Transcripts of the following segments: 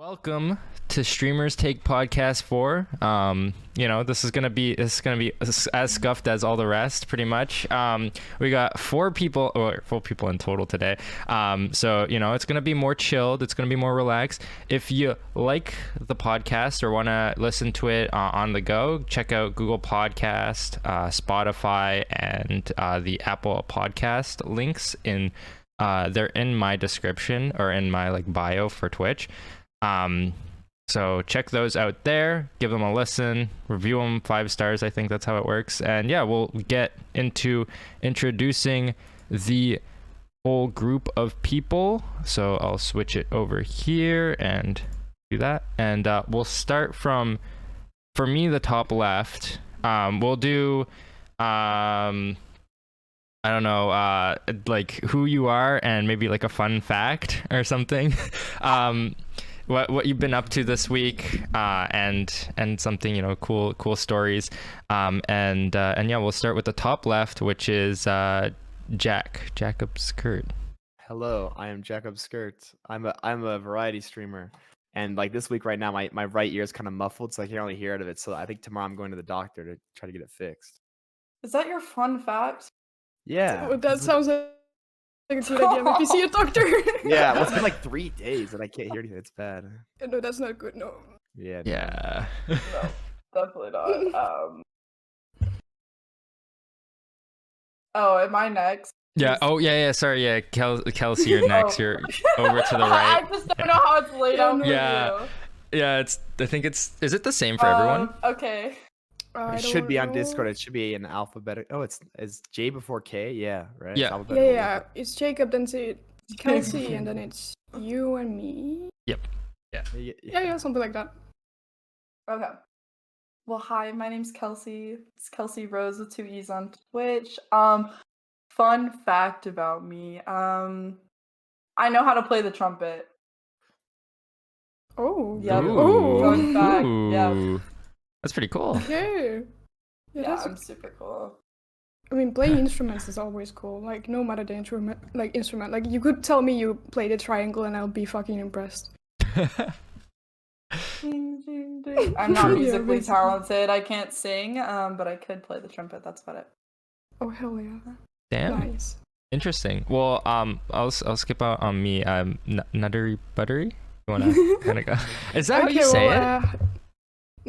Welcome to Streamers Take Podcast 4. This is gonna be as scuffed as all the rest, pretty much. We got four people in total today. It's gonna be more chilled. It's gonna be more relaxed. If you like the podcast or want to listen to it on the go, check out Google Podcast, Spotify, and the Apple Podcast links in. They're in my description or in my bio for Twitch. So check those out there, give them a listen, review them 5 stars. I think that's how it works. And yeah, we'll get into introducing the whole group of people. So I'll switch it over here and do that. And we'll start from, for me, the top left. We'll do, I don't know, who you are and maybe a fun fact or something. What you've been up to this week, and something, cool stories, and yeah, we'll start with the top left, which is JackobSKRRT. Hello, I am JackobSKRRT. I'm a variety streamer, and this week right now my right ear is kind of muffled, so I can only hear out of it. So I think tomorrow I'm going to the doctor to try to get it fixed. Is that your fun fact? Yeah. That sounds like a good idea. Maybe see a doctor. Yeah, well, it's been 3 days and I can't hear anything. It's bad. No, that's not good. No. Yeah. Yeah. No, definitely not. Oh, am I next? Yeah. Oh, yeah. Sorry. Yeah. Kelsey, you're next. You're over to the right. I just don't know how it's laid out. Yeah. Yeah. I think is it the same for everyone? Okay. It should be on Discord. It should be an alphabetic. Oh, it's J before K. Yeah. Right. Yeah. Yeah. It's Jacob, then it's Kelsey, and then it's you and me. Yep. Yeah. Something like that. Okay. Well, hi. My name's Kelsey. It's Kelcirosee with 2 E's on Twitch. Fun fact about me. I know how to play the trumpet. Oh. Yeah. Ooh. Fun fact. Yeah. That's pretty cool. Okay. Yeah, I'm super cool. I mean, playing instruments is always cool. No matter the instrument. You could tell me you play the triangle and I'll be fucking impressed. Ding, ding, ding. I'm not musically talented. I can't sing, but I could play the trumpet. That's about it. Oh hell yeah! Damn. Nice. Interesting. Well, I'll skip out on me. NutteriButteri. You wanna kind of go? Is that how you say it?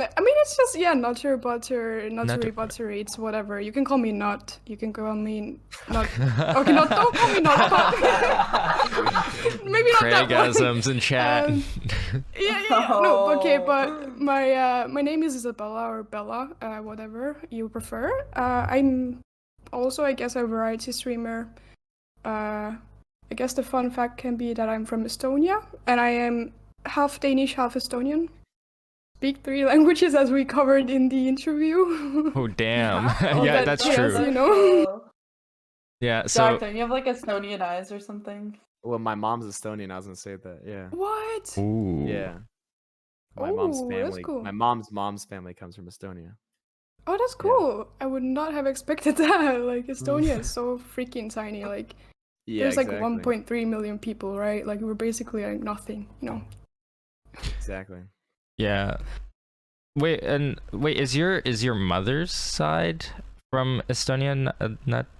I mean, it's just NutteriButteri. It's whatever. You can call me Nut. You can call me Nut. Okay, no, don't call me Nut. Maybe not that one. Craigasms in chat. No, okay, but my name is Isabella or Bella, whatever you prefer. I'm also, I guess, a variety streamer. I guess the fun fact can be that I'm from Estonia, and I am half Danish, half Estonian. Speak 3 languages as we covered in the interview. Oh damn. Oh, Yeah, that's true. You know. Yeah, so Doctor, you have Estonian eyes or something? Well, my mom's Estonian. I was gonna say that. Yeah. What? ooh. Yeah. My mom's Ooh, family. that's cool. My mom's family comes from Estonia. Oh, that's cool. I would not have expected that. Estonia is so freaking tiny. Yeah. There's exactly. 1.3 million people, right? We're basically nothing, Exactly. Yeah. Wait, is your mother's side from Estonia,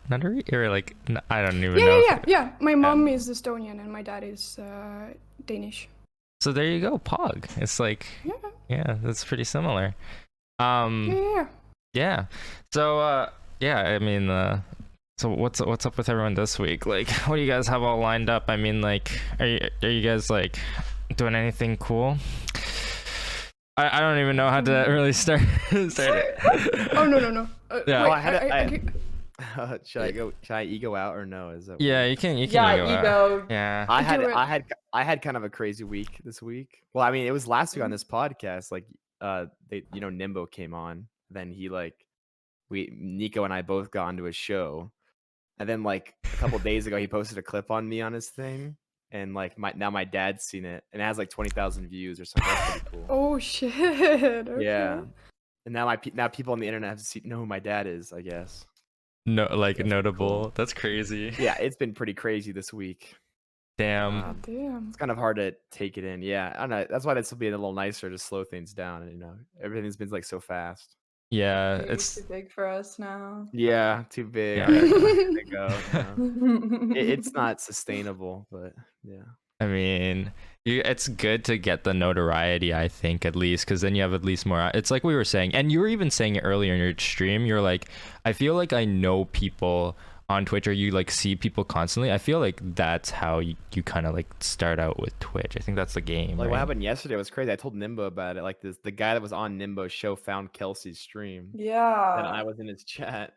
Nutteri, or I don't even know. Yeah. My mom is Estonian and my dad is Danish. So there you go, Pog. It's yeah, that's pretty similar. Yeah. So I mean, so what's up with everyone this week? What do you guys have all lined up? I mean, are you guys doing anything cool? I don't even know how to really start it. Oh no. Yeah. Wait, Should I ego out or no? Is that Yeah, you can Yeah, ego out. ego. Yeah. I had kind of a crazy week this week. Well, I mean, it was last week on this podcast. Nimbo came on. Then Nicco and I both got onto a show, and then a couple days ago he posted a clip on me on his thing, and now my dad's seen it, and it has 20,000 views or something. That's pretty cool. Oh shit. Okay. Yeah, and now people on the internet have to know who my dad is, I guess. No, That's notable. cool. That's crazy. Yeah, it's been pretty crazy this week. Damn. Damn. It's kind of hard to take it in. Yeah, I don't know. That's why this will be a little nicer to slow things down. You know, everything's been like so fast. Yeah, Maybe it's too big for us now. Yeah, too big. Yeah. All right, there they go. You know. It's not sustainable, but yeah. I mean, it's good to get the notoriety, I think, at least, because then you have at least more. It's like we were saying, and you were even saying it earlier in your stream. You're like, I feel like I know people on Twitch, or you like see people constantly. I feel like that's how you kind of like start out with Twitch. I think that's the game. Like right? what happened yesterday was crazy. I told Nimbo about it. Like the guy that was on Nimbo's show found Kelsey's stream. Yeah. And I was in his chat.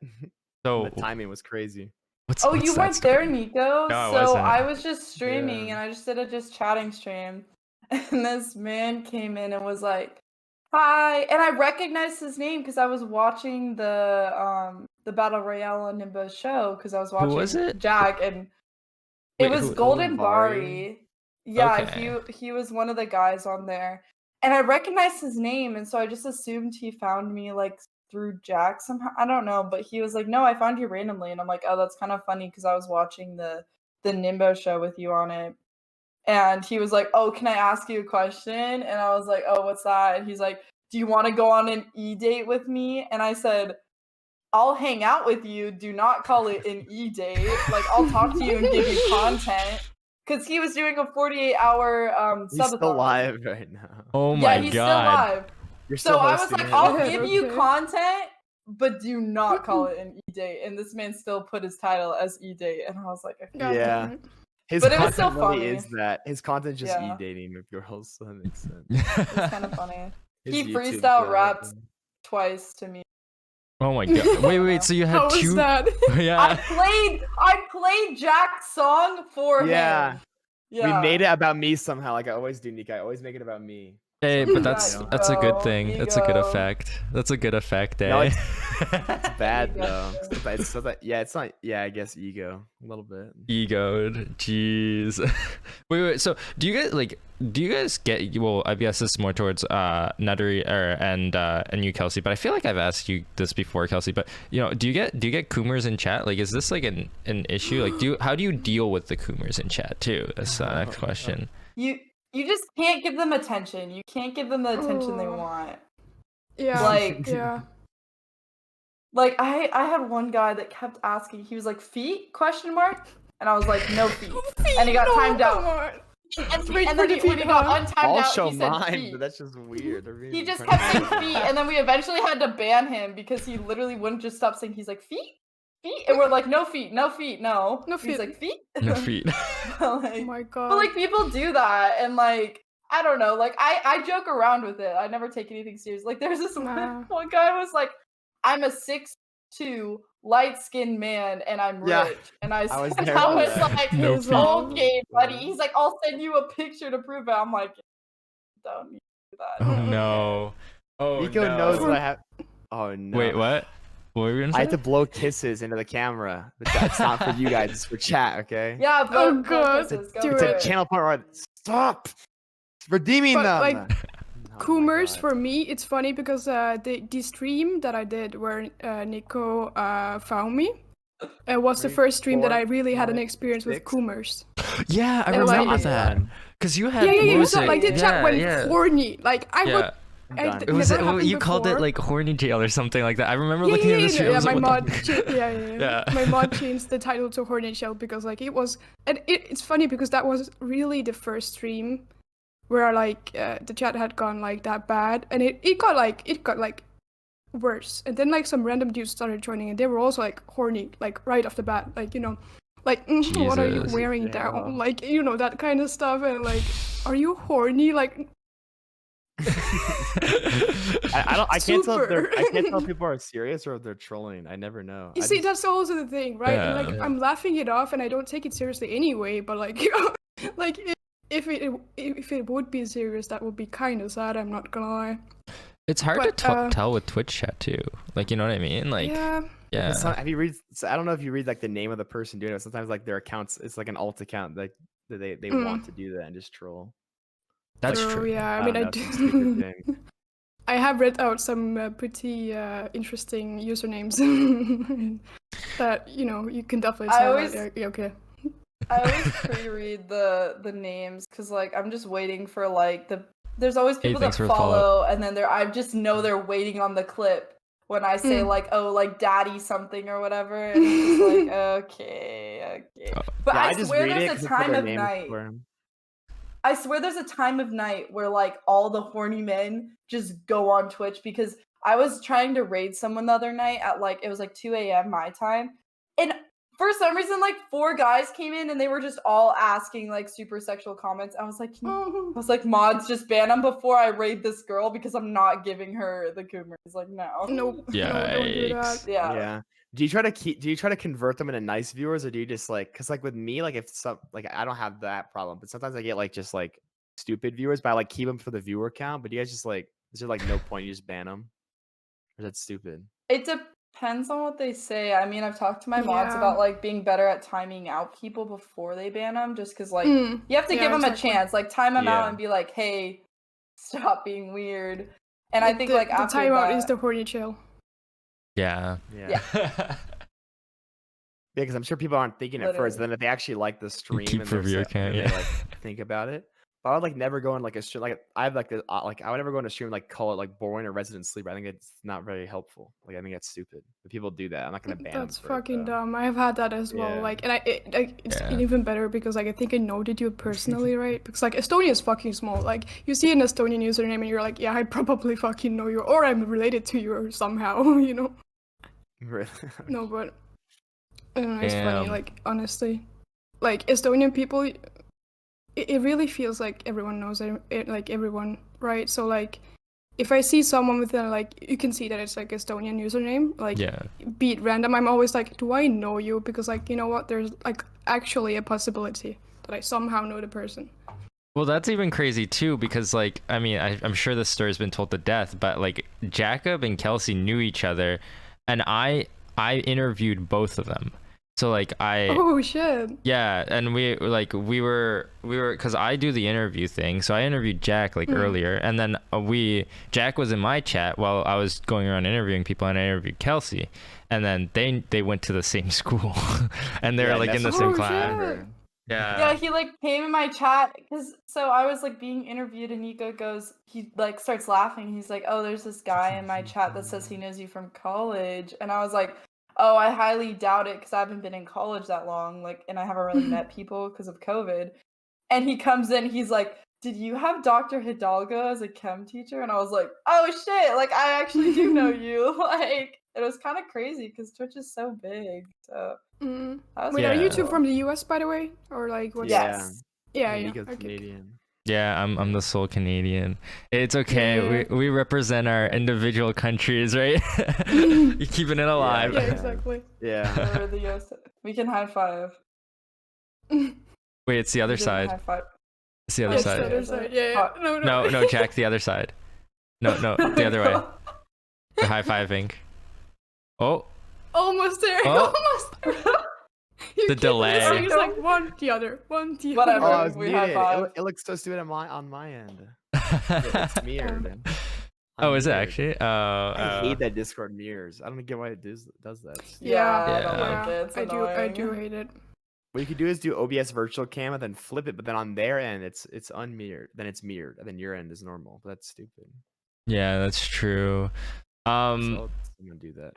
So The timing was crazy. what's Oh, what's you that weren't there, story? Nico. No, I so wasn't. I was just streaming, Yeah. and I just did a just chatting stream, and this man came in and was like, "Hi," and I recognized his name because I was watching the battle royale on Nimbo's show because I was watching was it? Jack, and Wait, it was who- Golden Bari? Bari. Yeah, Okay. he was one of the guys on there, and I recognized his name, and so I just assumed he found me like through Jack somehow. I don't know, but he was like, "No, I found you randomly," and I'm like, "Oh, that's kind of funny because I was watching the Nimbo show with you on it." And he was like, "Oh, can I ask you a question?" And I was like, "Oh, what's that?" And he's like, "Do you want to go on an e-date with me?" And I said, "I'll hang out with you. Do not call it an e-date. Like, I'll talk to you and give you content." Because he was doing a 48-hour He's still subathon. live right now. Oh my Yeah, he's god. still live. You're So still I was hosting like, it. "I'll Yeah, give you okay. content, but do not call it an e-date." And this man still put his title as e-date, and I was like, "Okay." God Yeah. damn it. His But it was content still really funny. is that. His content's just Yeah. e-dating with girls, so that makes sense. It's kind of funny. His He YouTube freestyle channel, raps twice to me. Oh my god. Wait. So you had How was two? that? Yeah. I played Jack's song for Yeah. him. Yeah. We made it about me somehow, like I always do, Nico. I always make it about me. Hey, So, but that's you know. a good Ego, thing. That's a good ego. effect. That's a good effect, eh? No, it's bad Ego. though. It's so that it's not. Yeah, I guess ego a little bit. Egoed. Jeez. wait. So do you guys get? Well, I guess this is more towards Nutteri and you, Kelsey. But I feel like I've asked you this before, Kelsey. But do you get coomers in chat? Like, is this like an issue? Like, how do you deal with the coomers in chat too? That's the next question. You just can't give them attention. You can't give them the attention they Oh. want. Yeah. Like- yeah. Like I had one guy that kept asking. He was like, "Feet?" question mark, and I was like, "No feet." And he got No, timed come out. on. And Wait then for the when he feet, got huh? untimed I'll out, show he said mine, feet. but that's just weird. They're being He just funny. kept saying feet, and then we eventually had to ban him because he literally wouldn't just stop saying. He's like, "Feet, feet," and we're like, "No feet, no feet, no." No He's feet. like, "Feet." No feet. But, Oh like, my god. but like people do that, and like I don't know, like I joke around with it. I never take anything serious. Like there's this Nah. one guy was like, "I'm a 6'2" light-skinned man, and I'm Yeah. rich," and I was said, there "I for was that. like, No His feet. okay, buddy." He's like, "I'll send you a picture to prove it." I'm like, "Don't need to do that." Oh no. Oh Nico no. knows that I have. Oh no. Wait, what? What were we gonna say? I had to blow kisses into the camera. But that's not for you guys. It's for chat, okay? Yeah, Oh, blow God. kisses, go Do for It's it. a channel point where stop redeeming But, them. like, Oh my Coomers God. for me, it's funny because the stream that I did where Nicco found me, it was the 3, first stream that 4, I really had an 5, experience with 6. Coomers. Yeah, I And, like- remember I'm that. done. Cause you had. Yeah, what you was saw it? like the chat went yeah. horny. Like I Yeah. would. I'm I done. d- It was never happened you called it before. like horny jail or something like that. I remember Yeah, looking yeah, at the yeah, stream. I yeah, was my like, what mod, the- yeah. Yeah. My mod changed the title to Hornet Shell because like it was, and it's funny because that was really the first stream where like the chat had gone like that bad, and it got like worse, and then like some random dudes started joining, and they were also like horny like right off the bat, like like what are you Jesus. wearing Yeah. down, like that kind of stuff, and like are you horny, like. I can't tell if Super. I can't tell if people are serious or if they're trolling. I never know. You I see, just- that's also the thing, right? And, like, Yeah. I'm laughing it off, and I don't take it seriously anyway. But like, like if it would be serious, that would be kind of sad. I'm not gonna lie. It's hard But, to tell with Twitch chat too. Like, you know what I mean? Like, yeah, yeah. Have you read? I don't know if you read like the name of the person doing it. Sometimes like their accounts, it's like an alt account like that they want to do that and just troll. That's so, true. Yeah, I I mean, don't I know, it's a stupid do. thing. I have read out some pretty interesting usernames that you can definitely I tell. always- that they're- yeah, okay. I always pre-read the names because like I'm just waiting for like there's always people that thanks for the follow. follow and then I just know they're waiting on the clip when I say like, oh, like daddy something or whatever, and it's just like okay. But Yeah, I just swear read it there's 'cause a it's what time their of names night. were. I swear there's a time of night where like all the horny men just go on Twitch because I was trying to raid someone the other night at like it was like 2 a.m. my time. And for some reason, like 4 guys came in and they were just all asking like super sexual comments. I was like, mods, just ban them before I raid this girl because I'm not giving her the coomers. Like, no. Nope. Yeah. No, don't do that. Yeah. Do you try to convert them into nice viewers, or do you just like, because like with me, like if some like I don't have that problem, but sometimes I get like just like stupid viewers, but I like keep them for the viewer count. But you guys just like, is there like no point? You just ban them, or that's stupid? It depends on what they say. I mean, I've talked to my mods Yeah. about like being better at timing out people before they ban them, just because like you have to Yeah, give them exactly. a chance, like time them out Yeah. and be like, hey, stop being weird. And I think the, like the after timeout that, is the horny chill. Yeah. Yeah, because I'm sure people aren't thinking at first. Literally. Then if they actually like the stream keep and the they're viewer set, count, then yeah. they like think about it. But I would like never go in like a stream. Like I have like the like I would never go in a stream and, like call it like boring or resident sleeper. I think it's not very helpful. Like I think that's stupid. If people do that, I'm not gonna ban them. That's for fucking it, though. dumb. I have had that as well. Yeah. Like, and it's Yeah. even better because like I think I noted you personally, right? Because like Estonia is fucking small. Like you see an Estonian username and you're like, yeah, I probably fucking know you, or I'm related to you or somehow, you know. Really? No, but I don't know, it's funny. Damn. Like honestly, like Estonian people, it really feels like everyone knows it, like everyone, right? So like, if I see someone with a like, you can see that it's like Estonian username, like Yeah. be it random. I'm always like, do I know you? Because like, you know what? There's like actually a possibility that I somehow know the person. Well, that's even crazy too, because like, I mean, I'm sure this story's been told to death, but like Jacob and Kelsey knew each other, and I interviewed both of them. So like Oh shit. yeah, and we were because I do the interview thing, so I interviewed Jack like earlier, and then Jack was in my chat while I was going around interviewing people, and I interviewed Kelsey, and then they went to the same school, and they were Yeah, like in the that's same Oh, class. shit. yeah, he like came in my chat because so I was like being interviewed and Nicco goes, he like starts laughing. He's like, oh, there's this guy in my chat that says he knows you from college, and I was like, oh, I highly doubt it because I haven't been in college that long, like, and I haven't really met people because of COVID. And he comes in, he's like, did you have Dr. Hidalgo as a chem teacher? And I was like, oh shit, like I actually do know you. Like it was kind of crazy because Twitch is so big. So that was Wait, are you Yeah. two from the US, by the way, or like what's? Yes. Yeah, And yeah. Nico's Okay. Canadian. Yeah, I'm the sole Canadian. It's okay. Yeah. We represent our individual countries, right? You're keeping it alive. Yeah, exactly. Yeah. Or the US. We can high five. Wait, it's the other We didn't side. high five. It's the other Yes, side. the other side. Yeah. No, no, Jack, the other side. No, the other way. The high fiving. Oh, Almost there. Oh. Almost there. You The keep delay. missing. It's like one, the other, one, the Whatever. Oh, other. I was We muted. high-fived. It looks so stupid on my end. It's mirrored. Oh, is it Unmirrored. actually? I hate that Discord mirrors. I don't get why it does that. Yeah, I don't Yeah. like it. It's I do annoying. hate it. What you could do is do OBS virtual cam and then flip it, but then on their end it's unmirrored. Then it's mirrored, and then your end is normal. But that's stupid. Yeah, that's true. So I'm gonna do that.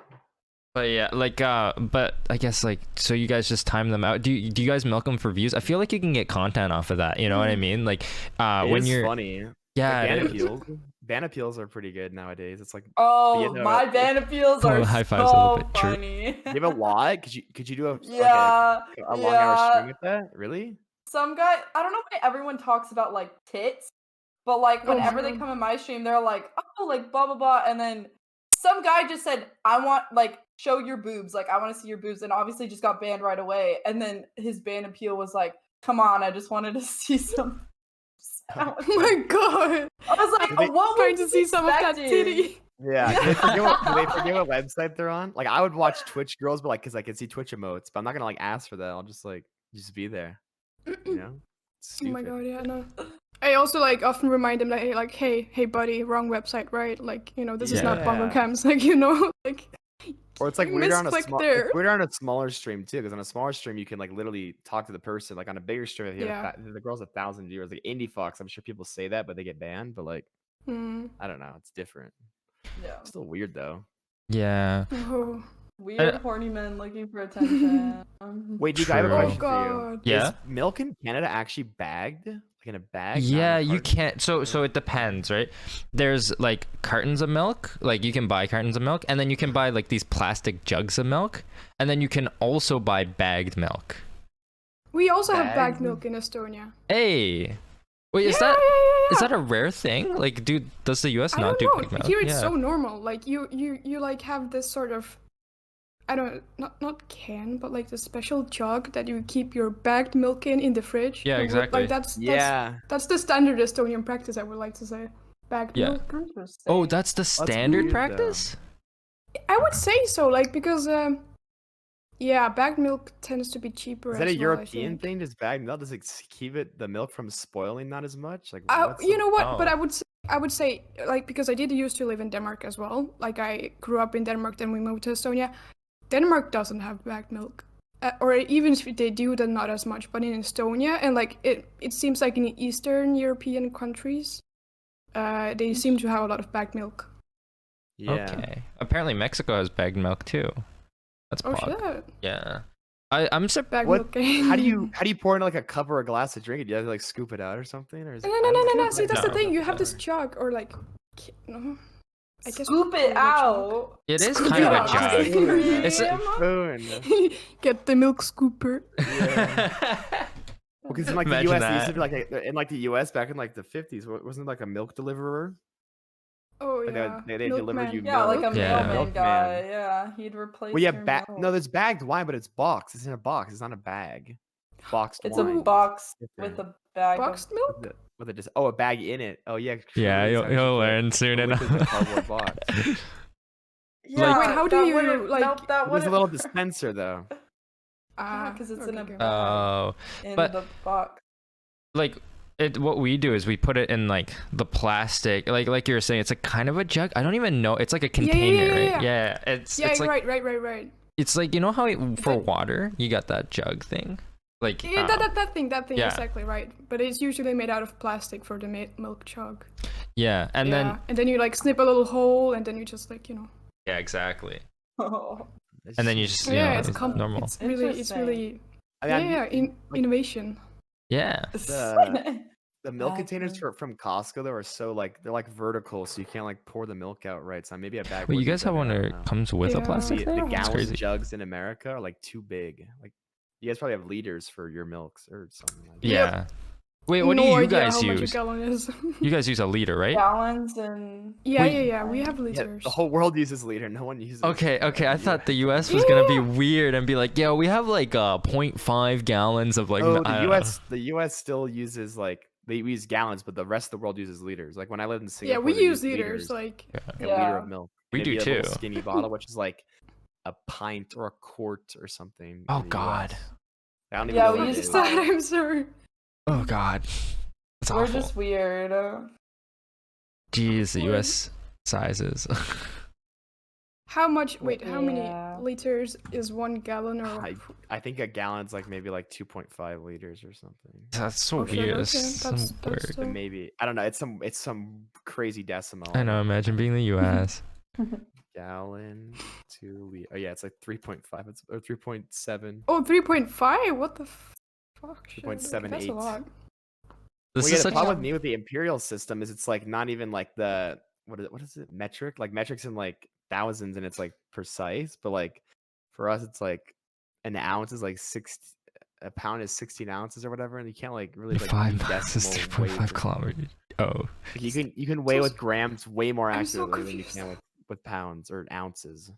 But yeah, like but I guess like, so you guys just time them out. Do you guys milk them for views? I feel like you can get content off of that, you know what I mean? Like It when is you're funny. yeah, Like, it ban is. appeals. Ban appeals are pretty good nowadays. It's like, Oh, you know, my ban appeals Oh, are high fives a little so bit, true. funny. you have a lot. Could you do a Yeah, a long hour yeah. stream with that? Really? Some guy, I don't know why everyone talks about like tits, but like Oh my whenever they God. come in my stream, they're like, oh, like blah blah blah, and then some guy just said, I want like show your boobs, like I want to see your boobs, and obviously just got banned right away. And then his ban appeal was like, come on, I just wanted to see some. Oh my god. I was like, Did they- what Trying was to see some of that titty. Yeah. Do they forget what website they're on? Like I would watch Twitch girls, but like because I can see Twitch emotes, but I'm not gonna like ask for that. I'll just like be there. You know? Oh my Stupid. god, yeah, no. I also like often remind them like, hey buddy, wrong website, right? Like, you know, this is not Yeah. bongo cams, like, you know, like Or it's like You weirder on a misclicked small, there. it's weirder on a smaller stream too, because on a smaller stream you can like literally talk to the person. Like on a bigger stream, if you have the girl's 1,000 viewers. Like Indie Fox, I'm sure people say that, but they get banned. But like, Hmm. I don't know, it's different. Yeah. Still weird though. Yeah. Oh. Weird horny men looking for attention. Wait, Duke, I have a True. question Oh, for you. God. Yeah. Is milk in Canada actually bagged? Like in a bag? not Yeah, in you carton? can't. So it depends, right? There's like cartons of milk, like you can buy cartons of milk, and then you can buy like these plastic jugs of milk, and then you can also buy bagged milk. We also have Bagged? bagged milk in Estonia. Hey, wait, is Yeah, that yeah, is yeah. that a rare thing? Like, dude, does the U.S. I not don't do know. bagged milk? Here it's Yeah. so normal. Like you like have this sort of, I don't not can, but like the special jug that you keep your bagged milk in the fridge. Yeah, You would- exactly. Like that's Yeah. that's the standard Estonian practice. I would like to say, bagged Yeah. milk. Interesting. Oh, that's the standard weird, though. practice? I would say so. Like because yeah, bagged milk tends to be cheaper. Is that a as well, I European think. thing? Does bagged milk, does it keep the milk from spoiling not as much? Like what's You know what? But Oh. I would say like because I did used to live in Denmark as well. Like I grew up in Denmark, then we moved to Estonia. Denmark doesn't have bagged milk, or even if they do, then not as much. But in Estonia, and like it seems like in Eastern European countries, they seem to have a lot of bagged milk. Yeah. Okay. Apparently Mexico has bagged milk too. That's Oh pog. shit, Yeah. I'm surprised. bagged What- milk. How do you pour into like a cup or a glass to drink it? Do you have to like scoop it out or something? Or is it, No. See, that's the No. thing. You have this jug, or like, no. I guess Scoop we it call a jug. out. It is Scoop kind it of a out. jug. It's a- Spoon. Get the milk scooper. Because in like Imagine the US, it used that. to be like in like the US back in like the 50s, wasn't it like a milk deliverer? Oh Like yeah. they delivered Milkman. you Yeah, like a milk. Yeah. mailman Milkman. guy. Yeah, he'd replace. Well, yeah, your no, milk. there's bagged wine, but it's boxed. It's in a box. It's not a bag. Boxed It's wine. a box Different. with a bag. Boxed milk? With a bag in it. Oh yeah. Yeah, true, it's you'll actually learn soon with enough. a cardboard box. Yeah, Wait, how do that you, wouldn't- like- Nope, that There's a wouldn't. little dispenser though. because it's in a okay. bag Oh, in but- the box. like what we do is we put it in like the plastic, like you were saying, it's like kind of a jug. I don't even know. It's like a container, right? Yeah, it's Yeah, like right. it's like, you know how for But- water you got that jug thing, like Yeah, that thing, yeah. exactly right. But it's usually made out of plastic for the milk jug. yeah, and yeah. And then you like snip a little hole, and then you just like yeah, exactly, Oh. and then you just yeah, it's normal. It's really I mean, like, innovation. Yeah, the milk Bag containers milk. from Costco though are so like they're like vertical, so you can't like pour the milk out right. So maybe a bag. wait, would you be guys have better, one I that don't know. comes with a Yeah. plastic The thing? That's gallon crazy. jugs in America are like too big. Like you guys probably have liters for your milks or something. Like that. Yeah. Wait, what do No you idea guys how much a use? gallon is. You guys use a liter, right? Gallons and yeah. Wait. We have Yeah, liters. the whole world uses liter. No one uses. Okay, I Yeah. thought the US was gonna be Yeah. weird and be like, yeah, we have like 0.5 gallons of like. Oh, I the don't US. The US still uses like they use gallons, but the rest of the world uses liters. Like when I lived in yeah, Singapore, we they use used liters. Like like a Yeah. liter of milk. We And it'd do be a little too. Skinny bottle, which is like a pint or a quart or something. Oh, in the God. US. I don't even Yeah, know we what it use is. that. I'm sorry. Oh God, that's we're awful. just weird. Jeez, the US sizes. How much? Wait, how many Yeah. liters is 1 gallon? Or I think a gallon's like maybe like 2.5 liters or something. That's so Okay, weird. okay, That's some that's weird. still- But maybe I don't know. It's some crazy decimal. I know. Imagine being the US. Gallon to liter. Oh yeah, it's like 3.5. It's or 3.7. Oh, 3.5? What the fuck? Shit, That's 3.78. a lot. This Well, yeah, is the such. problem with me with the imperial system is it's like not even like the what is it metric, like metrics in like thousands and it's like precise, but like for us it's like an ounce is like a pound is 16 ounces or whatever, and you can't like really like 5 use miles is decimal weight 3.5 or kilometers. Oh, something. Like, you can weigh So with grams way more I'm so accurately than you confused. can with pounds or ounces.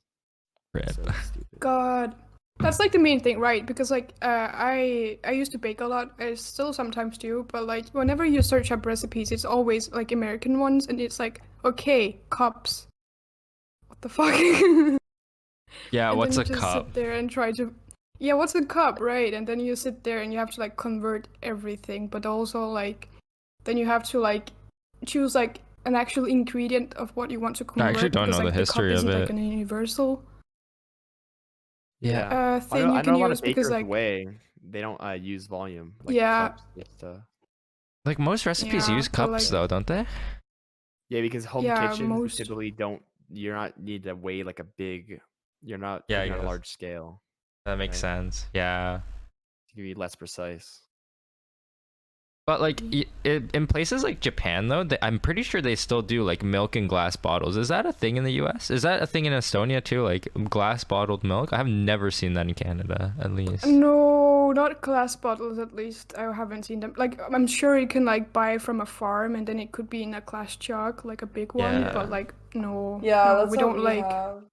rip. So stupid. God, that's like the main thing, right? Because like I used to bake a lot. I still sometimes do, but like whenever you search up recipes, it's always like American ones, and it's like okay, cups. What the fuck? Yeah, And what's then a you just cup? Sit there and try to. Yeah, what's a cup, right? And then you sit there and you have to like convert everything, but also like, then you have to like choose like an actual ingredient of what you want to convert. actually don't because, know like, the cup history of isn't, it. like an universal. Yeah. thing you I can know a lot use of because bakers like way they don't use volume like yeah, cups and stuff. Like most recipes yeah, use but cups like though, don't they? Yeah, because home yeah, kitchens you most typically don't. You're not need to weigh like a big. You're not Yeah, I cooking on a guess. large scale. That makes Right. sense. Yeah. To be less precise. But like in places like Japan though, I'm pretty sure they still do like milk in glass bottles. Is that a thing in the US? Is that a thing in Estonia too? Like glass bottled milk? I have never seen that in Canada, at least. no, not glass bottles at least. I haven't seen them. Like I'm sure you can like buy from a farm and then it could be in a glass jug, like a big one. Yeah. But like no, Yeah, no, that's we what don't we like. have.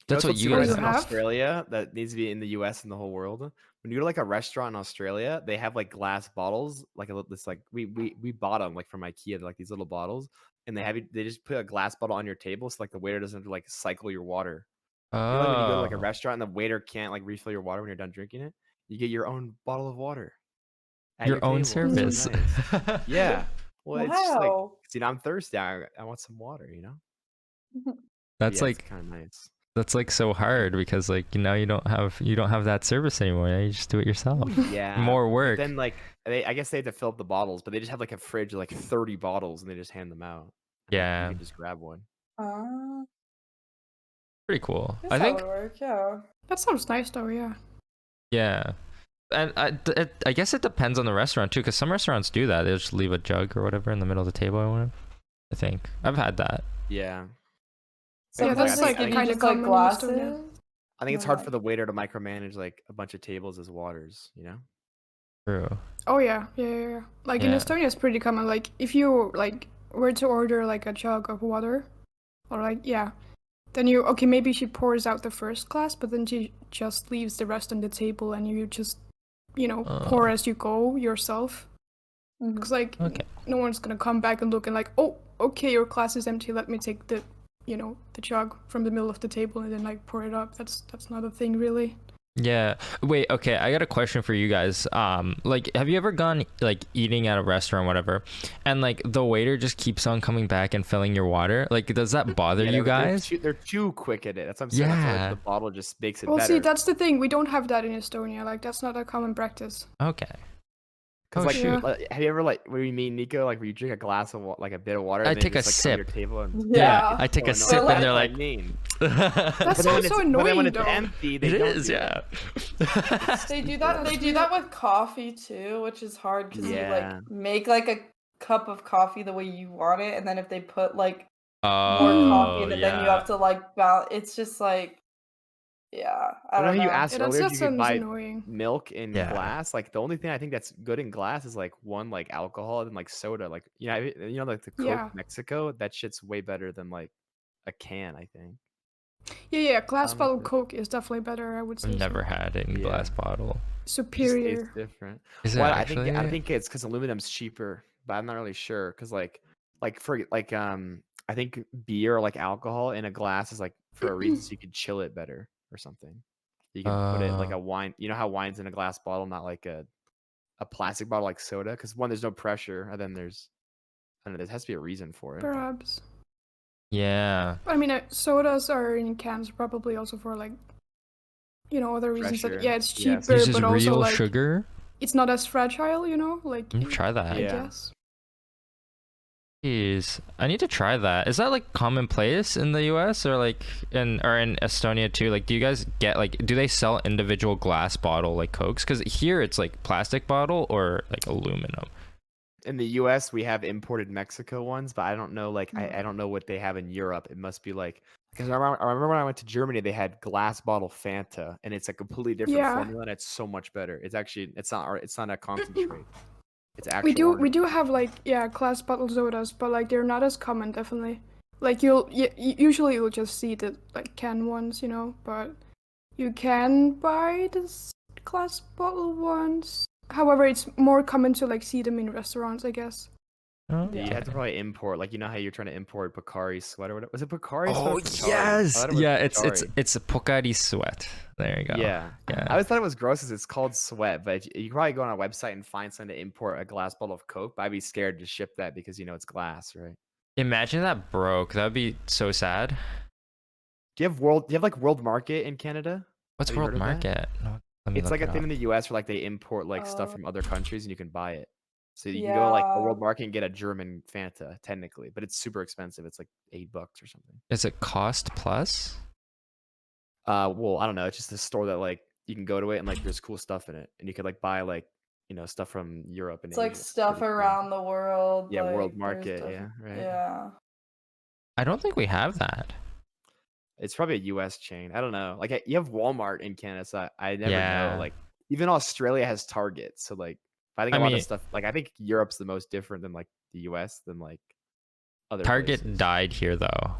That's what what's you super guys nice you in have? Australia that needs to be in the US and the whole world. When you go to like a restaurant in Australia, they have like glass bottles, like this like we bought them like from IKEA, like these little bottles, and they just put a glass bottle on your table so like the waiter doesn't have to like cycle your water. You know, like when you go to like a Oh. restaurant and the waiter can't like refill your water when you're done drinking it, you get your own bottle of water at Your your own table. It's service. so nice. Yeah. Well, it's just like, Wow. you know, I'm thirsty. I want some water, you know? But That's yeah, it's like kind of nice. that's like so hard because like now you don't have that service anymore. Now you just do it yourself. Yeah. More But work. then like I guess they have to fill up the bottles, but they just have like a fridge of like 30 bottles and they just hand them out. And, like, Yeah. you can just grab one. Pretty cool. Guess I that think would work, yeah. That sounds nice though. Yeah. yeah. And I guess it depends on the restaurant too, because some restaurants do that. They just leave a jug or whatever in the middle of the table or whatever. I think I've had that. Yeah. Yeah, Like, Sometimes that's they like give you kinda just like common in glasses. Estonia. I think it's No, hard like- for the waiter to micromanage like a bunch of tables as waters, you know? True. Oh yeah, yeah. Like in Yeah. Estonia, it's pretty common. Like if you like were to order like a jug of water, or like yeah, then you okay maybe she pours out the first glass, but then she just leaves the rest on the table, and you just pour as you go yourself. Mhm. Because like Okay. no one's gonna come back and look and like, oh okay, your glass is empty. Let me take the the jug from the middle of the table and then like pour it up. That's not a thing really. Yeah. Wait, okay, I got a question for you guys. Like have you ever gone like eating at a restaurant, whatever, and like the waiter just keeps on coming back and filling your water? Like does that bother Yeah, you guys? They're too quick at it. That's what I'm saying. That's why, Yeah. like, the bottle just makes it Well, better. see, that's the thing. We don't have that in Estonia. Like that's not a common practice. Okay. Because Oh, like, shoot. have you ever like what do you mean, Nico? Like where you drink a glass of like a bit of water, I and then take a just, like, come to your sip. table and Yeah. I take Oh, a no, sip So, and they're that's like what I mean. That But then sounds when so it's- but then when annoying it's though. empty, they It don't is, do yeah. They do that. They do that with coffee too, which is hard because you Yeah. like make like a cup of coffee the way you want it, and then if they put like more Oh, coffee in it, then you yeah. have to like balance. It's just like, yeah, I I know don't how you know. asked Yeah, that earlier if just you could sounds buy annoying. milk in Yeah. glass. Like the only thing I think that's good in glass is like one like alcohol and like soda. Like like the Coke Yeah. Mexico. That shit's way better than like a can. I think. Yeah. Glass know bottle if it- Coke is definitely better. I would say. I've never so. had it in Yeah. glass bottle. It just Superior. tastes different. Is it Well, actually? I think it's because aluminum's cheaper, but I'm not really sure. Because for like I think beer or like alcohol in a glass is like for a reason, so you could chill it better or something. You can put it like a wine. You know how wine's in a glass bottle, not like a plastic bottle like soda. Because one, there's no pressure, and then there's I don't know. There has to be a reason for it. but- Perhaps. Yeah. I mean, sodas are in cans probably also for like, other reasons. Pressure. That, yeah, it's Yeah, cheaper, Uses but also real like sugar. it's not as fragile. Like Try that. I Yeah. guess. Jeez, I need to try that. Is that like commonplace in the US or like in Estonia too? Like, do you guys get like, do they sell individual glass bottle like Cokes? Because here it's like plastic bottle or like aluminum. In the U.S., we have imported Mexico ones, but I don't know. Like, I don't know what they have in Europe. It must be like because I remember when I went to Germany, they had glass bottle Fanta, and it's a completely different Yeah. formula, and it's so much better. It's not a concentrate. It's actual. We do have like glass bottle sodas, but like they're not as common definitely. Like usually you'll just see the like can ones, but you can buy the glass bottle ones. However, it's more common to like see them in restaurants, I guess. Oh, Yeah, you have to probably import, like how you're trying to import Pocari Sweat or whatever. Was it Pocari? Sweat or Oh Pocari? I yes, thought it was yeah. It's Pocari. it's a Pocari Sweat. There you go. Yeah. Yeah. I always thought it was gross because it's called Sweat, but you can probably go on a website and find something to import a glass bottle of Coke. But I'd be scared to ship that because it's glass, right? Imagine that broke. That would be so sad. Do you have like World Market in Canada? What's Have you World heard of that? Market? No, let me It's look like a it thing up. in the US where like they import like stuff Oh, from other countries and you can buy it. So you can go to like a yeah. World Market and get a German Fanta technically, but it's super expensive. It's like $8 or something. Is it cost plus? Well, I don't know. It's just a store that like you can go to it and like there's cool stuff in it, and you could like buy like stuff from Europe and It's like Asia. It's stuff pretty cool. around the world. Yeah, World Like there's Market. Yeah, different. right. Yeah. I don't think we have that. It's probably a US chain. I don't know. Like you have Walmart in Canada, so I never Yeah. know. Like even Australia has Target, so like I think I a lot of mean, stuff. Like I think Europe's the most different than like the US than like other Target places. died here though.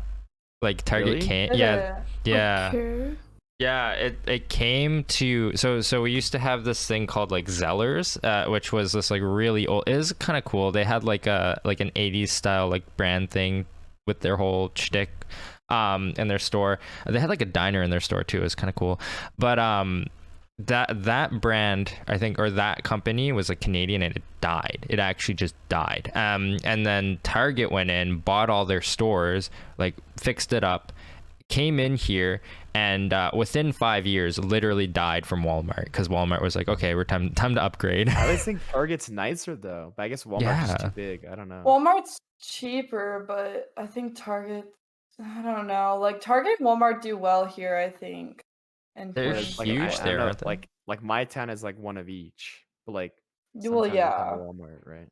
Like Target Really? came. Did Yeah, it? yeah. Okay. Yeah, it came to so we used to have this thing called like Zellers, which was this like really old. It is kind of cool. They had like an 80s style like brand thing with their whole shtick, in their store. They had like a diner in their store too. It was kind of cool, but that brand I think, or that company was like Canadian, and it died. It actually just died. And then Target went in, bought all their stores, like fixed it up, came in here, and within 5 years literally died from Walmart, because Walmart was like, okay, we're time to upgrade. I always think Target's nicer though, but I guess Walmart's just too big. I don't know. Walmart's cheaper, but I think Target. I don't know. Like Target and Walmart do well here, I think. And They're Whereas, like, huge I don't there, know, aren't they? like my town is like one of each, but like well, sometimes they have a yeah. Walmart, right?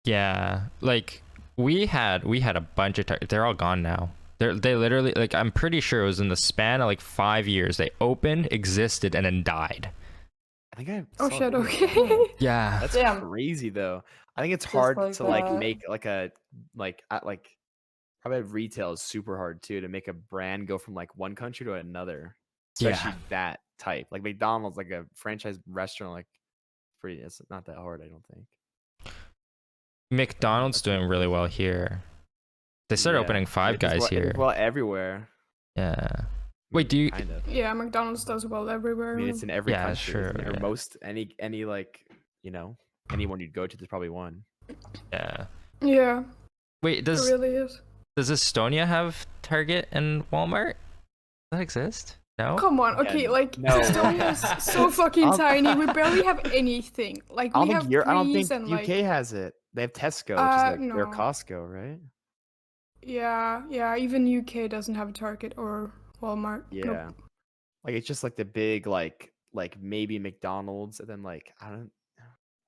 Yeah, like we had a bunch of they're all gone now. They literally, like, I'm pretty sure it was in the span of like 5 years they opened, existed, and then died. I think I. Oh saw a shit. video about Okay. that. Yeah. That's Damn. crazy though. I think it's Just hard like to like that. make like a like probably retail is super hard too to make a brand go from like one country to another, especially Yeah. that type. Like McDonald's, like a franchise restaurant, like pretty. It's not that hard, I don't think. McDonald's That's doing really well crazy. here. They started Yeah. opening Five It does Guys well, it does here. well everywhere. Yeah. Wait, do you? Kind of. Yeah, McDonald's does well everywhere. I mean, it's in every Yeah, country, sure, isn't it? Or yeah. most any like anyone you'd go to, there's probably one. Yeah. Yeah, Wait, it does really is. Estonia have Target and Walmart? Does that exist? No. Come on, okay, Yeah, like no. Estonia is so fucking I'll- tiny. We barely have anything. Like I we don't have think I don't think Greece and UK like has it. They have Tesco, which is like their no. Costco, right? yeah. Even UK doesn't have Target or Walmart. Yeah. Nope. Like it's just like the big like maybe McDonald's, and then like I don't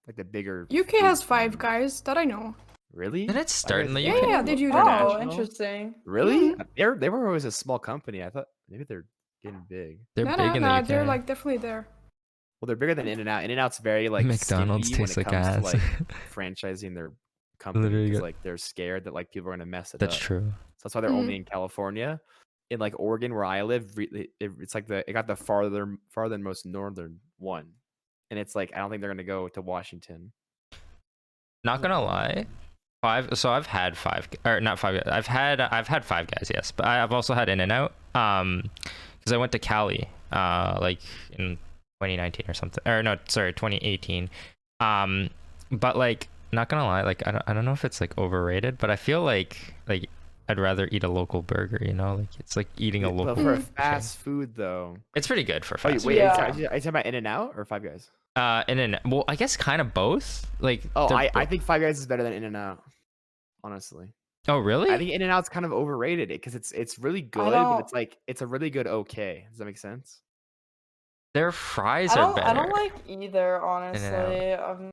like the bigger. UK food has Five chains. Guys that I know. Really? Did it start in the Five UK? Guys Yeah, is did you know that? Oh, international? interesting. Really? Mhm. They were always a small company. I thought maybe they're getting big. They're No, big in the UK. they're like definitely there. Well, they're bigger than In-N-Out. In-N-Out's very like McDonald's skimpy when tastes it like comes ass. to like franchising their company, Literally because got- like they're scared that like people are gonna mess it That's up. true. So that's why they're Mhm. only in California. In like Oregon, where I live, it's like it got the farthermost northern one, and it's like I don't think they're gonna go to Washington. Not gonna lie, So I've had not Five. I've had Five Guys, yes, but I've also had In-N-Out. Because I went to Cali, like in 2019 or something, or no, sorry, 2018. But like, not gonna lie, like I don't know if it's like overrated, but I feel like I'd rather eat a local burger. Like it's like eating a But local. for chain. fast food though. It's pretty good for Oh, fast. wait, Yeah. are you talking about In-N-Out or Five Guys? In-N-Out. Well, I guess kind of both. Like. Oh, they're I think Five Guys is better than In-N-Out. Honestly, Oh really? I think In-N-Out's kind of overrated because it's really good, but it's like it's a really good okay. Does that make sense? Their fries I are don't. better. I don't like either, honestly.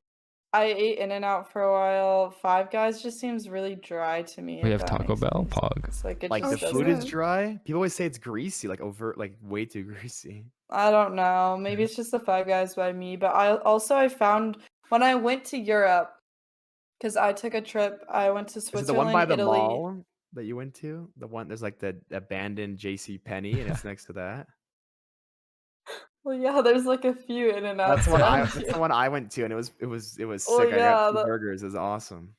I ate In-N-Out for a while. Five Guys just seems really dry to me. We if have that Taco makes Bell, any Pog. sense. Like it Like just the Oh, food doesn't. is dry. People always say it's greasy, like overt, like way too greasy. I don't know. Maybe it's just the Five Guys by me. But I found when I went to Europe, because I took a trip. I went to Is it the one by Switzerland, the Italy. mall that you went to? The one there's like the abandoned J.C. Penney, and it's next to that. Well, yeah, there's like a few In-N-Outs. That's the one I went to, and it was Oh, sick. I yeah, got two that- burgers. It was awesome.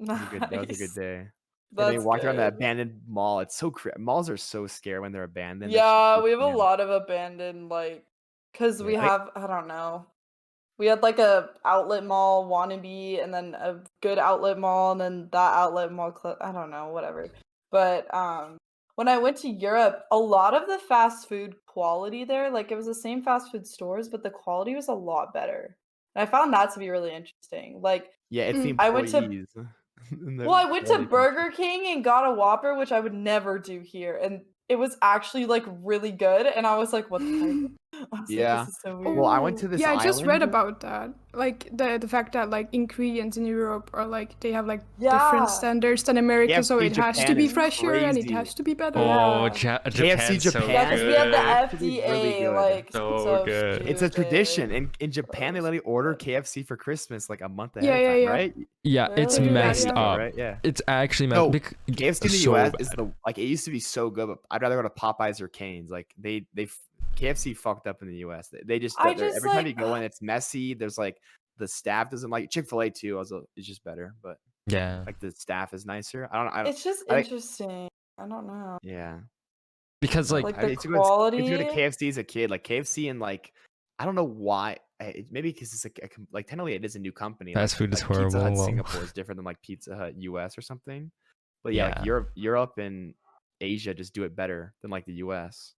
That was a good Nice. day. And That's then you walked around the good. abandoned mall. It's so malls are so scary when they're abandoned. Yeah, we have a lot of abandoned, like, because we Yeah. have, I don't know. We had like a outlet mall wannabe, and then a good outlet mall, and then that outlet mall, I don't know, whatever. But when I went to Europe, a lot of the fast food quality there, like it was the same fast food stores, but the quality was a lot better. And I found that to be really interesting. Like Yeah, it's the Mm. I went to employees. and the well, I went to quality control. Burger King and got a Whopper, which I would never do here, and it was actually like really good. And I was like, "What the heck?" I was like, Yeah. "This is so Oh, weird." well, I went to this Yeah, I just read island. about that. Like the fact that like ingredients in Europe are like they have like Yeah. different standards than America, so KFC it has to Japan be is fresher and it crazy. has to be better. Oh, Yeah. Japan's so Japan Yeah, because we have the good. actually really FDA, good. like So so good. It's a tradition. stupid. In Japan, they let you order KFC for Christmas like a month ahead Yeah, of yeah, time, yeah. right? Yeah, it's Really? They do that, messed yeah. up. Right? Yeah. It's actually No, messed. KFC in the so US bad. is the like it used to be so good, but I'd rather go to Popeyes or Cane's. Like KFC fucked up in the US. They just I just every time you like go in, it's messy. There's like the staff doesn't like Chick-fil-A too. Also, is just better, but Yeah, like the staff is nicer. I don't. it's just I think- interesting. I don't know. Yeah. because like Like I the used to go to quality. KFC as a kid. Like KFC and like I don't know why. Maybe because it's like technically it is a new company. Fast like, food is like Pizza horrible. Hut Well, Singapore is different than like Pizza Hut US or something. But yeah, Yeah. like Europe and Asia just do it better than like the US.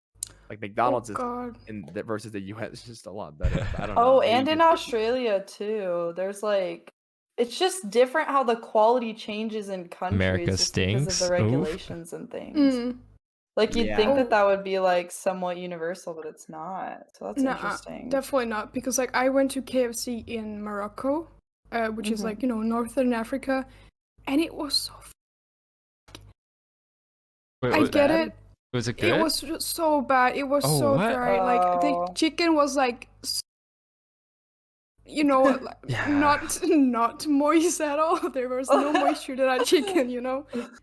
Like Oh McDonald's is God. versus the US is just a lot better. I don't know. Oh, Maybe and in just- Australia too. There's like it's just different how the quality changes in countries America just because of stinks. the Oof. regulations and things. Mm. Like you'd Yeah. think Oh. that would be like somewhat universal, but it's not. So that's Nah, interesting. definitely not. Because like I went to KFC in Morocco, which is Mhm. like northern Africa, and it was so. Wait, I was, get bad? it. was it good? It was just so bad. It was Oh, so what? dry. Like the Oh. chicken was like, like, Yeah. not moist at all. There was no moisture to that chicken.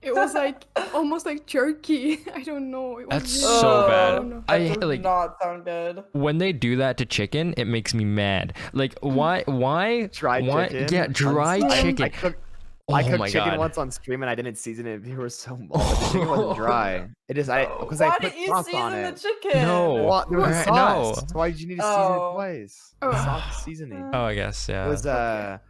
It was like almost like jerky. I don't know. It was That's really so I bad. don't know. That I does like not sound good. when they do that to chicken, it makes me mad. Like why Dry why chicken. yeah, dry I chicken. I Oh cooked my chicken god. once on stream and I didn't season it. They were so the chicken wasn't dry. It just because I Why put didn't you sauce on season the it. chicken? No. Well, there was Right, sauce. no. So why did you need to season it Oh. twice? Oh. Sauce seasoning. Oh, I guess, It yeah. was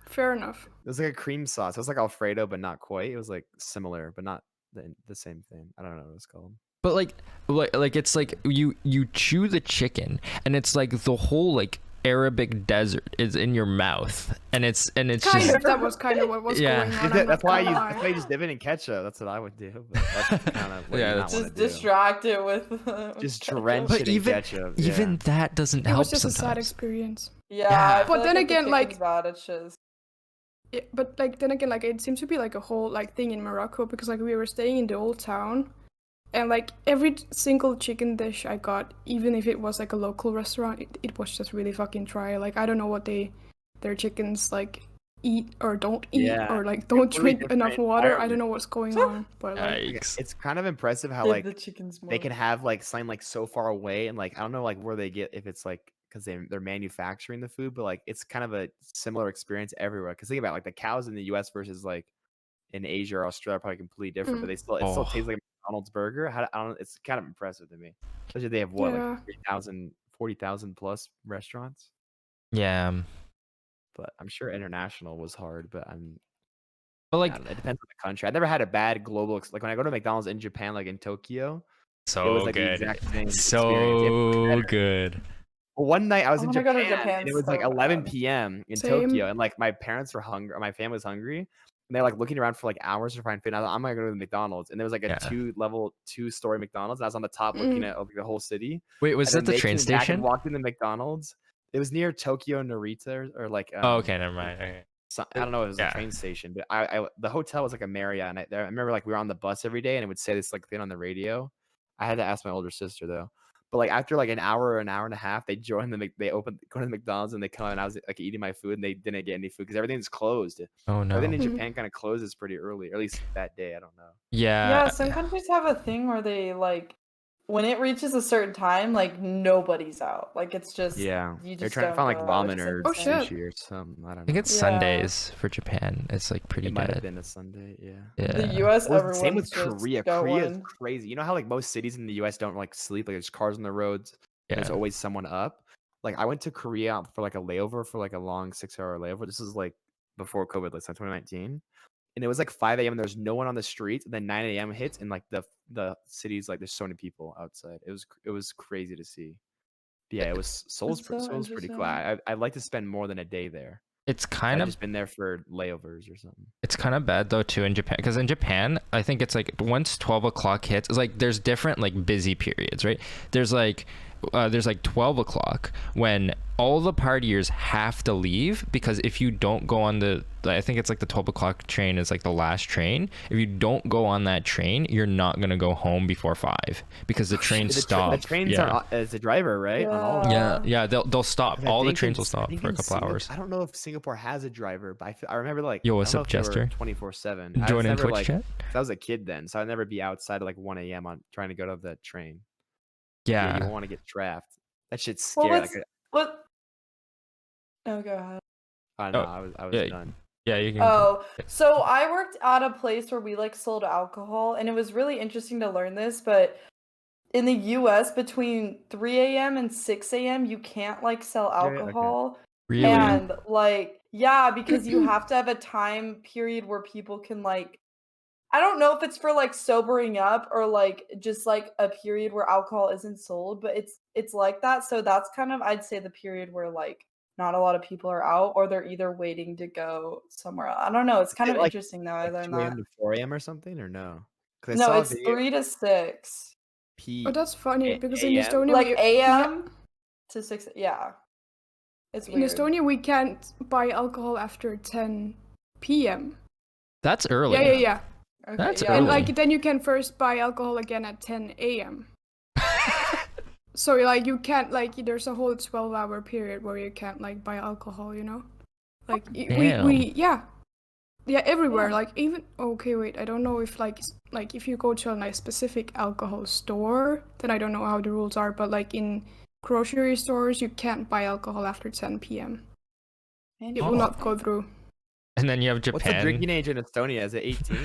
Fair enough. it was like a cream sauce. It was like Alfredo, but not quite. It was like similar, but not the same thing. I don't know what it's called. But like it's like you chew the chicken and it's like the whole like Arabic desert is in your mouth and it's Kind just of. That was kind of what was Yeah. going on. I'm That's not why gonna that's lie. why you just dip it in ketchup. That's what I would do. But that's kind of what Yeah, you that's- not Just want to do. distract it with Just ketchup. drench But it in even- ketchup. even that doesn't It help was just a sad sometimes. experience. Yeah, Yeah. I feel But then if the again, like- chicken's bad, it's just Yeah, but like then again, like it seems to be like a whole like thing in Morocco because like we were staying in the old town, and like every single chicken dish I got, even if it was like a local restaurant, it was just really fucking dry. Like I don't know what their chickens like eat or don't eat Yeah, or like don't really drink enough different water. I environment. don't know what's going on, but like Yikes. It's kind of impressive how give like the chickens more. they can have like something like so far away and like I don't know like where they get if it's like because they're manufacturing the food, but like it's kind of a similar experience everywhere. Because think about it, like the cows in the U.S. versus like in Asia or Australia are probably completely different, but they still it still Oh. tastes like a McDonald's burger. I don't. It's kind of impressive to me, especially they have what Yeah. like 40,000 plus restaurants. Yeah. But I'm sure international was hard, but But I like don't know, it depends on the country. I never had a bad global like when I go to McDonald's in Japan, like in Tokyo. so it was like the good. exact same So experience. good. Well, one night I was I in wanna go to Japan, Japan and it was so like 11 bad. p.m. in Same. Tokyo, and like my parents were hungry, or my family was hungry, and they're like looking around for like hours to find food. And I was like, I'm gonna go to the McDonald's, and there was like a Yeah. 2-story McDonald's, and I was on the top looking at like, the whole city. Wait, was And that then the they train came back and station? walked in the McDonald's. It was near Tokyo Narita, or like Oh, okay, never mind. Okay. I don't know if it was Yeah. a train station, but the hotel was like a Marriott, and I remember like we were on the bus every day, and it would say this like thing on the radio. I had to ask my older sister though. But like after like an hour or an hour and a half, they joined they opened go to the McDonald's and they come out and I was like eating my food and they didn't get any food because everything's closed. Oh no. Everything in Mhm. Japan kind of closes pretty early, or at least that day. I don't know. Yeah. Yeah, some countries have a thing where they like when it reaches a certain time, like nobody's out. Like it's just Yeah, you they're just trying to don't find like go out, which ramen is or Oh, insane. shit. sushi or something. I don't I know. think it's Yeah. Sundays for Japan. It's like pretty It might have good. been a Sunday. Yeah. Yeah. The US, Well, everyone's same with just Korea. Korea is going. crazy. You know how like most cities in the U.S. don't like sleep, like there's cars on the roads. There's Yeah. always someone up. Like I went to Korea for like a layover for like a long 6-hour layover. This is like before COVID, like 2019. and it was like 5 a.m. There's no one on the streets, and then 9 a.m. hits, and like the city's like there's so many people outside. It was crazy to see. But yeah, it was Seoul's That's so Seoul's pretty cool. interesting. I'd like to spend more than a day there. It's I've kind of just been there for layovers or something. It's kind of bad though too in Japan, because in Japan I think it's like once 12 o'clock hits, it's like there's different like busy periods, right? There's like 12 o'clock when all the partiers have to leave, because if you don't go on I think it's like the 12 o'clock train is like the last train. If you don't go on that train, you're not gonna go home before 5 because the train stops. The trains are as a driver, right? On all of them. Yeah, they'll stop. All the trains will I stop think for a in couple hours. I don't know if Singapore has a driver, but I remember like Yo, what's up, Jester? 24/7. Join in Twitch chat. I was a kid then, so I'd never be outside at like 1 a.m. on trying to go to the train. Yeah. You won't want to get trapped. That shit's Well, scary. what? Oh, go ahead. I know. I was done. Yeah, you can. Oh, so I worked at a place where we like sold alcohol, and it was really interesting to learn this, but in the US between 3 a.m. and 6 a.m. you can't like sell okay. alcohol. Really? And like, yeah, because you have to have a time period where people can like, I don't know if it's for like sobering up or like just like a period where alcohol isn't sold, but it's like that. So that's kind of, I'd say, the period where like not a lot of people are out, or they're either waiting to go somewhere else. I don't know. It's kind of like, interesting though. I learned 3 a.m. that. to 4 a.m. or something, or no? No, it's 3 to 6. Oh, that's funny because in AM? Estonia, Like we, AM to 6. Yeah. It's in weird. Estonia we can't buy alcohol after 10 p.m. That's early. Yeah. Okay, That's yeah. And early. like then you can first buy alcohol again at 10 a.m. So like you can't like there's a whole 12-hour period where you can't like buy alcohol, you know? Like Damn. we yeah everywhere. Like even okay wait, I don't know if like if you go to a nice specific alcohol store, then I don't know how the rules are, but like in grocery stores you can't buy alcohol after 10 p.m. It will not go through. And then you have Japan. What's the drinking age in Estonia? Is it 18?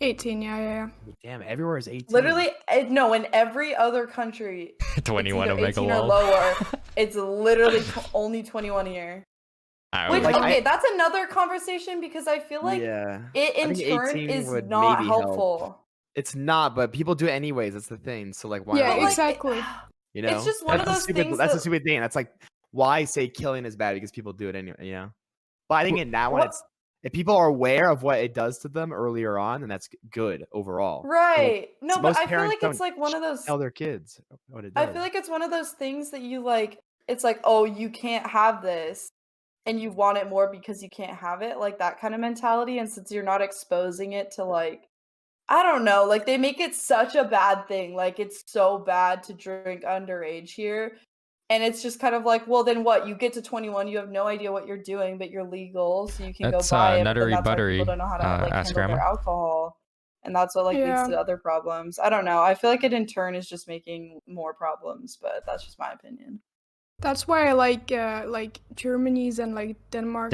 18, yeah. Damn, everywhere is 18. Literally, no, in every other country, 21 it's to either make a 18 or lull. lower. It's literally only 21 here. Which, Like, okay, that's another conversation because I feel like yeah. it in I think turn 18 is would not maybe help. helpful. It's not, but people do it anyways. That's the thing. So like, why? Yeah, not? But, like, exactly. You know, It's just one of That's a those stupid- things That's a that- stupid thing. That's like, why say killing is bad because people do it anyway. You know. But I think in that one, What- it's if people are aware of what it does to them earlier on, then that's good overall. Right. No, but most I feel parents like it's don't like one of those. Tell their kids what it does. I feel like it's one of those things that you like. It's like, oh, you can't have this, and you want it more because you can't have it, like that kind of mentality. And since you're not exposing it to like, I don't know, like they make it such a bad thing. Like it's so bad to drink underage here. And it's just kind of like, well, then what? You get to 21, you have no idea what you're doing, but you're legal, so you can That's, go buy it. But then that's why NutteriButteri, people don't know how to like ask handle their grandma. alcohol, and that's what like leads Yeah. to other problems. I don't know. I feel like it in turn is just making more problems, but that's just my opinion. That's why I like Germany's and like Denmark's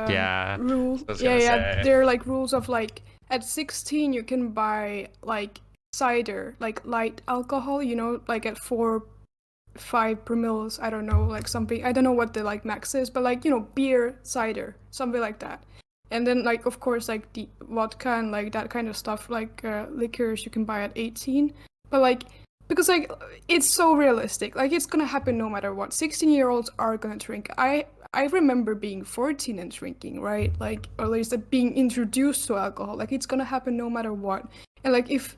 yeah. rule. I was Yeah, gonna yeah. say. They're like rules of like at 16 you can buy like cider, like light alcohol, you know, like at 5 promilles. I don't know, like something. I don't know what the like max is, but like you know, beer, cider, something like that. And then like of course like the vodka and like that kind of stuff, like liquors you can buy at 18. But like because like it's so realistic, like it's gonna happen no matter what. 16-year-olds are gonna drink. I remember being 14 and drinking, right? Like, or at least being introduced to alcohol. Like it's gonna happen no matter what. And like if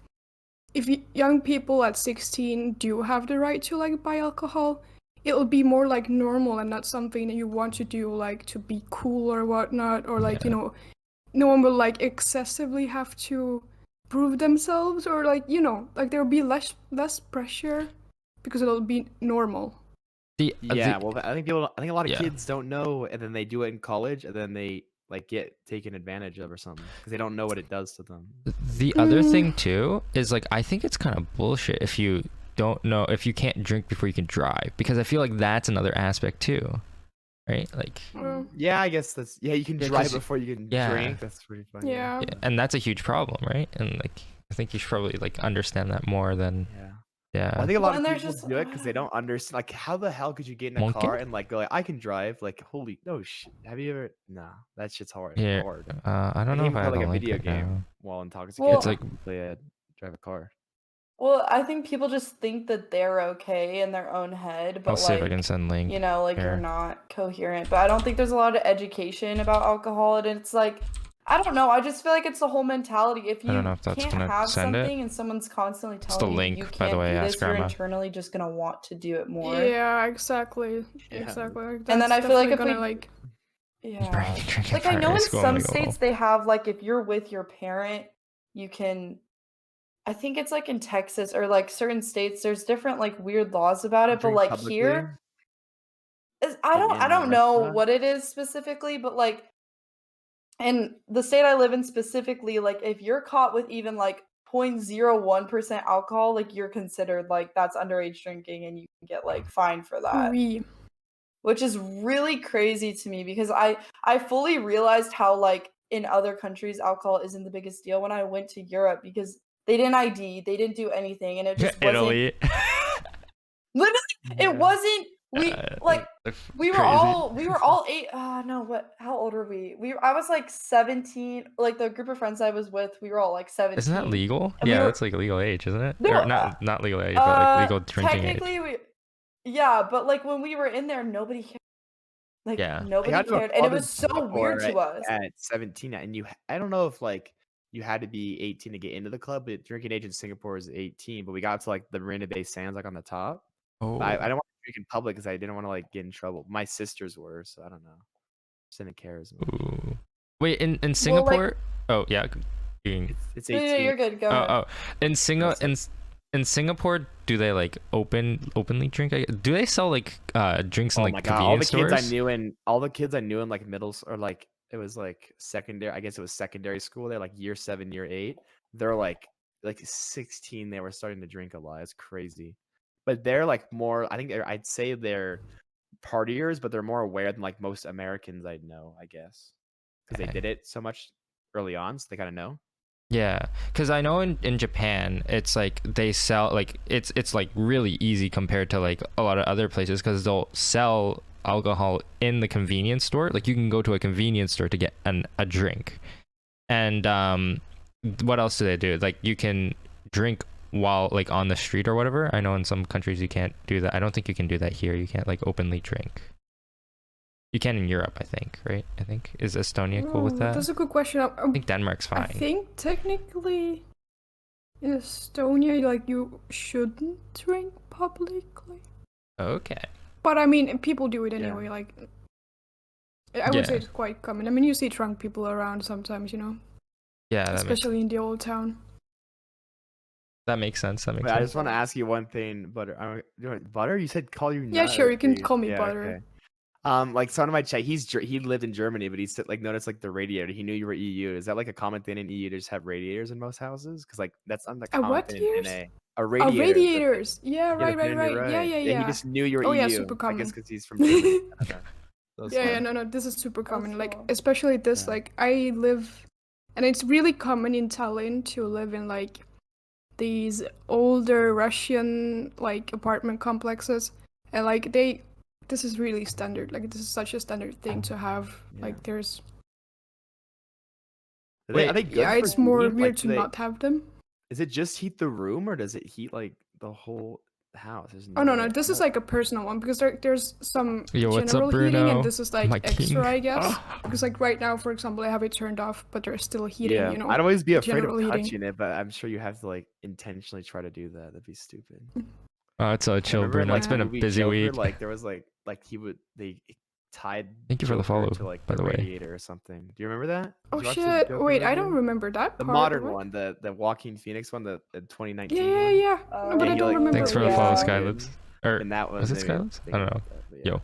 young people at 16 do have the right to like buy alcohol, it'll be more like normal and not something that you want to do like to be cool or whatnot, or like you know, no one will like excessively have to prove themselves, or like you know, like there will be less pressure because it'll be normal. Well, I think a lot of Yeah. kids don't know, and then they do it in college, and then they like get taken advantage of or something because they don't know what it does to them. The other thing too is like I think it's kind of bullshit if you don't know, if you can't drink before you can drive, because I feel like that's another aspect too, right? Like Yeah, I guess that's you can Yeah, drive 'cause- before you can yeah. drink. That's pretty funny. Yeah. and that's a huge problem, right? And like I think you should probably like understand that more than Yeah. Yeah. I think a Well, lot of and there's people just- do it because they don't understand. Like, how the hell could you get in a Monkey? car and like go like, I can drive? Like, holy no shit. Have you ever? Nah, that shit's hard. Here, Hard. I I don't can't know if even I play have like the a link video right game now. while intoxicated. It's like- drive a car. Well, I think people just think that they're okay in their own head, but I'll see if I like, can send link. you know, like here. you're not coherent. But I don't think there's a lot of education about alcohol, and it's like, I don't know. I just feel like it's the whole mentality. If I don't you know if that's can't gonna have send it. something and someone's constantly the telling you link, you by the can't way, do ask this, you're Grandma. internally just gonna want to do it more. Yeah, exactly. Yeah. Exactly. Like, And then that's I feel like definitely if gonna we- like Yeah. Drinking Like I know primary in school, I'm some gonna go states home. they have like if you're with your parent, you can I think it's like in Texas or like certain states there's different like weird laws about it, but Drink like publicly? here I Like, don't in a know restaurant? what it is specifically, but like in the state I live in specifically, like if you're caught with even like 0.01% alcohol, like you're considered like that's underage drinking and you can get like fined for that. we. Which is really crazy to me because I fully realized how like in other countries alcohol isn't the biggest deal when I went to Europe because they didn't ID, they didn't do anything, and it just wasn't Italy. literally Yeah. it wasn't we like we were all 8 no, what how old were we? I was like 17, like the group of friends I was with, we were all like 17. Isn't that legal? And we Yeah, were- that's like legal age, isn't it? No, Or not legal age, but like legal drinking age. technically yeah, but like when we were in there nobody cared. Like Yeah. nobody I got into a cared and it club in was so Singapore weird to us. at 17, and I don't know if like you had to be 18 to get into the club, but drinking age in Singapore is 18. But we got to like the Marina Bay Sands, like on the top. Oh. But I don't want to drink in public because I didn't want to like get in trouble. My sisters were, so I don't know. Just didn't care as much. Ooh. Wait, in Singapore? Oh yeah. You can- It's No, 18. you're good. Go ahead. Oh, in Singapore, do they like openly drink? Do they sell like drinks in Oh like my god! All the convenience kids stores? all the kids I knew in like or like it was like secondary. I guess it was secondary school. They're like year 7, year 8. They're like 16. They were starting to drink a lot. It's crazy. But they're like more. I think I'd say they're partiers, but they're more aware than like most Americans I'd know. I guess because Okay. they did it so much early on, so they kind of know. Yeah, because I know in Japan, it's like they sell like it's like really easy compared to like a lot of other places because they'll sell alcohol in the convenience store. Like you can go to a convenience store to get a drink, and what else do they do? Like you can drink while like on the street or whatever. I know in some countries you can't do that. I don't think you can do that here. You can't like openly drink. You can in Europe, I think, right? I think is Estonia cool with that? That's a good question. I think Denmark's I fine. think technically in Estonia, like you shouldn't drink publicly. Okay. But I mean, people do it Yeah. anyway. Like, I would say Yeah. it's quite common. I mean, you see drunk people around sometimes, you know, Yeah, especially in the old town. that makes sense. That makes Wait, I sense. just want to ask you one thing, Butter. Butter? You said call you. Yeah, Nut, sure, or you can please? call me Yeah, Butter. okay. Like someone in my chat, he lived in Germany, but he said like noticed like the radiator. He knew you were EU. Is that like a common thing in EU to just have radiators in most houses? Because like that's not the A common what thing ears? in NA. A Oh, radiator. radiators. Yeah, the right. pin in your Yeah. He just knew you were Oh, EU. yeah, super I common. guess because he's from Germany. I don't know. That was Yeah, fun. no, this is super common. Like, cool. especially this, Yeah. like, I live, and it's really common in Tallinn to live in, like, these older Russian, like, apartment complexes. And, like, this is really standard. Like, this is such a standard thing to have. Yeah. Like, there's, Are they good yeah, for it's more heating? weird Like, to not have them. Is it just heat the room, or does it heat like the whole house? There's Oh, no, way- this is, like, a personal one, because there's some Yo, what's up, general heating, Bruno? and this is, like, My extra, king. I guess. Because, like, right now, for example, I have it turned off, but there's still heating, Yeah, you know. I'd always be afraid of general heating. touching it, but I'm sure you have to like intentionally try to do that. That'd be stupid. Oh, it's a chill, Remember in, Bruno. like, It's the been a movie busy Joker, week. Like there was like they tied. Thank you for the Joker follow, to, like, by the way. radiator or something. Do you remember that? Oh, Did you watch the shit. Joker Wait, I don't movie? remember that The part. modern What? one, the Joaquin Phoenix one, the 2019 Yeah. one. No, but Yeah, I he, don't like, remember. Thanks for the Yeah. follow, Yeah. Skylips. Or And that one. was it they made Skylips? thing I don't about know. that, but Yo.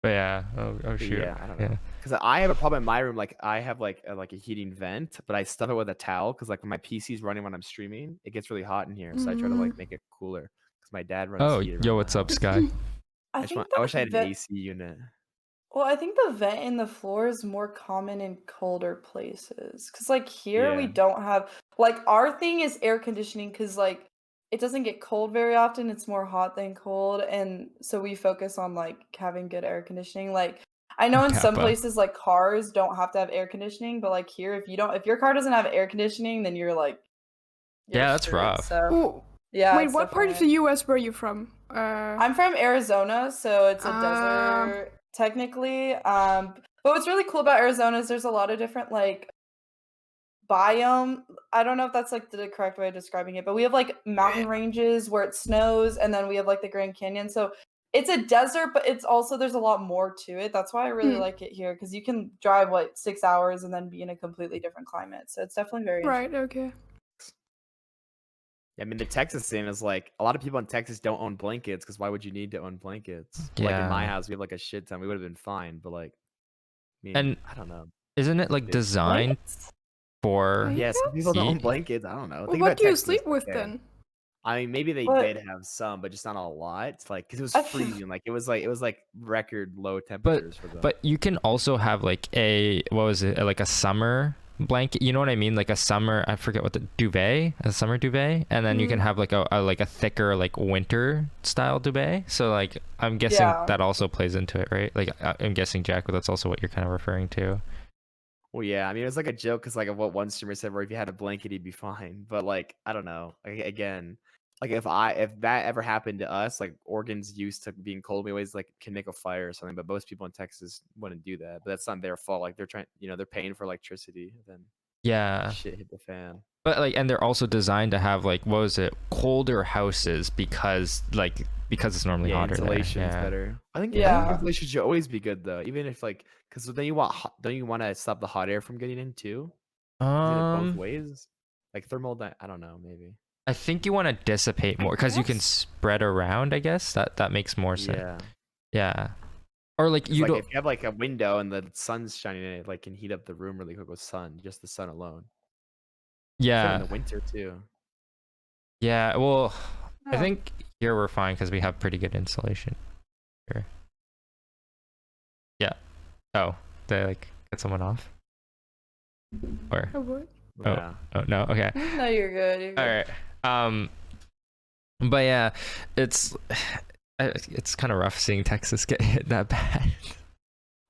But yeah. Oh But shoot. yeah, I don't know. Yeah. Because I have a problem in my room. Like I have like a heating vent, but I stuff it with a towel because like when my PC's running when I'm streaming, it gets really hot in here. So I try to like make it cooler because my dad runs. Oh, heat around yo, the what's up, house. Sky? I wish I had an AC unit. Well, I think the vent in the floor is more common in colder places. Cause like here we Yeah. don't have Like our thing is air conditioning because like it doesn't get cold very often. It's more hot than cold, and so we focus on like having good air conditioning. Like I know in some Kappa. places like cars don't have to have air conditioning, but like here, if your car doesn't have air conditioning, then you're like Yeah, that's screwed, rough. So Oh, yeah. wait, it's what part of the definitely- U.S. were you from? I'm from Arizona, so it's a desert technically. But what's really cool about Arizona is there's a lot of different like biome. I don't know if that's like the correct way of describing it, but we have like mountain ranges where it snows, and then we have like the Grand Canyon. So it's a desert, but it's also there's a lot more to it. That's why I really like it here because you can drive like 6 hours and then be in a completely different climate. So it's definitely very Right, okay. I mean, the Texas thing is like a lot of people in Texas don't own blankets because why would you need to own blankets? Like in my Yeah. house, we have like a shit ton. We would have been fine, but like, I mean, And I don't know. Isn't it like Big designed for? Right. Yeah, some people don't own Heat? blankets. I don't know. Well, Think what about do you Texas, sleep with okay. then? I mean, maybe they But- did have some, but just not a lot. It's like because it was I feel- freezing. Like it was like record low temperatures for them. But you can also have like what was it, like a summer blanket, you know what I mean, like a summer, I forget what a summer duvet, and then you can have like a thicker like winter style duvet. So like I'm guessing Yeah. that also plays into it, right? Like I'm guessing, Jack, but that's also what you're kind of referring to. Well, yeah, I mean, it was like a joke because like of what one streamer said, where if you had a blanket, he'd be fine. But like, I don't know. Like, again, like if that ever happened to us, like Oregon's used to being cold, we always like can make a fire or something. But most people in Texas wouldn't do that. But that's not their fault. Like they're trying, they're paying for electricity. Then Yeah, shit hit the fan. but like, and they're also designed to have like, what was it, colder houses because it's normally Yeah, hotter there. insulation's Yeah. better. I think Yeah. insulation should always be good though, even if like because then don't you want to stop the hot air from getting in too? Is it both ways? Like I don't know, maybe. I think you want to dissipate more because you can guess. spread around. I guess that makes more sense. Yeah. Yeah. Or like 'Cause, you like, don't. if you have like a window and the sun's shining in it, like can heat up the room really quick with sun, just the sun alone. Even Yeah. in the winter too. Yeah. Well, I Yeah. think here we're fine because we have pretty good insulation here. Yeah. Oh, did I like cut someone off? Or Oh, what? Oh. Yeah. oh no. Okay. No, you're good. You're good. All right. But yeah, it's kind of rough seeing Texas get hit that bad.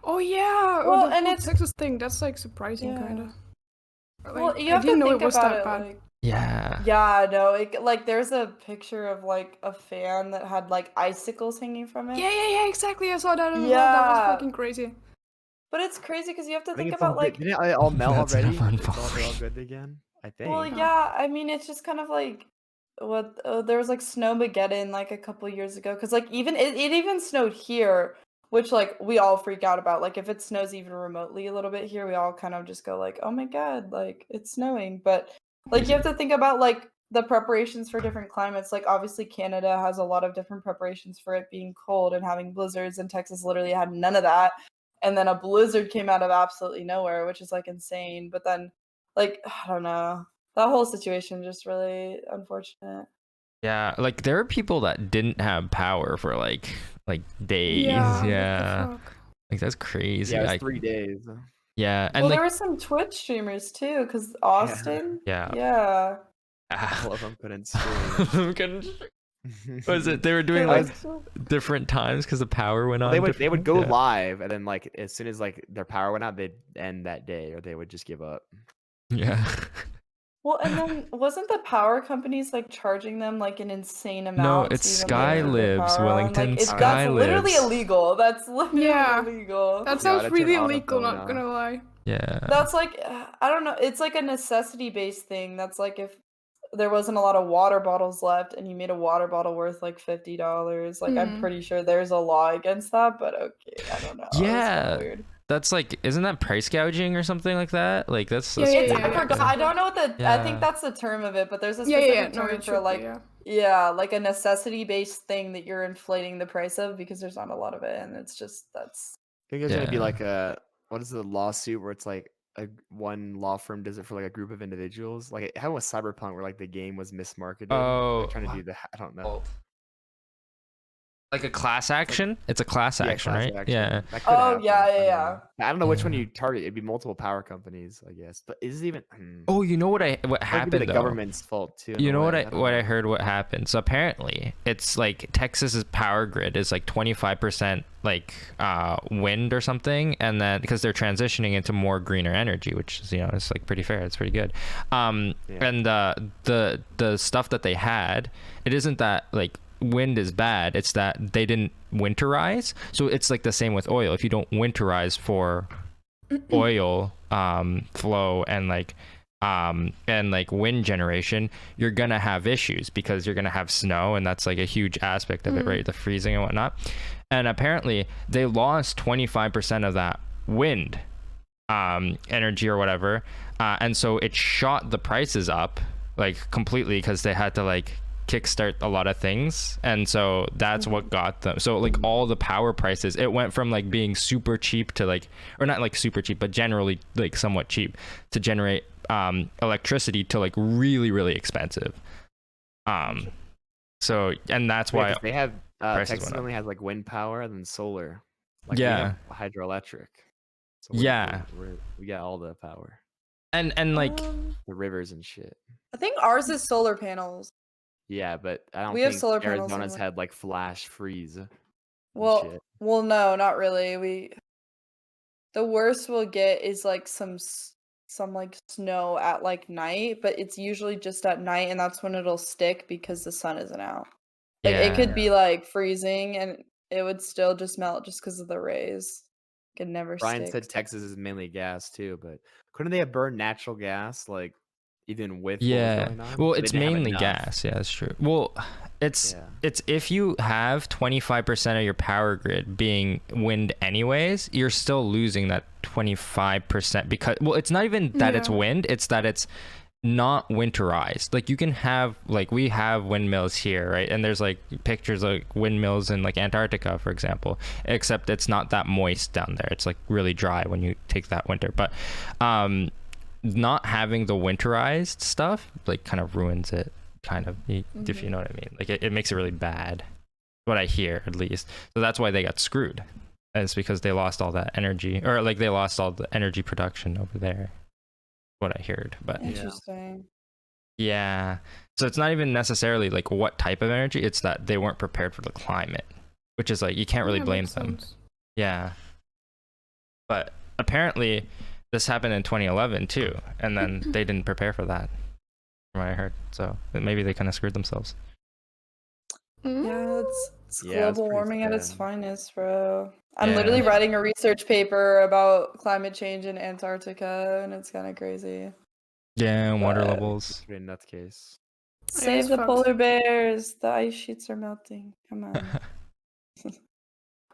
Oh yeah, Well, the and whole it's- Texas thing, that's like surprising Yeah. kind of. Well, you I have to didn't know think it was about that it. bad. Like, Yeah. yeah, no, like there's a picture of like a fan that had like icicles hanging from it. Yeah, exactly. I saw that as well. That Yeah. was fucking crazy. But it's crazy because you have to I think think it's all about like, didn't it all melt That's already? enough They're all unfollowing. good again. I think. well, yeah, I mean, it's just kind of like what there was like Snowmageddon like a couple years ago because like even it even snowed here, which like we all freak out about. Like if it snows even remotely a little bit here, we all kind of just go like, oh my god, like it's snowing. But like you have to think about like the preparations for different climates. Like obviously Canada has a lot of different preparations for it being cold and having blizzards, and Texas literally had none of that. And then a blizzard came out of absolutely nowhere, which is like insane. But then like I don't know. That whole situation just really unfortunate. Yeah. Like there are people that didn't have power for like days. Yeah. Yeah. What the fuck? Like that's crazy. Yeah, it was Like, 3 days. yeah. And Well, like there were some Twitch streamers too, because Austin. yeah. Yeah. All of them couldn't stream. Was it they were doing They're like so- different times because the power went on? They would different- go yeah. live and then like as soon as like their power went out, they'd end that day or they would just give up. Yeah. Well, and then wasn't the power companies like charging them like an insane amount? No, to it's even, like, keep the Skylibs, power on? Wellington, Like, that's literally Skylibs. illegal. That's literally Yeah. illegal. That Yeah, sounds to turn really on the illegal, phone not off. gonna lie. Yeah. That's like I don't know. It's like a necessity based thing. That's like if there wasn't a lot of water bottles left and you made a water bottle worth like $50. Like I'm Mhm. pretty sure there's a law against that, but okay, I don't know. It's kinda Yeah. weird. That's like, isn't that price gouging or something like that? Like that's Yeah, It's, yeah, I forgot. I don't know what the. I Yeah. think that's the term of it, but there's a Yeah, specific yeah, no, term it for should like be, yeah. yeah, like a necessity based thing that you're inflating the price of because there's not a lot of it, and it's just that's. I think there's gonna be Yeah. like what is the lawsuit where it's like one law firm does it for like a group of individuals? Like it happened with Cyberpunk where like the game was mismarketed. Oh. Like, trying to do that. I don't know. Like a class action? It's a class action, class right? action. Yeah. That could Oh, happen. yeah. I don't know which one Yeah. you target. It'd be multiple power companies, I guess. But is it even? Oh, you know what It could be happened the though? government's fault too. in You a know what way. I don't what I know. heard what happened. So apparently it's like Texas's power grid is like 25% like wind or something, and then because they're transitioning into more greener energy, which is it's like pretty fair. It's pretty good. And the stuff that they had, it isn't that like wind is bad, it's that they didn't winterize. So it's like the same with oil. If you don't winterize for oil flow and like wind generation, you're gonna have issues because you're gonna have snow, and that's like a huge aspect of it, right? The freezing and whatnot. And apparently they lost 25% of that wind energy or whatever, and so it shot the prices up like completely because they had to like kickstart a lot of things, and so that's what got them. So like all the power prices, it went from like being super cheap to like, or not like super cheap, but generally like somewhat cheap to generate electricity to like really, really expensive. So, and that's why 'cause they have prices Texas went up. only has like wind power and then solar. Like Yeah. we have hydroelectric. So Yeah. we got all the power, and like the rivers and shit. I think ours is solar panels. Yeah, but I don't We have think solar panels Arizona's anyway. had like flash freeze. and Well, shit. no, not really. The worst we'll get is like some like snow at like night, but it's usually just at night, and that's when it'll stick because the sun isn't out. Like it could be like freezing, and it would still just melt just because of the rays. It could never Brian stick. said Texas is mainly gas too, but couldn't they have burned natural gas like even with what was going on? well, But they it's didn't have mainly enough. gas. Yeah, that's true. Well, it's if you have 25% of your power grid being wind anyways, you're still losing that 25% because, well, it's not even that it's wind, it's that it's not winterized. Like you can have, like we have windmills here, right? And there's like pictures of like windmills in like Antarctica, for example, except it's not that moist down there. It's like really dry when you take that winter. But not having the winterized stuff like kind of ruins it, kind of, if you know what I mean. Like it makes it really bad, what I hear at least. So that's why they got screwed. And it's because they lost all that energy, or like they lost all the energy production over there, what I heard. But Interesting. yeah, so it's not even necessarily like what type of energy, it's that they weren't prepared for the climate, which is like you can't really blame them. Yeah, but apparently this happened in 2011 too, and then they didn't prepare for that, from what I heard. So maybe they kind of screwed themselves. Yeah, it's Yeah, it's global pretty warming at its sad. finest, bro. I'm literally writing a research paper about climate change in Antarctica, and it's kind of crazy. Yeah, water But- levels. Pretty nuts case. Save it's the fucked. polar bears. The ice sheets are melting. Come on.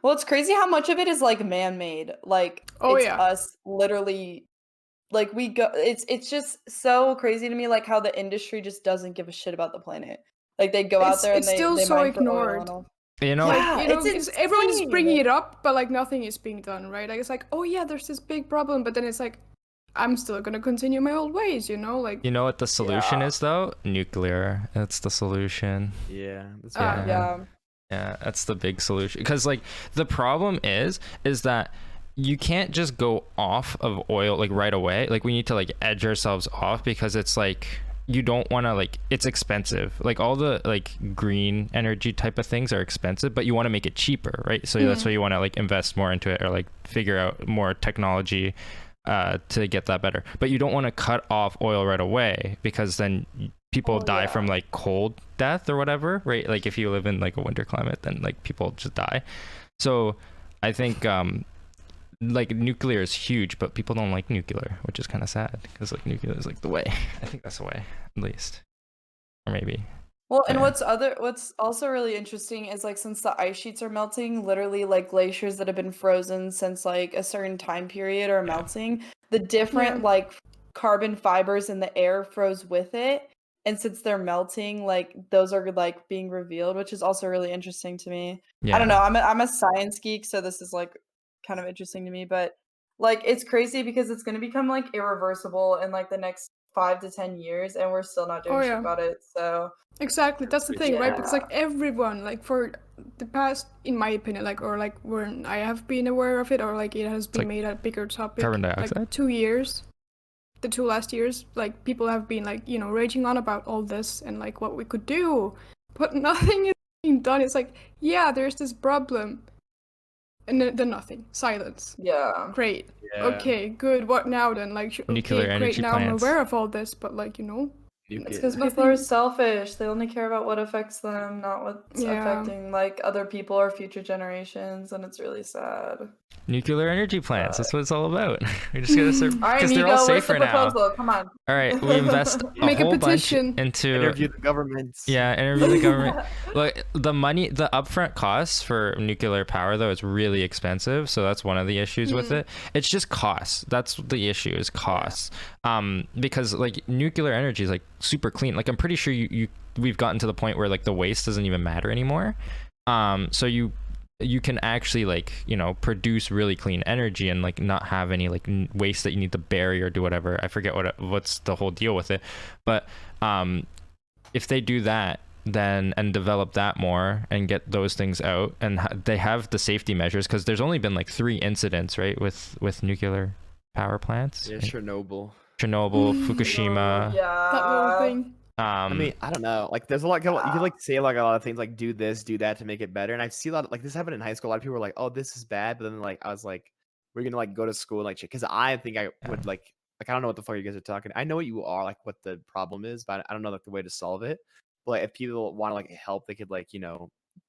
Well, it's crazy how much of it is like man-made. Like it's us literally, like we go. It's just so crazy to me, like how the industry just doesn't give a shit about the planet. Like they go out there and it's still they so mine for oil ignored. and all. You know, Yeah, it's because everyone is bringing insane. it up, but like nothing is being done, right? Like it's like, oh yeah, there's this big problem, but then it's like, I'm still gonna continue my old ways, you know? Like, you know what the solution is though? Nuclear. That's the solution. Yeah, that's Yeah. Yeah, that's the big solution. Because like the problem is that you can't just go off of oil like right away. Like we need to like edge ourselves off, because it's like you don't want to, like, it's expensive. Like all the like green energy type of things are expensive, but you want to make it cheaper, right? So that's why you want to like invest more into it, or like figure out more technology to get that better. But you don't want to cut off oil right away, because then people die from like cold death or whatever, right? Like if you live in like a winter climate, then like people just die. So I think like nuclear is huge, but people don't like nuclear, which is kind of sad, because like nuclear is like the way. I think that's the way, at least, or maybe. Well, and what's also really interesting is like since the ice sheets are melting, literally like glaciers that have been frozen since like a certain time period are melting. The different like carbon fibers in the air froze with it, and since they're melting, like those are like being revealed, which is also really interesting to me. I don't know. I'm a science geek, so this is like kind of interesting to me, but like it's crazy because it's going to become like irreversible in like the next 5 to 10 years, and we're still not doing shit yeah. about it. So Exactly, that's the thing, right? Because Yeah. like everyone, like for the past, in my opinion, like or like when I have been aware of it, or like it has been like made a bigger topic. carbon dioxide? Like 2 years, the 2 last years, like people have been like raging on about all this and like what we could do, but nothing is being done. It's like, yeah, there's this problem, and then nothing, silence. yeah. Great. Yeah. Okay, good. What now then? Like, Nuclear okay, great. energy Now I'm plants. aware of all this, but like It's Nuclear. because people are selfish. They only care about what affects them, not what's Yeah. affecting like other people or future generations, and it's really sad. Nuclear energy plants. That's what it's all about. We just gotta start All right, because Nico, they're all where's the safer now. proposal? Come on. All right, we invest a Make a whole bunch petition. into Interview the governments. yeah, interview the government. Like the money, the upfront costs for nuclear power though is really expensive, so that's one of the issues with it. It's just costs. That's the issue is costs. Because like nuclear energy is like super clean. Like I'm pretty sure we've gotten to the point where like the waste doesn't even matter anymore. So you can actually like produce really clean energy and like not have any like waste that you need to bury or do whatever. I forget what's the whole deal with it, but if they do that then and develop that more and get those things out and they have the safety measures, because there's only been like 3 incidents right with nuclear power plants. Yeah, Chernobyl, Fukushima. Yeah. that little thing. I mean, I don't know. Like, there's a lot. You can like say like a lot of things, like do this, do that to make it better. And I see a lot of, like this happened in high school. A lot of people were like, "Oh, this is bad," but then like I was like, "We're gonna like go to school and like check," because I think I would like I don't know what the fuck you guys are talking. I know what you are, like what the problem is, but I don't know like the way to solve it. But like, if people want to like help, they could like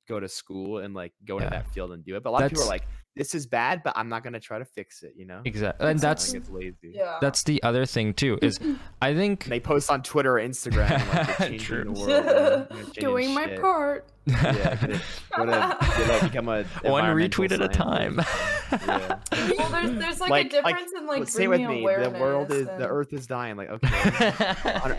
go to school and like go into that field and do it. But a lot of people are like, "This is bad, but I'm not gonna try to fix it." Exactly, and that's it's lazy. Yeah. that's the other thing too is I think And they post on Twitter or Instagram, and, like, they're changing True. the world, changing Doing my shit. part. Yeah, become a one environmental retweet at a time. scientist. Yeah. Well, there's like a difference in like say with bringing me, awareness. the world is the Earth is dying. Like, okay,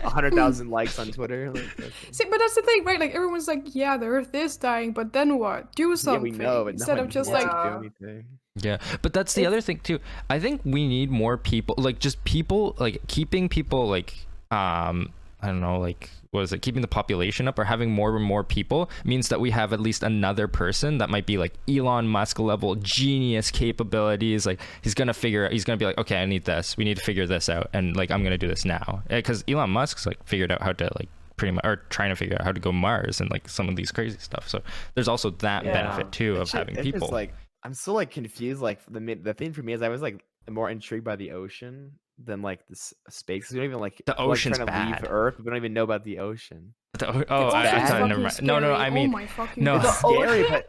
100,000 likes on Twitter. Like, okay. See, but that's the thing, right? Like everyone's like, yeah, the Earth is dying, but then what? Do Yeah, something we know, but instead no of just one like, wants to do anything. Yeah, but that's the other thing too. I think we need more people, like just people, like keeping people like I don't know, like what is it? Keeping the population up or having more and more people means that we have at least another person that might be like Elon Musk level genius capabilities. Like he's gonna be like, okay, I need this. We need to figure this out, and like I'm gonna do this now because Elon Musk's like figured out how to like pretty much, or trying to figure out how to go Mars and like some of these crazy stuff. So there's also that benefit too of having It's people. just, like, I'm still like confused. Like the thing for me is I was like more intrigued by the ocean than like this space. 'Cause we don't even like The we're, like, ocean's trying to bad. leave Earth. We don't even know about the ocean. Oh, it's I thought, never mind. No, scary. I mean, oh my fucking no. God. It's scary, ocean? but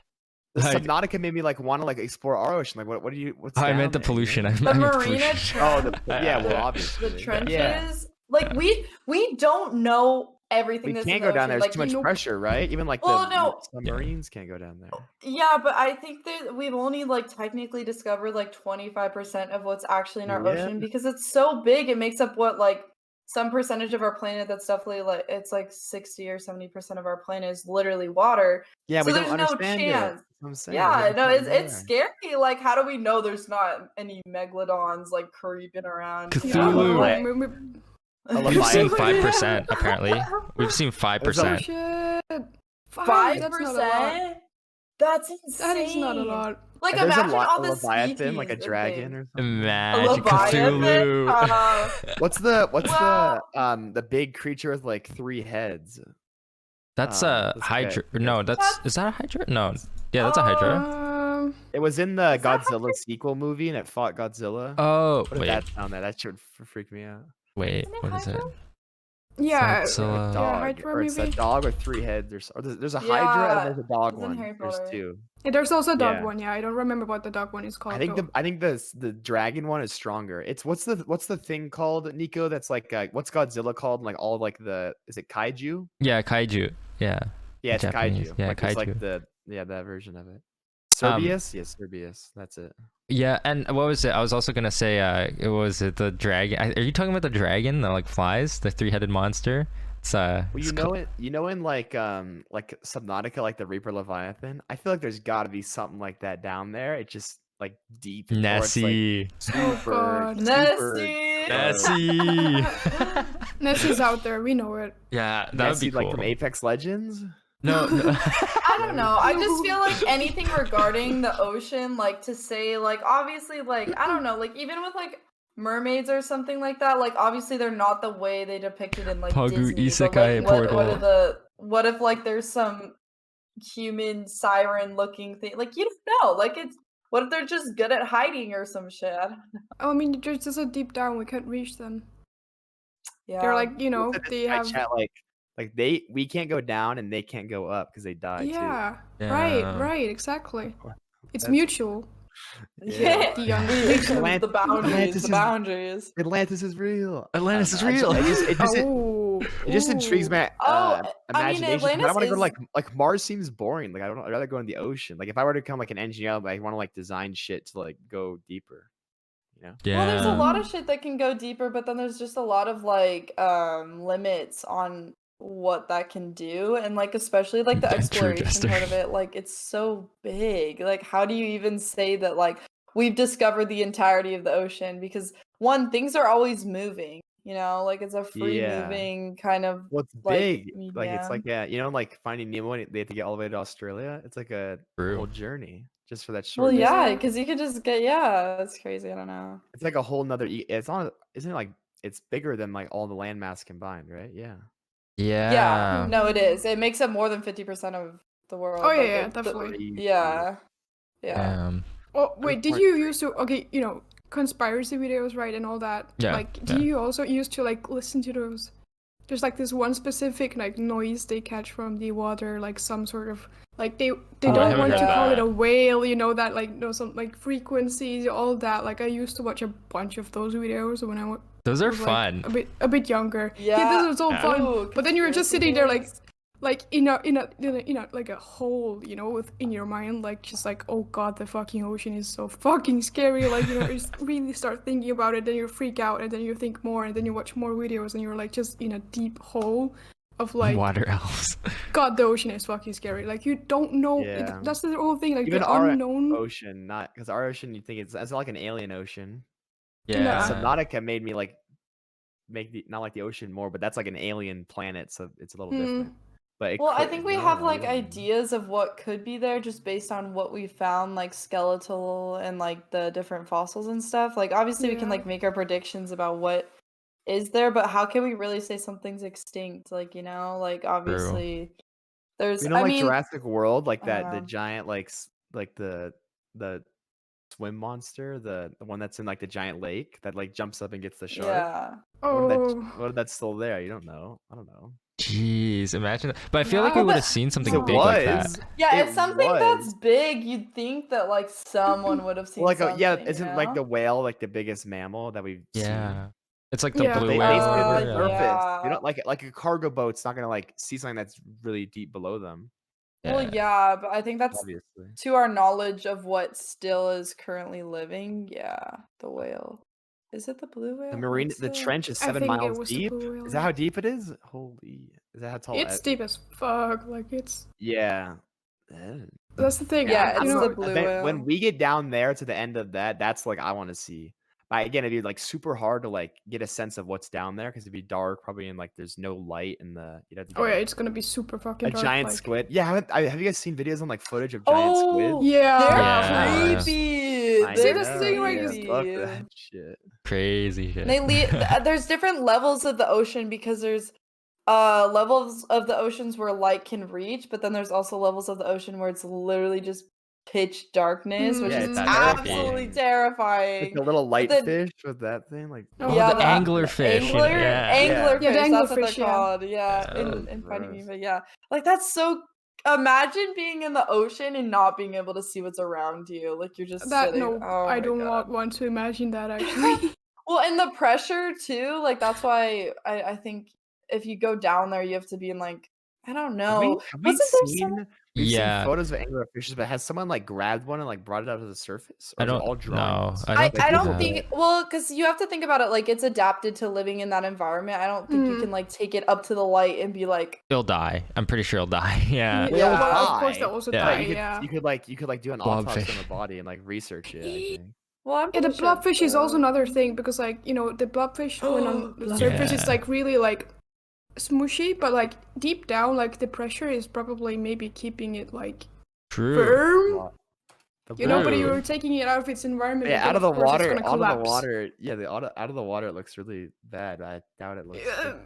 the Like- Subnautica made me like want to like explore our ocean. Like, what do you? What's I down meant the there, you know? pollution. I The meant marina pollution. Oh, trench, yeah. Well, obviously. the trenches. Yeah. Like we don't know everything. We that's can't in go the down ocean. there. Like, There's too much pressure, right? Even like Well, the no. submarines can't go down there. Yeah, but I think that we've only like technically discovered like 25% of what's actually in our Yeah. ocean because it's so big. It makes up what like some percentage of our planet that's definitely like it's like 60 or 70% of our planet is literally water. Yeah, So we there's don't no understand it. chance. That's what I'm saying. We Yeah, haven't no, found it's more. scary. Like, how do we know there's not any megalodons like creeping around? Cthulhu. Like- Yeah. We've seen Leviathan. 5% apparently. We've seen 5%. Shit. 5%? That's insane. That is not a lot. Like, There's imagine all a the Leviathan, like a species dragon or something. A Imagine Leviathan? Cthulhu. What's the Well- the big creature with like 3 heads? That's let's a get- Hydra. let's No, get- is that a Hydra? No. Yeah, that's a Hydra. It was in the Is that Godzilla sequel movie, and it fought Godzilla. Oh, What if wait. that sound? That should freak me out. Wait, Isn't it what is it? Hydra? Yeah. Godzilla. A Yeah, dog, Hydra or it's a movie. dog with 3 heads. There's a Hydra Yeah, and there's a dog it's in one. Harry There's Potter. 2. There's also a dog Yeah. one. Yeah, I don't remember what the dog one is called. I think though. the dragon one is stronger. It's what's the thing called, Nico? That's like what's Godzilla called? And, like all like is it kaiju? Yeah, kaiju. Yeah. Yeah, it's Japanese. kaiju. Yeah, like, it's like kaiju. that version of it. Cerberus? Yes, Cerberus. That's it. Yeah, and what was it? I was also gonna say, was it the dragon? Are you talking about the dragon that like flies, the 3-headed monster? It's Well, it's you know it. You know, in like Subnautica, like the Reaper Leviathan. I feel like there's got to be something like that down there. It's just like deep. or it's, like, Nessie. super, God. super Nessie. dark. Nessie. Ness is out there. We know it. Yeah, that would be cool. like from Apex Legends. No. I don't know. I just feel like anything regarding the ocean, like to say, like obviously, like I don't know, like even with like mermaids or something like that, like obviously they're not the way they depicted in like Pagu Disney. Isekai But, like, portal. what if like there's some human siren looking thing? Like you don't know. Like it's what if they're just good at hiding or some shit? I don't know. I mean, they're just so deep down, we can't reach them. Yeah. They're like, you know, they have. Chat, like we can't go down and they can't go up because they die Yeah, too. Right, exactly. It's That's- mutual. Yeah. The unreachable. The boundaries. Atlantis The is- boundaries. Atlantis is real. Atlantis is I don't know, real. It just intrigues my Oh, I mean, imagination. But I Atlantis want to go to is- like Mars seems boring. Like I'd rather go in the ocean. Like if I were to become like an engineer, I want to like design shit to like go deeper. You know? Yeah. Well, there's a lot of shit that can go deeper, but then there's just a lot of like limits on what that can do, and like especially like the True, exploration Jester. part of it. Like it's so big. Like how do you even say that like we've discovered the entirety of the ocean? Because one, things are always moving. You know, like it's a free moving kind of. Well, it's like, big. Like it's like medium. you know, like Finding Nemo. When they have to get all the way to Australia. It's like a True. whole journey just for that short. Well, yeah, Yeah. because you could just get that's crazy. I don't know. It's like a whole nother. It's on. Isn't it like it's bigger than like all the landmass combined, right? Yeah. Yeah, no, it is. It makes up more than 50% of the world. Oh like, yeah, it- definitely. Yeah. Oh wait, did point. you used to? Okay, you know, conspiracy videos, right, and all that. Yeah, Like, do you also used to like listen to those? There's like this one specific like noise they catch from the water, like some sort of like they I don't haven't want to heard call that. it a whale, you know, that like some like frequencies, all that. Like I used to watch a bunch of those videos when I Those are was fun. like a bit younger. Yeah. This was all Yeah. fun. Ooh, But then you were just conspiracy sitting there like theories. in a like a hole, you know, in your mind, like just like, oh god, the fucking ocean is so fucking scary. Like, you know, you just really start thinking about it, then you freak out, and then you think more, and then you watch more videos, and you're like just in a deep hole of like, Water elves. god, the ocean is fucking scary. Like you don't know. Yeah. That's the whole thing. Like Even the our unknown. ocean, not because our ocean, you think it's like an alien ocean. Yeah. Subnautica made me like not like the ocean more, but that's like an alien planet, so it's a little different. But Well, I think we have like ideas of what could be there just based on what we found, like skeletal and like the different fossils and stuff. Like obviously we can Yeah. like make our predictions about what is there, but how can we really say something's extinct? Like, you know, like obviously there's you know, I like mean Jurassic World, like I that don't the know. giant like the swim monster, the one that's in like the giant lake that like jumps up and gets the shark. Yeah. Oh, What if that's still there? You don't know. I don't know. Jeez, imagine that. But I feel like No, we would but- have seen something It big like was. that. Yeah, It if something was. that's big, you'd think that like someone would have seen Well, like something. yeah, you isn't like know? the whale like the biggest mammal that we've seen? Yeah. It's like the Yeah. blue They whale. sit on the yeah. surface. Yeah. You know, like a cargo boat's not gonna like see something that's really deep below them. Well, yeah, but I think that's Obviously. to our knowledge of what still is currently living. Yeah, the whale. Is it the blue whale? The marine, What's the trench is I 7 think it miles was the deep. blue whale, Is that yeah. how deep it is? Holy, is that how tall? it's deep as fuck. Like it's. Yeah. That's the thing. Yeah, you it's know, the blue Then whale. when we get down there to the end of that, that's like I want to see. But again, it'd be like super hard to like get a sense of what's down there because it'd be dark, probably, and like there's no light in the. You'd have to Oh get, yeah, like, it's gonna be super fucking a dark, giant like... squid. Yeah, have you guys seen videos on like footage of giant Oh, squid? Yeah. they're Yeah. creepy. I See, They're that's the thing, like, yeah, is- fuck creepy. that shit. Crazy shit. There's different levels of the ocean because there's levels of the oceans where light can reach, but then there's also levels of the ocean where it's literally just pitch darkness, which Yeah, is it's absolutely terrifying. Like the little light then- fish with that thing, like Oh, yeah, the anglerfish, you know, Angler, yeah. anglerfish, Yeah, the that's what anglerfish, they're yeah. called. Yeah, Yeah. in Finding Gross. Nemo, yeah. Like that's so. Imagine being in the ocean and not being able to see what's around you. Like you're just That sitting. no, Oh I my don't God. want to imagine that actually. Well, and the pressure too. Like that's why I think if you go down there, you have to be in like I don't know. Have we Wasn't there seen? some? We've Yeah. seen photos of anglerfishes, but has someone like grabbed one and like brought it out to the surface? I Or is it don't all know. drawings? I I don't don't think think well, because you have to think about it like it's adapted to living in that environment. I don't think you Mm. can like take it up to the light and be like, he'll die. I'm pretty sure he'll die. Yeah. They'll Well, of course die. they also Yeah. die. But you could yeah. you could like do an autopsy on Blobfish. the body and like research it. I think. Well, I'm Yeah, the pretty sure blobfish is also another thing because, like, you know, the blobfish when on the surface is Yeah. like really like smushy, but like deep down, like the pressure is probably maybe keeping it like True. firm. The You know, but True. you're taking it out of its environment. Yeah, and then out of the course it's water, gonna out of the collapse. water. Yeah, out of the water, it looks really bad. I doubt it looks Yeah. good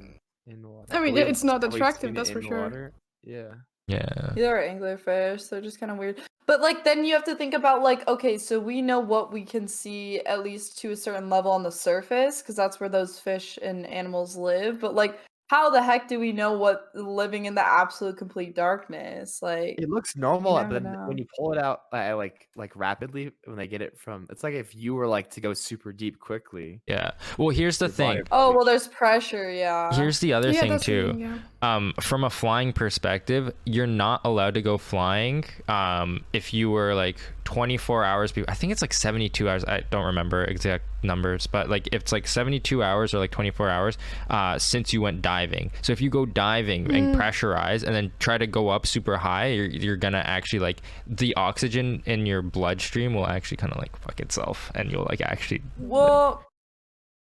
in the water. I mean, Have we- it's not have we attractive, seen it that's in for the sure. water? Yeah. Yeah. These are anglerfish, so just kind of weird. But like then you have to think about like, okay, so we know what we can see at least to a certain level on the surface, because that's where those fish and animals live. But like, how the heck do we know what living in the absolute complete darkness? Like, It looks you normal, never but then when know. you pull it out like rapidly, when they get it from, it's like if you were like to go super deep quickly. Yeah. Well, here's the your body thing. would Oh probably- well, there's pressure, yeah. Here's the other Yeah, thing that's the too. thing, yeah. From a flying perspective, you're not allowed to go flying if you were like 24 hours. I think it's like 72 hours. I don't remember exact numbers, but like it's like 72 hours or like 24 hours since you went diving. So if you go diving and pressurize and then try to go up super high, you're gonna actually like the oxygen in your bloodstream will actually kind of like fuck itself, and you'll like actually Well,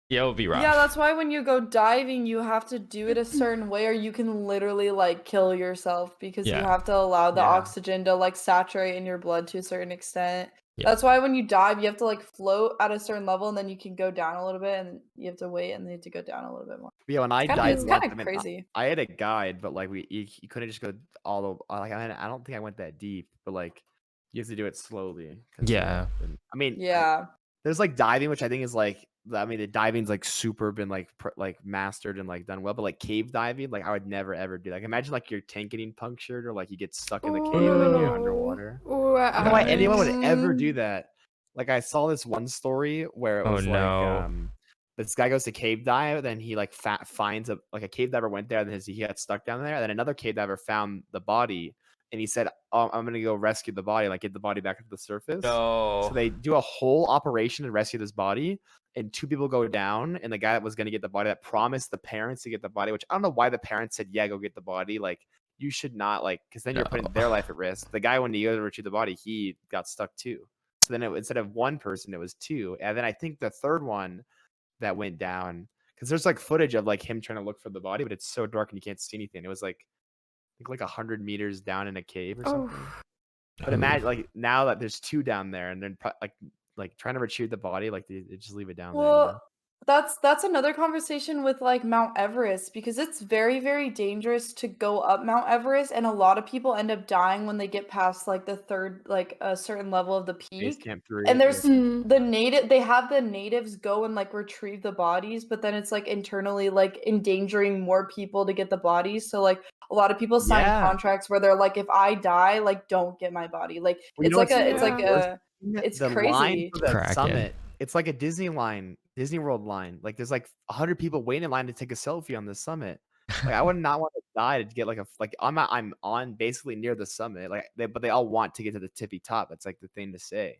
yeah, it'll be rough. yeah, that's why when you go diving, you have to do it a certain way, or you can literally like kill yourself because you Yeah. have to allow the Yeah. oxygen to like saturate in your blood to a certain extent. Yeah. That's why when you dive, you have to like float at a certain level, and then you can go down a little bit, and you have to wait, and then you have to go down a little bit more. Yeah, when I It's dived, kind I of mean, crazy. I had a guide, but like you couldn't just go all the like. I don't think I went that deep, but like you have to do it slowly. 'Cause, Yeah. I mean, Yeah. there's like diving, which I think is like, I mean, the diving's like super been like like mastered and like done well, but like cave diving, like I would never ever do. Like imagine like your tank getting punctured or like you get stuck in the cave and then you're underwater. Ooh, I don't know why anyone would ever Mm. do that. Like I saw this one story where it Oh, was no. like this guy goes to cave dive, then he like finds a cave diver went there, then he got stuck down there, and then another cave diver found the body, and he said, "Oh, I'm gonna go rescue the body, like get the body back to the surface." So they do a whole operation to rescue this body, and two people go down, and the guy that was gonna get the body that promised the parents to get the body, which I don't know why the parents said, "Yeah, go get the body." Like you should not like, because then you're putting their life at risk. The guy when he goes to retrieve the body, he got stuck too. So then instead of one person, it was two, and then I think the third one that went down, because there's like footage of like him trying to look for the body, but it's so dark and you can't see anything. It was like I think like 100 meters down in a cave or Oh. something. But imagine like now that there's two down there, and then like trying to retrieve the body, like they just leave it down there. You know? Well, that's another conversation with like Mount Everest, because it's very, very dangerous to go up Mount Everest, and a lot of people end up dying when they get past like the third, like a certain level of the Base peak. Camp 3. And there's Hmm. they have the natives go and like retrieve the bodies, but then it's like internally like endangering more people to get the bodies. So like a lot of people sign Yeah. contracts where they're like, if I die, like don't get my body. Like Well, you it's know like what's a it's like worse? a it's The line crazy. for the Kraken. summit. It's like a Disney World line. Like there's like 100 people waiting in line to take a selfie on the summit. Like I would not want to die to get like I'm on basically near the summit. Like but they all want to get to the tippy top. That's like the thing to say.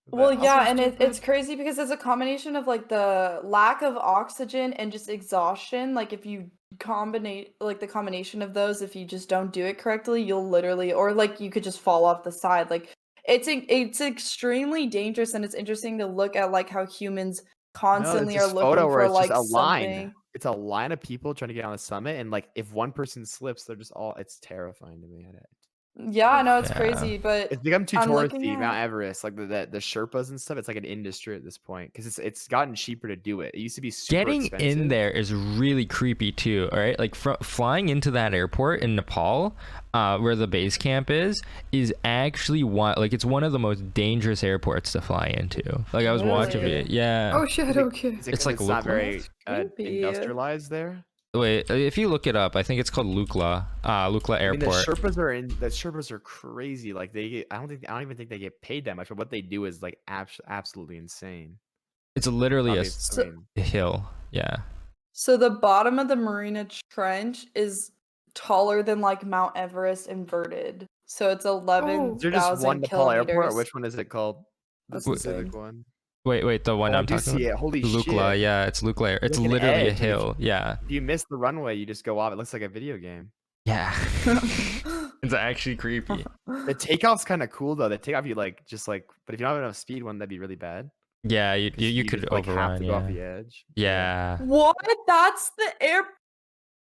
Well, But yeah, also and it's stupid. crazy because it's a combination of like the lack of oxygen and just exhaustion. Like if you combine like the combination of those, if you just don't do it correctly, you'll literally, or like you could just fall off the side. Like it's extremely dangerous, and it's interesting to look at like how humans no, constantly there's are this looking photo where for it's just like a line. something. It's a line of people trying to get on the summit, and like if one person slips, they're just all. It's terrifying to me. Yeah, I know it's Yeah. crazy, but It's become too I'm looking touristy. Mount at Everest, like the Sherpas and stuff. It's like an industry at this point because it's gotten cheaper to do it. It used to be super Getting expensive. in there is really creepy too. All right, like flying into that airport in Nepal, where the base camp is actually it's one of the most dangerous airports to fly into. Like I was watching Really? it. Yeah. Oh shit, okay. Is it It's 'cause like it's not Lukla? very Creepy. industrialized there. Wait, if you look it up, I think it's called Lukla I mean, the Airport. Sherpas are crazy. Like I don't even think they get paid that much, but what they do is like absolutely insane. It's literally Obviously, I mean, a hill. Yeah. So the bottom of the Marina Trench is taller than like Mount Everest inverted. So it's Oh. is there 11,000 just one Nepal airport? Or kilometers. which one is it called? The That's specific insane. one. Wait, the one Oh, I I'm do talking see about. it. Holy Lukla, shit! yeah, it's Lukla. It's like an literally a edge, and if hill. Yeah. If you miss the runway, you just go off. It looks like a video game. Yeah. It's actually creepy. The takeoff's kind of cool though. The takeoff, you like just like, but if you don't have enough speed, wouldn't that be really bad? Yeah, you 'cause you you could just, like, have overrun. to go off Yeah. the edge. Yeah. What? That's the air.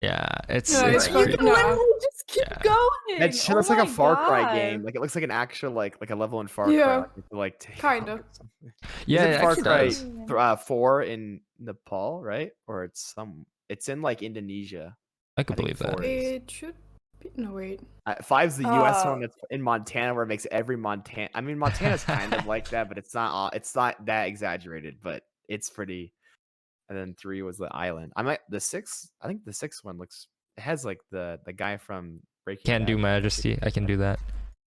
Yeah. It's No, it's it's You fun. crazy. can No. literally just keep Yeah. going. That's Oh like a my Far Cry God. game. Like, it looks like an actual like a level in Far Cry. Yeah, Like, you have to, like, take kind off of. or something. Yeah, Isn't it Far actually Cry does. 4 in Nepal, right? Or it's in like Indonesia. I could I think believe that. 4 is. It should be. No, wait. 5's the US one Uh, that's in Montana, where it makes every Montana. I mean, Montana's kind of like that, but it's not that exaggerated, but it's pretty. And then 3 was the island. I think the 6th one it has like the guy from Breaking Can't do Bad. Majesty. I can do that.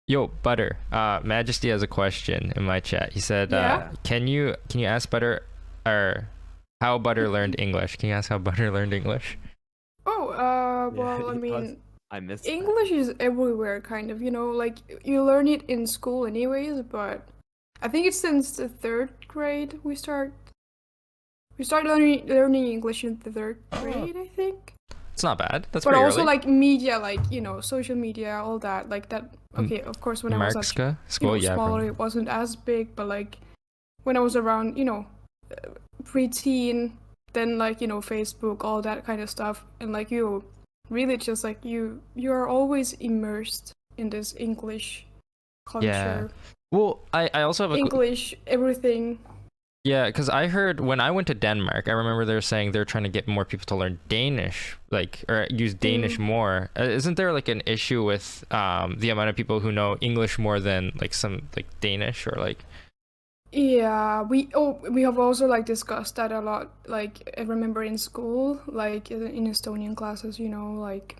Yo, Butter. Majesty has a question in my chat. He said, Yeah? can you ask Butter or how Butter learned English? Can you ask how Butter learned English? Oh, Yeah, well, I he was- mean, I missed that. English is everywhere, kind of. You know, like you learn it in school, anyways. But I think it's since the 3rd grade we start learning English in the 3rd grade, I think. It's not bad. That's But pretty also early. like media, like social media, all that, like that. Okay, of course, when I was at Markska school, yeah. smaller, it wasn't as big. But like when I was around, preteen, then like Facebook, all that kind of stuff, and like you really just like you are always immersed in this English culture. Well, I also have a English, everything. yeah, because I heard when I went to Denmark, I remember they were saying they're trying to get more people to learn Danish, like, or use Danish more. Isn't there like an issue with the amount of people who know English more than like some like Danish or like? Yeah, we have also like discussed that a lot. Like I remember in school, like in Estonian classes, like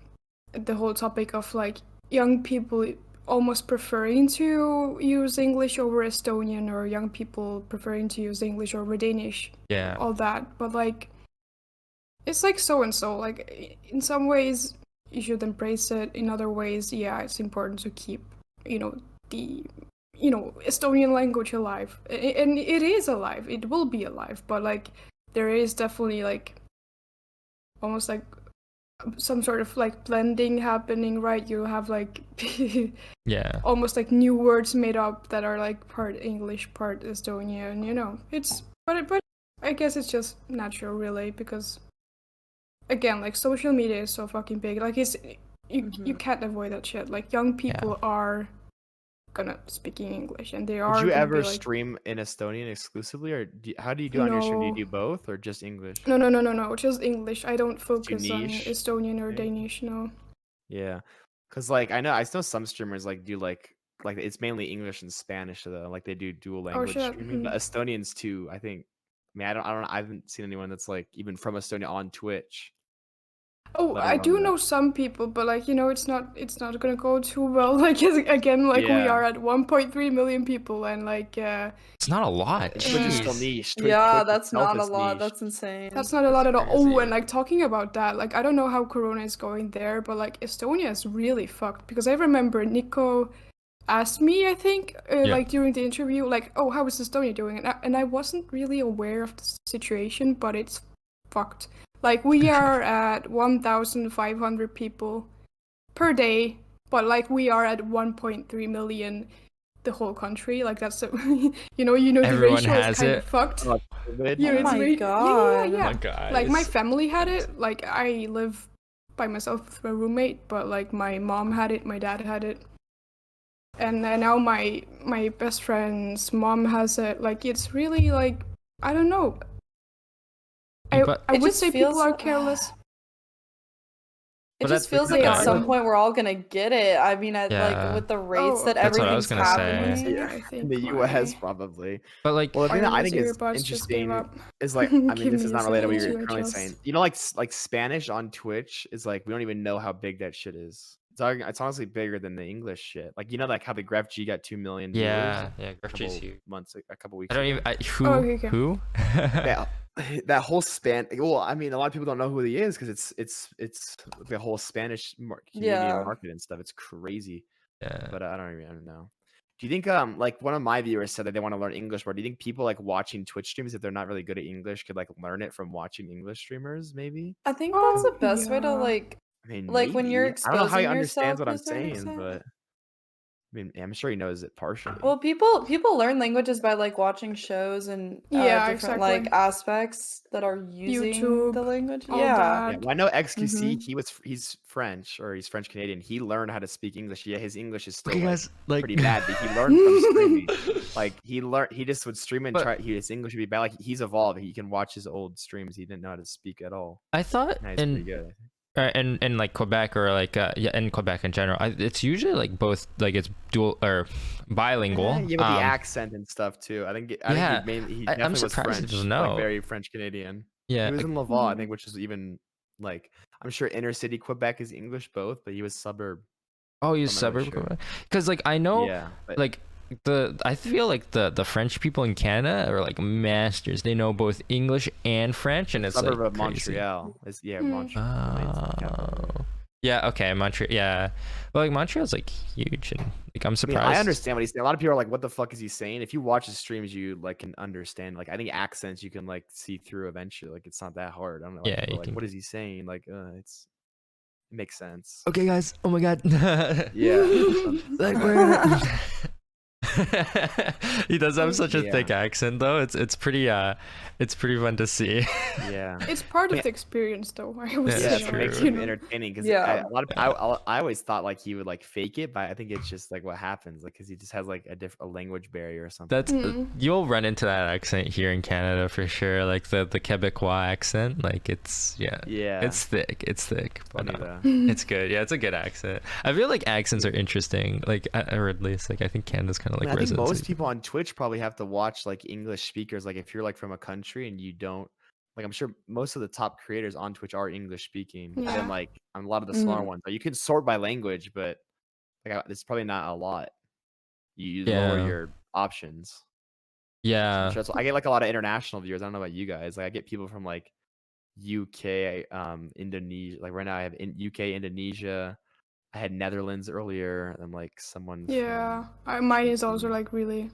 the whole topic of like young people almost preferring to use English over Estonian, or young people preferring to use English over Danish. Yeah. All that, but like it's like so and so. Like in some ways you should embrace it. In other ways, yeah, it's important to keep the Estonian language alive, and it is alive. It will be alive, but like there is definitely like almost like some sort of like blending happening, right? You have like Yeah. almost like new words made up that are like part English, part Estonian. It's but I guess it's just natural, really, because again, like social media is so fucking big. Like you can't avoid that shit. Like young people are gonna speaking English, and they are. Would you gonna ever be, like, stream in Estonian exclusively, or how do you do on your stream? Do you No. do both, or just English? No, just English. I don't focus on niche, Estonian or maybe? Danish. No. Yeah, because like I know some streamers like do like it's mainly English and Spanish though. Like they do dual language shit. streaming, but Estonians too. I think. I mean, I haven't seen anyone that's like even from Estonia on Twitch. Oh, let I alone do that. know some people, but like it's not gonna go too well. Like again, like we Yeah. are at 1.3 million people, and like It's not a lot. Twitch is still Jeez. niche. Yeah, Twitch that's itself not a is lot. niche. That's insane. that's not a lot at all. Oh, crazy. and like talking about that, like I don't know how Corona is going there, but like Estonia is really fucked, because I remember Nicco asked me, I think, like during the interview, like, oh, how is Estonia doing? And I wasn't really aware of the situation, but it's fucked. Like we are at 1,500 people per day, but like we are at 1.3 million the whole country. Like that's the the Everyone ratio has is kind it. of fucked. Oh, Yeah, Oh it's my God. Yeah. Oh my God. Like my it's- family had it. Like I live by myself with a roommate, but like my mom had it, my dad had it, and then now my best friend's mom has it. Like it's really like I don't know. But- I It would just say feels- people are careless. It But just that's feels because like at I- some point we're all gonna get it. I mean, Yeah. like with the rates that That's what I was everything's gonna say. happening. Yeah, I in think the US my probably. But like, Well, the thing that I think is earbuds just gave interesting up. is like, I mean, Give this me is a not related to what second you're to currently adjust. saying. Like Spanish on Twitch is like we don't even know how big that shit is. It's honestly bigger than the English shit. Like like how the Gref G got 2 million viewers yeah, a Gref G's couple huge. months, a couple weeks. I don't ago. even who Oh, okay. who. That whole span. Well, I mean, a lot of people don't know who he is because it's the whole Spanish Canadian Yeah. market and stuff. It's crazy. Yeah. But I don't know. Do you think like one of my viewers said that they want to learn English more? Do you think people like watching Twitch streams, if they're not really good at English, could like learn it from watching English streamers? Maybe. I think that's the best way to Yeah. like I mean, Like, when you're maybe. I don't know how he exposing understands yourself what to I'm a certain saying, extent. but mean, I'm sure he knows it partially. Well, people learn languages by like watching shows and Yeah, different like exactly. aspects that are using YouTube, the language. all Yeah. Yeah, that. well, I know XQC. Mhm. He's French, or he's French Canadian. He learned how to speak English. Yeah, his English is still Okay, guys, like pretty bad, but he learned from streaming. Like he just would stream and But- try. His English would be bad. Like he's evolved. He can watch his old streams. He didn't know how to speak at all. I thought Now he's pretty good. in like Quebec or like in Quebec in general, it's usually like both, like it's dual or bilingual. Yeah, with the accent and stuff too. I think. Yeah, he definitely I'm was surprised he French. doesn't know. Like very French Canadian. Yeah, He was in Laval, I think, which is even like I'm sure inner city Quebec is English both, but he was suburb. oh, you I'm not really suburb sure. because like I know Yeah, but like I feel like the French people in Canada are like masters. They know both English and French, and it's suburb like of crazy. Montreal. Hmm. Montreal. Oh. Yeah, okay, Montreal. Yeah, but like Montreal's like huge, and like I'm I mean, surprised. I understand what he's saying. A lot of people are like, "What the fuck is he saying?" If you watch his streams, you like can understand. Like, I think accents you can like see through eventually. Like, it's not that hard. I don't know. Yeah, people you are like, can- what is he saying? Like, it makes sense. Okay, guys. Oh my god. Yeah. Like we're he does have such a Yeah. thick accent though. It's pretty fun to see. Yeah. It's part Yeah. of the experience, though. I would Yeah, Yeah, say, it true. makes you him know. entertaining because Yeah. a lot of I always thought like he would like fake it, but I think it's just like what happens, like because he just has like a language barrier or something. That's Mm. you'll run into that accent here in Canada for sure. Like the Quebecois accent. Like it's yeah, it's thick. It's thick. But funny no, though. it's good. Yeah, it's a good accent. I feel like accents are interesting. Like or at least like I think Canada's kind of like I think most residency. people on Twitch probably have to watch like English speakers. Like if you're like from a country and you don't, like I'm sure most of the top creators on Twitch are English speaking. And Yeah. then like on a lot of the smaller Mhm. ones, you can sort by language, but like it's probably not a lot. You lower Yeah. your options. Yeah. I'm sure I get like a lot of international viewers. I don't know about you guys. Like I get people from like UK, Indonesia. Like right now I have UK, Indonesia. I had Netherlands earlier, and like someone. Yeah, from mine is also GC. like really.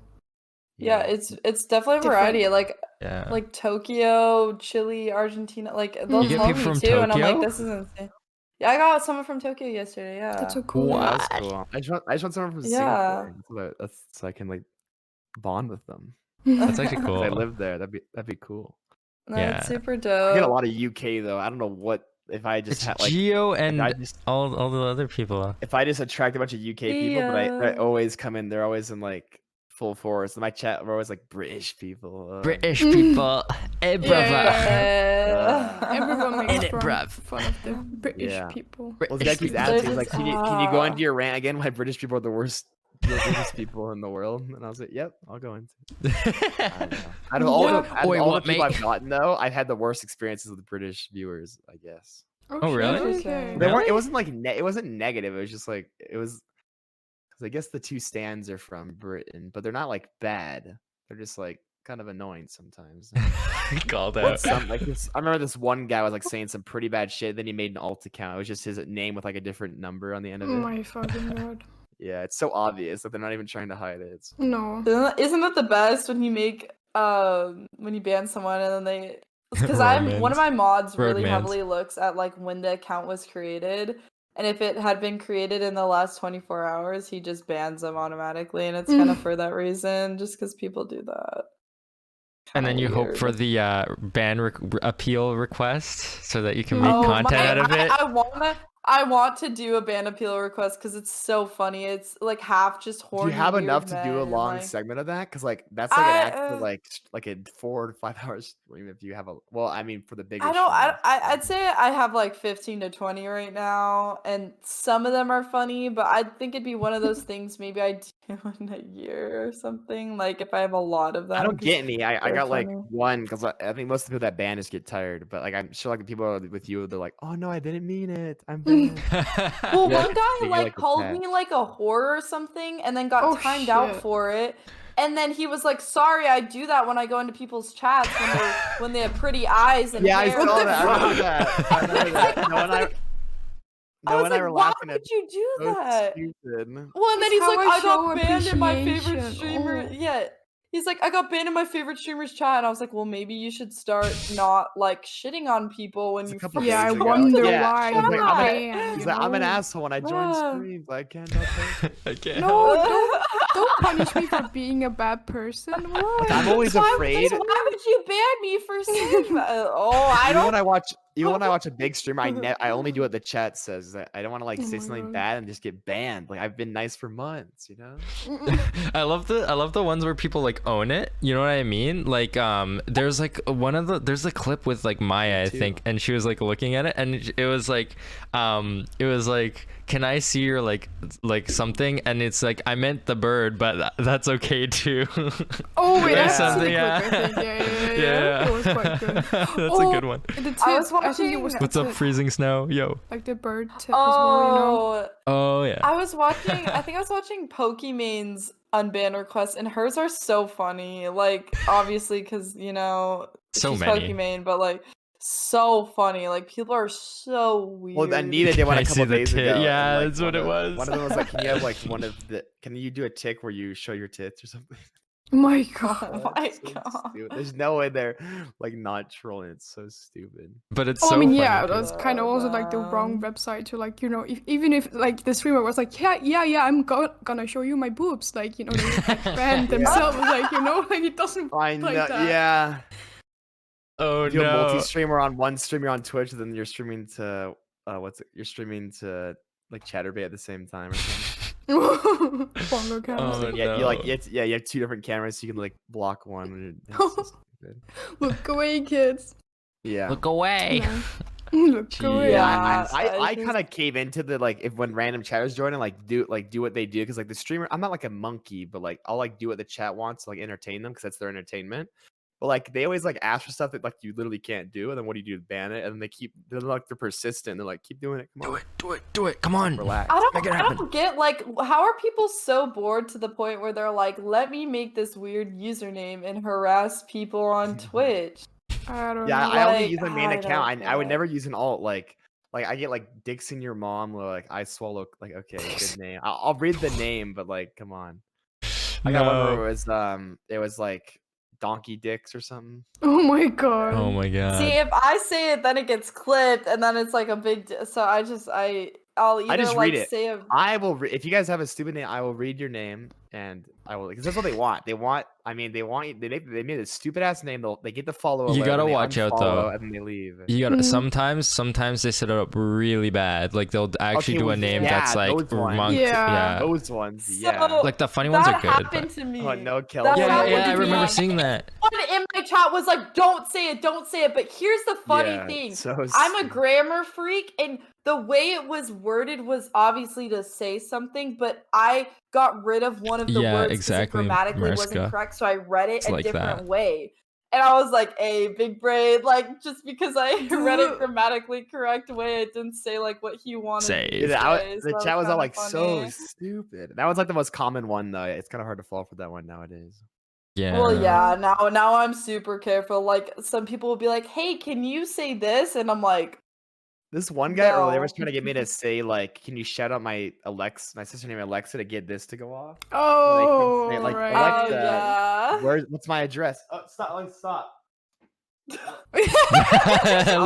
Yeah, it's definitely a Different. variety. Yeah. Like Tokyo, Chile, Argentina. Like they'll You get tell people me from too, and I'm like, Tokyo? this is insane. Yeah, I got someone from Tokyo yesterday. Yeah. That's so cool. Wow. That's cool. I just want someone from Yeah. Singapore so I can like bond with them. That's actually 'Cause cool. I live there. That'd be cool. No, Yeah. it's super I get a dope. lot of UK though. I don't know what if I just It's had like Geo and I just all the other people. if I just attract a bunch of UK people, but I always come in. They're always in like full force. In my chat, we're always like British people. British people. Hey, brother. Yeah. Everyone makes In it, bruv. fun of the British Yeah. people. Well, the guy keeps British asking, They're he's like, just- can you go into your rant again? Why British people are the worst people in the world? And I was like, yep, I'll go into it. I don't know. Out of all Yeah. the, out of Wait, all what, the people mate? I've gotten though, I've had the worst experiences with British viewers, I guess. Oh, really? Okay. They Really? weren't. It wasn't like it wasn't negative. It was just like it was because I guess the two stands are from Britain, but they're not like bad. They're just like kind of annoying sometimes. Called Like, out. I remember this one guy was like saying some pretty bad shit. Then he made an alt account. It was just his name with like a different number on the end of Oh it. my fucking god. Yeah, it's so obvious that they're not even trying to hide it. It's No. Isn't that the best when you make when you ban someone and then they because one of my mods really Roadmans. heavily looks at like when the account was created, and if it had been created in the last 24 hours, he just bans them automatically, and it's kind of for that reason, just because people do that. And then Kinda you hope weird. for the ban appeal request so that you can make content out of it. I want to do a ban appeal request because it's so funny. It's like half just do horny. you have enough weird to do a men, long like- segment of that? Because like that's like an actual I, like a 4 to 5 hours stream if you have a well, I mean for the bigger. I don't. streamers. I'd say I have like 15 to 20 right now, and some of them are funny. But I think it'd be one of those things. Maybe I do in a year or something. Like if I have a lot of them. I don't 'cause get any. I they're got like funny. one because I think most of the people that ban just get tired. But like I'm sure like the people are with you, they're like, oh no, I didn't mean it. I'm banned. Well, Yeah, one guy you're like like a called pet. me like a whore or something, and then got Oh, timed out shit. for it. And then he was like, "Sorry, I do that when I go into people's chats when they have pretty eyes and Yeah, I hair." saw and that. I stuff." remember that. I remember that. No one I. I No was one I like, were "Why laughing at. would you do So that?" stupid. Well, and then It's he's how like, I "I got show banned in my favorite appreciation. streamer." Oh. Yeah, he's like, I got banned in my favorite streamer's chat, and I was like, well, maybe you should start not like shitting on people when It's a you couple first Yeah, I days ago. wonder Yeah, why. he's like, you I'm, banned, he's you like, I'm an know? asshole when I join Yeah. streams. I can't help it. I can't. No, don't punish me for being a bad person. What? I'm always afraid. Why would you ban me for saying that? Oh, I Even don't. when I watch a big streamer, I only do what the chat says. I don't want to like Oh say my something God. bad and just get banned. Like I've been nice for months, you know. I love the ones where people like own it. You know what I mean? Like there's like there's a clip with like Maya, I too. think, and she was like looking at it, and it was like can I see your like something? And it's like, I meant the bird, but that's okay too. Oh wait, Yeah. I've seen Something, the yeah. clip, I think. Yeah. Yeah. It was quite good. That's Oh, a good one. The tit, I was I think it was watching- the What's up, tit, freezing snow? Yo. like the bird tit as well, you know? Oh yeah. I was watching. I think I was watching Pokemon's unban requests, and hers are so funny. Like, obviously, because So she's many. Pokemon, but like, so funny. Like, people are so weird. Well, Anita did one I a see couple the days tit. ago. and, Yeah, like, that's what it was. One of them was like, can you have like can you do a tick where you show your tits or something? Oh my god. Oh my It's so god. stupid. There's no way they're like not trolling. It's so stupid. But it's Oh, so I mean, funny. yeah, too. that's kind of also like the wrong man. website to like, even if like the streamer was like, yeah, I'm gonna show you my boobs, like, they would, like ban themselves, like, like it doesn't I like know. that. Yeah. Oh Do a no. multi-streamer on one streamer on Twitch, and then you're streaming to You're streaming to like Chatterbait at the same time or something. Bongo cameras. Oh, Yeah, no. you have two different cameras, so you can like block one. And it's so stupid. Look away, kids. Yeah. Look away. No. Look Jeez. away. Yeah. I just- kind of cave into the like if when random chatters join and like do what they do because like the streamer, I'm not like a monkey, but like I'll like do what the chat wants to like entertain them because that's their entertainment. But like they always like ask for stuff that like you literally can't do, and then what do you do? Ban it, and then they're like they're persistent. They're like keep doing it. Come on, Do it. Come on. relax. Make it I happen. don't get like how are people so bored to the point where they're like, let me make this weird username and harass people on Twitch. I don't Yeah, know. I only Like, use my main I account. don't I would get never use an alt like I get like dicks in your mom or like I swallow like okay good name. I'll read the name, but like come on. I got one where it was like donkey dicks or something. Oh my god. Oh my god. See, if I say it, then it gets clipped, and then it's like a big. So I'll either just like read it. say a. I will if you guys have a stupid name, I will read your name and I will because that's what they want. They want they made a stupid ass name. They get the follow. You alert, gotta and they watch out, unfollow, though. and then they leave. You gotta Mhm. sometimes they set it up really bad. Like they'll actually Okay, do a well, name yeah, that's like those ones. monked. Yeah. Those ones, So, yeah. Like the funny ones are that good. happened But... to me. Oh no, Kelly. That Yeah, happened yeah, to I remember me. seeing that. Someone in my chat was like, don't say it. But here's the funny Yeah, thing. so I'm a stupid. grammar freak, and the way it was worded was obviously to say something, but I got rid of one of the Yeah, words because it exactly, grammatically Mariska. wasn't correct, so I read it It's a like different that. way. And I was like, hey, big brain, like, just because I read it grammatically correct way, it didn't say, like, what he wanted Say. me to Yeah, say, the so chat was all kinda like so funny. stupid. That was like the most common one though. It's kind of hard to fall for that one nowadays. Yeah. Well, yeah, now I'm super careful. Like, some people will be like, hey, can you say this? And I'm like, This one guy earlier was No. trying to get me to say like, "Can you shout out my sister named Alexa to get this to go off?" Oh, say, like, right. Alexa, oh, yeah. What's my address? Oh, stop!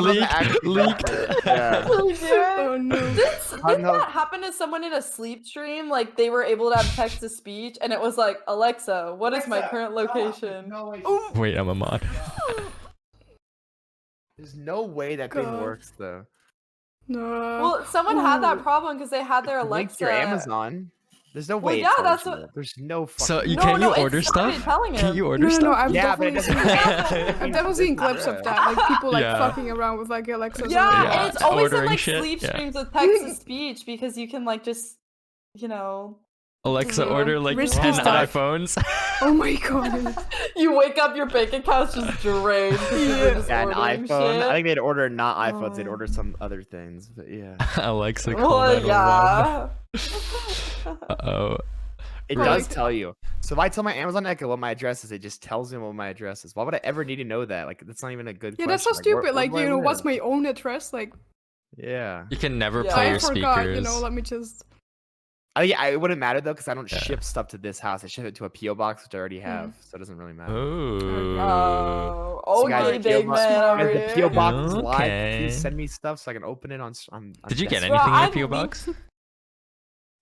Leaked. Leaked. Yeah. Oh no. Didn't that happen to someone in a sleep stream? Like, they were able to have text to speech, and it was like, Alexa, what is my current location? No way. Wait, I'm a mod. There's no way that thing God. works though. No. Well, someone had that problem because they had their Link Alexa. your Amazon. There's no Well, way. yeah, it's that's original. what- There's no fucking. So you No, can no, you it's order somebody stuff? telling Can him. you order No, stuff? I've Yeah, but it definitely doesn't. seen, I've definitely seen clips of that, like people like Yeah. fucking around with like Alexas. Yeah, Yeah, and it's always in ordering like shit, sleep yeah. streams with text to speech because you can like just, Alexa, Yeah. order like Risky 10 stuff. iPhones. Oh my god. you wake up, your bank account's just drained. because you're just Yeah, an ordering iPhone. shit. I think they'd order not iPhones. They'd Oh. order some other things. But yeah, Alexa, call Well, 911. yeah. Uh-oh. it Or does like- tell you. So if I tell my Amazon Echo what my address is, it just tells me what my address is. Why would I ever need to know that? Like, that's not even a good. Yeah, that's so question. stupid. Like, where do I what's live? my own address? Like, Yeah. You can never Yeah. play I your forgot, speakers. let me just. it wouldn't matter though because I don't Yeah. ship stuff to this house. I ship it to a PO box, which I already have, so it doesn't really matter. Oh. Oh, guys, okay, the big PO box- man over guys, the PO here. box is live. Okay. Please send me stuff so I can open it on. Did you get desktop. anything in I your PO leaked- box?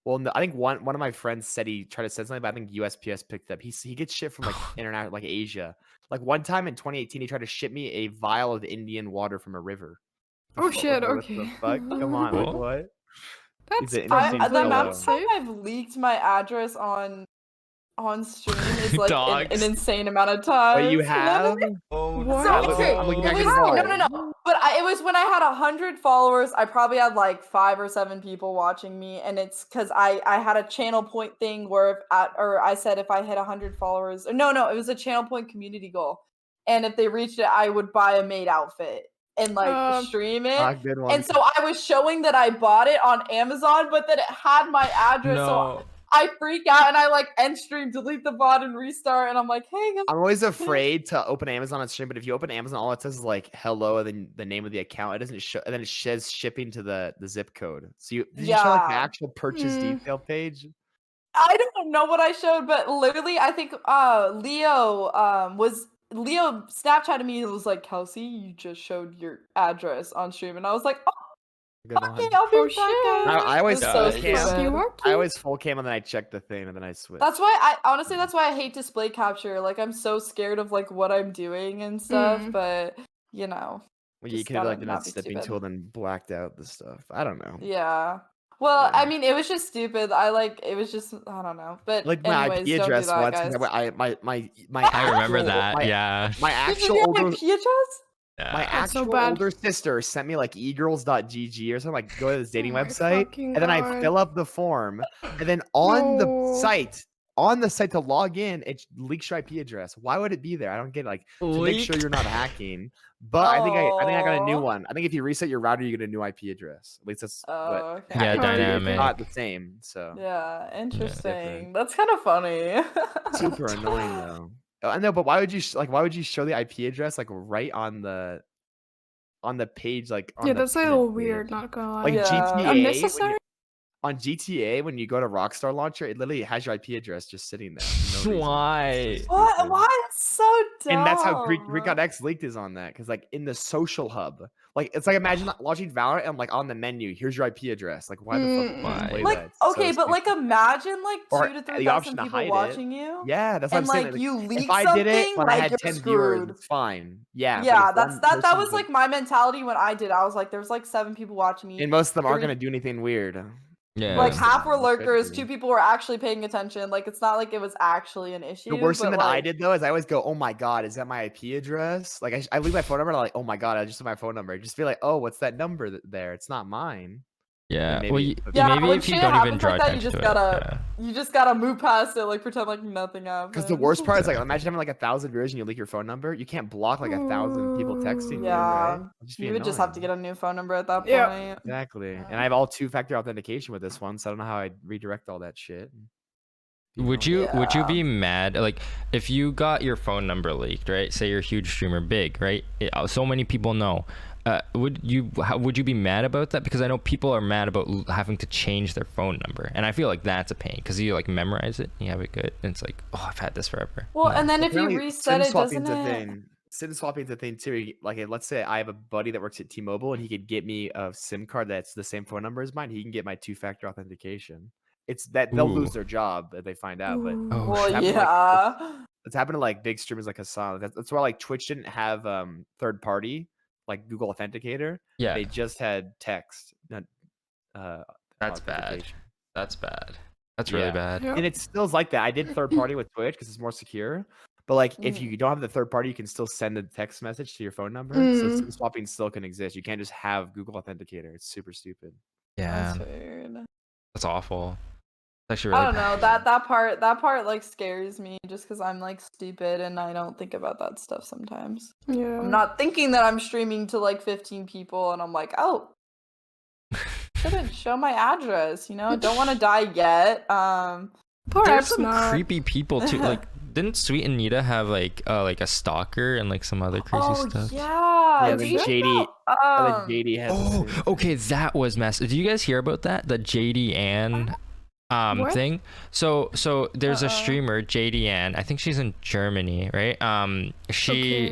Well, no, I think one of my friends said he tried to send something, but I think USPS picked it up. He gets shit from like internet, like Asia. Like one time in 2018, he tried to ship me a vial of Indian water from a river. Oh shit, What okay. the fuck? Come on, like Cool. what? That's He's an I, insane the fellow. amount of time safe. I've leaked my address on stream is like an Dogs. insane amount of time. What you have? Oh, What? So, I'm okay, looking it back was, at no, your no, no. But it was when I had 100 followers. I probably had like 5 or 7 people watching me, and it's because I had a channel point thing where I said if I hit 100 followers, or no, it was a channel point community goal, and if they reached it, I would buy a maid outfit and like stream it. Good one. And so I was showing that I bought it on Amazon, but that it had my address. So No. I freak out and I like end stream, delete the bot, and restart. And I'm like, hey, guys. I'm always afraid to open Amazon on stream, but if you open Amazon, all it says is like hello and then the name of the account. It doesn't show, and then it says shipping to the zip code. So did you show like the Yeah. actual purchase detail page? I don't know what I showed, but literally, I think Leo Snapchatted me and was like, Kelsey, you just showed your address on stream, and I was like, oh, Good okay, one. I'll be Oh, back, shit. guys. I always It's full so cam. stupid. I always full cam and then I check the thing and then I switch. That's why that's why I hate display capture. Like, I'm so scared of like what I'm doing and stuff, but you know. Well, you just could have gotta like done not that be stepping stupid. tool then blacked out the stuff. I don't know. Yeah. Well, Yeah. I mean, it was just stupid. It was just, I don't know. But Like my anyways, IP don't address do that, once. guys. My I remember actual- that. My Did actual you older have IP address? Yeah. my That's so actual bad. older sister sent me like egirls.gg or something, like go to this dating my website, fucking and then I God. fill up the form, and then on No. the site to log in, it leaks your IP address. Why would it be there? I don't get it. Like to make sure Leaked? you're not hacking. But I think I got a new Aw. one. I think if you reset your router, you get a new IP address. At least that's what Oh, okay. Yeah, it's dynamic. not the same. So Yeah, interesting. different. That's kind of funny. super annoying though. I know, but why would you why would you show the IP address like right on the page, like on Yeah, the that's a parent little page? weird, not gonna lie. Like Yeah. GTA, when Unnecessary? on GTA, when you go to Rockstar Launcher, it literally has your IP address just sitting there. for no reason. Why? It's so What? stupid. Why? It's so dumb. And that's how Greek.x leaked is on that, because like in the social hub, like it's like imagine launching Valorant and like on the menu, here's your IP address. Like why the fuck would you Why? display Like, that? It's so okay, but like stupid. imagine like Or 2 to the 3,000 option to people hide it. watching you. Yeah, that's what And I'm saying. like you leak if I something, did it when like I had you're 10 viewers, screwed. it's fine. Yeah. but Yeah, if that one was person like my mentality when I did. I was like, there's like 7 people watching me. and most of them aren't 3 gonna do anything weird. Yeah. Like Most of half them, were they could lurkers, be. 2 people were actually paying attention. Like it's not like it was actually an issue. The worst thing but, that I like, did though is I always go, "Oh my god, is that my IP address?" Like I leave my phone number, and I'm like, "Oh my god, I just put my phone number." Just be like, "Oh, what's that number there? It's not mine." Yeah. maybe- Well, Yeah, maybe when if you shit don't even happens draw like that, attention you to just it. gotta you just gotta move past it, like pretend like nothing happened. Because the worst part is like, imagine having like 1,000 viewers and you leak your phone number. You can't block like 1,000 people texting you, Yeah, right? It'd just be you would just have to annoying. get a new phone number at that point. Yeah. Exactly. And I have all 2-factor authentication with this one, so I don't know how I'd redirect all that shit. Would know? you be mad, like if you got your phone number leaked, right? Say you're a huge streamer, big, right? So many people know. Would you be mad about that? Because I know people are mad about having to change their phone number, and I feel like that's a pain because you like memorize it, you have it good, and it's like, oh, I've had this forever. Well, No. and then if you Apparently, reset SIM it, swapping's doesn't a it? thing. SIM swapping's a thing too. Like, let's say I have a buddy that works at T-Mobile, and he could get me a SIM card that's the same phone number as mine. He can get my 2-factor authentication. It's that they'll lose Ooh. their job if they find out. But Ooh. Oh, Well, happened, like, yeah. it's happened to like big streamers like Hassan. That's why like Twitch didn't have third party like Google Authenticator. Yeah, They just had text. Not, that's bad. authentication. That's bad. That's really Yeah. bad. Yeah. And it still is like that. I did third party with Twitch because it's more secure. But like, if you don't have the third party, you can still send a text message to your phone number. So SIM swapping still can exist. You can't just have Google Authenticator. It's super stupid. Yeah, That's weird. that's awful. It's actually really I don't know. bad. That part like scares me just because I'm like stupid and I don't think about that stuff sometimes. Yeah. I'm not thinking that I'm streaming to like 15 people and I'm like, oh, shouldn't show my address, you know? Don't want to die yet. There's Perhaps some not. creepy people too. Like, didn't Sweet Anita have like a stalker and like some other crazy Oh stuff? yeah. Yeah, Do then you JD know, JD had the Oh, same okay, that was messed. Did you guys hear about that? The JD Ann What? thing. So there's a Uh-oh. streamer, JDN. I think she's in Germany, right? She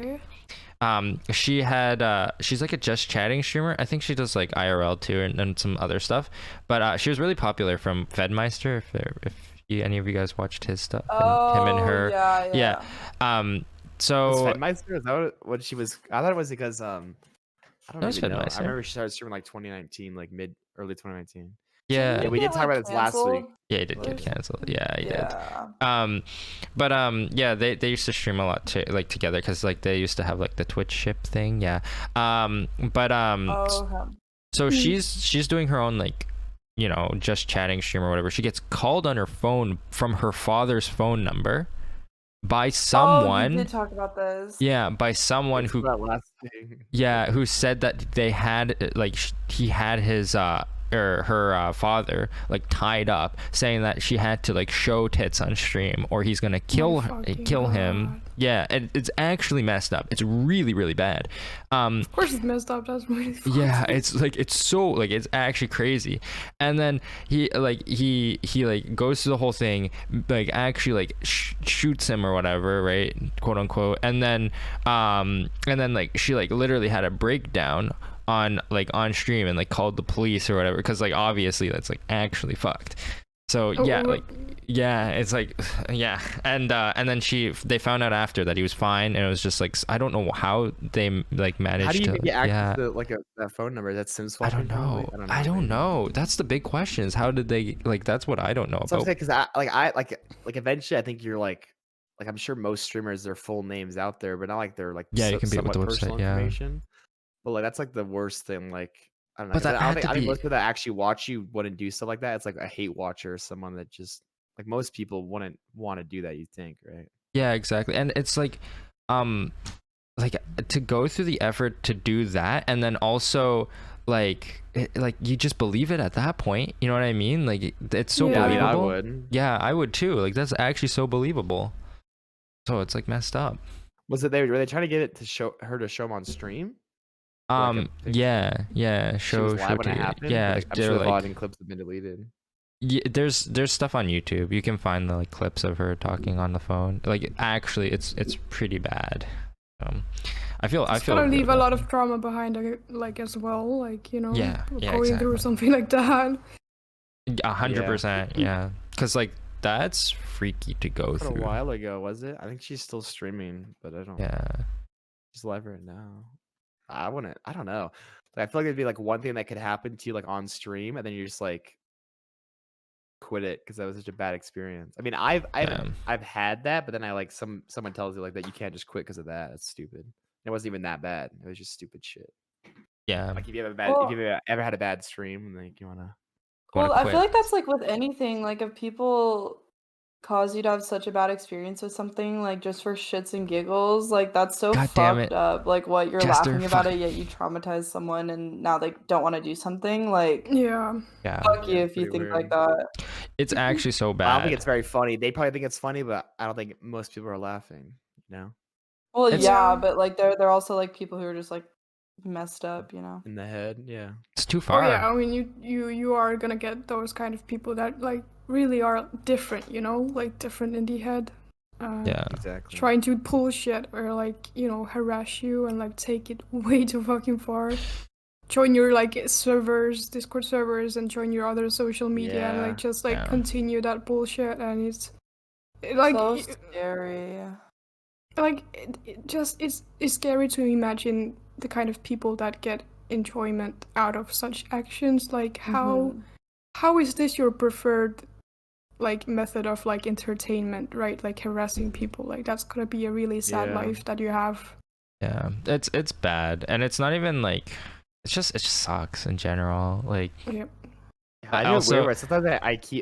Okay. she had she's like a just chatting streamer. I think she does like IRL too, and some other stuff. But she was really popular from Fedmeister. If any of you guys watched his stuff, and him and her, Yeah. Um, Was so Fedmeister? Is that what she was? I thought it was because I don't That was even know. I Fedmeister. remember she started streaming like 2019, like early 2019. yeah, Yeah, we did talk about this last week. yeah, he did get canceled. Yeah, he did. Yeah. But yeah, they used to stream a lot like together because like they used to have like the Twitch ship thing. Yeah. But Oh, so she's doing her own like, you know, just chatting stream or whatever. She gets called on her phone from her father's phone number by Oh, someone. you did talk about this. Yeah, by someone It's who that last thing. yeah, who said that they had like he had his or her father like tied up, saying that she had to like show tits on stream or he's gonna kill him. God. Yeah, and it's actually messed up. It's really, really bad. Of course it's messed up. That's really funny. Yeah, it's like it's so like it's actually crazy. And then he like goes through the whole thing, like actually like shoots him or whatever, right, quote unquote. And then like she like literally had a breakdown on stream and like called the police or whatever, because like obviously that's like actually fucked. So yeah, like yeah, it's like yeah, and then they found out after that he was fine, and it was just like I don't know how they like managed to. How do you get access yeah. to like that phone number? That's SIM I swapping. don't know. Probably? I don't know. That's the big question. Is how did they like? That's what I don't know So I'm about. saying because I eventually I think you're like I'm sure most streamers their full names out there, but not like they're like Yeah, you can beat it with somewhat the personal website. Yeah. information. But like that's like the worst thing. Like I don't know. But 'Cause that I had don't to think be. most people that actually watch you wouldn't do stuff like that. It's like a hate watcher or someone that just like most people wouldn't want to do that. You think, right? Yeah, exactly. And it's like to go through the effort to do that, and then also like you just believe it at that point. You know what I mean? Like it's so Yeah, I mean, believable. I would. Yeah, I would too. Like that's actually so believable. So it's like messed up. Was it were they trying to get it to show them on stream? Like a picture? Yeah, She was show live when it TV. happened. Yeah, I'm they're sure the like VOD and clips have been deleted. yeah, there's stuff on YouTube. You can find the like clips of her talking on the phone. Like actually, it's pretty bad. I feel Gonna good leave a about lot it. of trauma behind, like as well. Like Yeah, going through exactly. something like that. 100%. Yeah, because like that's freaky to go What a through. while ago was it? I think she's still streaming, but I don't. Yeah. She's live right now. I wouldn't. I don't know. Like, I feel like it'd be like one thing that could happen to you like on stream, and then you're just like quit it because that was such a bad experience. I mean, I've had that, but then I like someone tells you like that you can't just quit because of that. That's stupid. It wasn't even that bad. It was just stupid shit. Yeah. Like if you have Well- if you've ever had a bad stream, like you wanna. Well, I feel quit. like that's like with anything. Like if people cause you to have such a bad experience with something, like just for shits and giggles, like that's so God damn fucked it. up. Like what you're Chester, laughing about fuck. it, yet you traumatize someone, and now they don't want to do something. Like Yeah. Yeah. fuck you Yeah, if you pretty think like weird. that. It's actually so I bad. don't think it's very funny. They probably think it's funny, but I don't think most people are laughing. You know, Well, It's- yeah, but like they're also like people who are just like messed up, you know. in the head. Yeah. It's too far. Oh yeah, I mean you are gonna get those kind of people that like really are different, you know, like different in the head. Yeah. Exactly. Trying to pull shit or like, you know, harass you and like take it way too fucking far. Join your like servers, Discord servers, and join your other social media and Yeah, like just like yeah. continue that bullshit, and like So scary. like it's scary to imagine the kind of people that get enjoyment out of such actions. Like Mhm. how is this your preferred like method of like entertainment, right? Like harassing people, like that's gonna be a really sad Yeah. life that you have. Yeah. It's bad, and it's not even like it just sucks in general. Like Yep. I do also- it weird. Where sometimes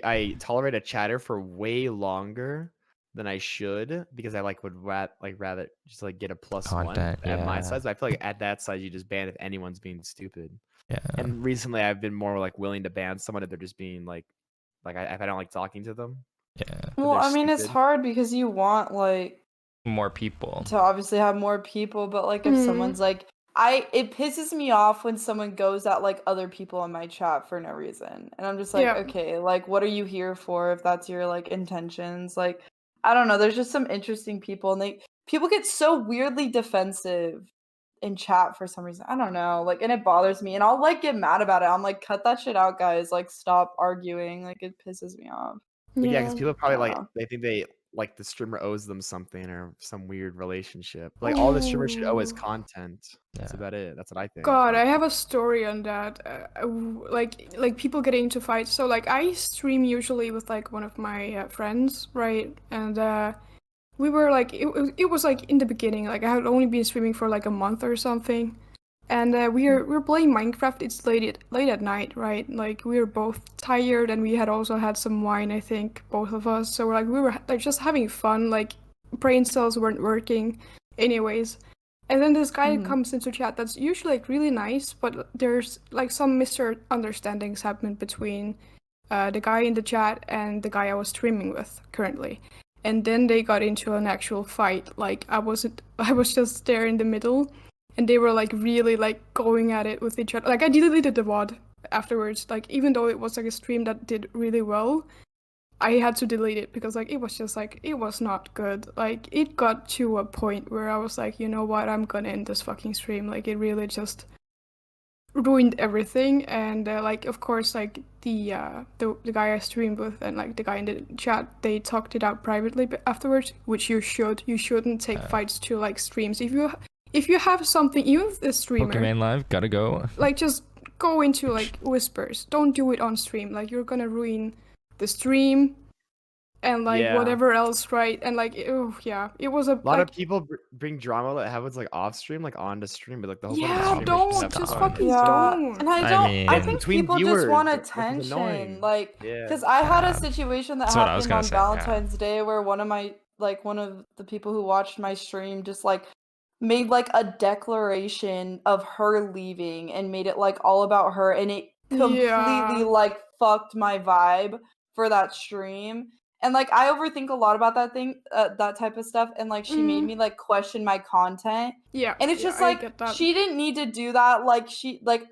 I tolerate a chatter for way longer than I should because I like would rather just like get a +1 Content, at my yeah. size. I feel like at that size you just ban if anyone's being stupid. yeah. And recently I've been more like willing to ban someone if they're just being like if I don't like talking to them. Yeah. Well, they're I mean, it's stupid. hard because you want like More people. to obviously have more people, but like if Mhm. someone's like it pisses me off when someone goes at like other people in my chat for no reason. And I'm just like, Yeah. okay, like what are you here for if that's your like intentions? Like, I don't know, there's just some interesting people and people get so weirdly defensive in chat for some reason. I don't know. Like, and it bothers me. And I'll like get mad about it. I'm like, cut that shit out, guys. Like, stop arguing. Like, it pisses me off. But yeah, because people probably I like don't know. they think they like the streamer owes them something or some weird relationship. Like all the streamer should owe is Ooh. content. That's Yeah. about it. That's what I think. God, I Like, have a story on that. Like people getting into fights. So like I stream usually with like one of my friends, right? And we were like it was like in the beginning. Like I had only been streaming for like a month or something, and we're playing Minecraft. It's late at night, right? Like we were both tired, and we had also had some wine. I think both of us. So we were like just having fun. Like brain cells weren't working, anyways. And then this guy comes into chat that's usually like really nice, but there's like some misunderstandings happened between the guy in the chat and the guy I was streaming with currently. And then they got into an actual fight. Like I was just there in the middle, and they were like really like going at it with each other. Like I deleted the VOD afterwards. Like even though it was like a stream that did really well, I had to delete it because like it was just like it was not good. Like it got to a point where I was like, you know what, I'm gonna end this fucking stream. Like it really just ruined everything. And like of course like the guy I streamed with and like the guy in the chat, they talked it out privately afterwards, which you shouldn't take fights to like streams. If you have something, even with the streamer, Pokemon Live, gotta go. like just go into like whispers. Don't do it on stream. Like you're gonna ruin the stream and like Yeah. whatever else, right? And like oh yeah, it was a lot like, of people bring drama that happens like off stream, like onto stream, but like the whole point of the yeah, stream is don't have just fun. fucking Yeah, don't. and I I don't. I mean- think Between people viewers, just want which is attention. annoying. Like, Yeah. because I had Yeah. a situation that That's what I was happened gonna on say, yeah. Valentine's Day where one of the people who watched my stream just like made like a declaration of her leaving and made it like all about her, and it completely Yeah. like fucked my vibe for that stream. And like I overthink a lot about that type of stuff, and like she made me like question my content. Yeah. And it's yeah, just I like get that. she didn't need to do that. Like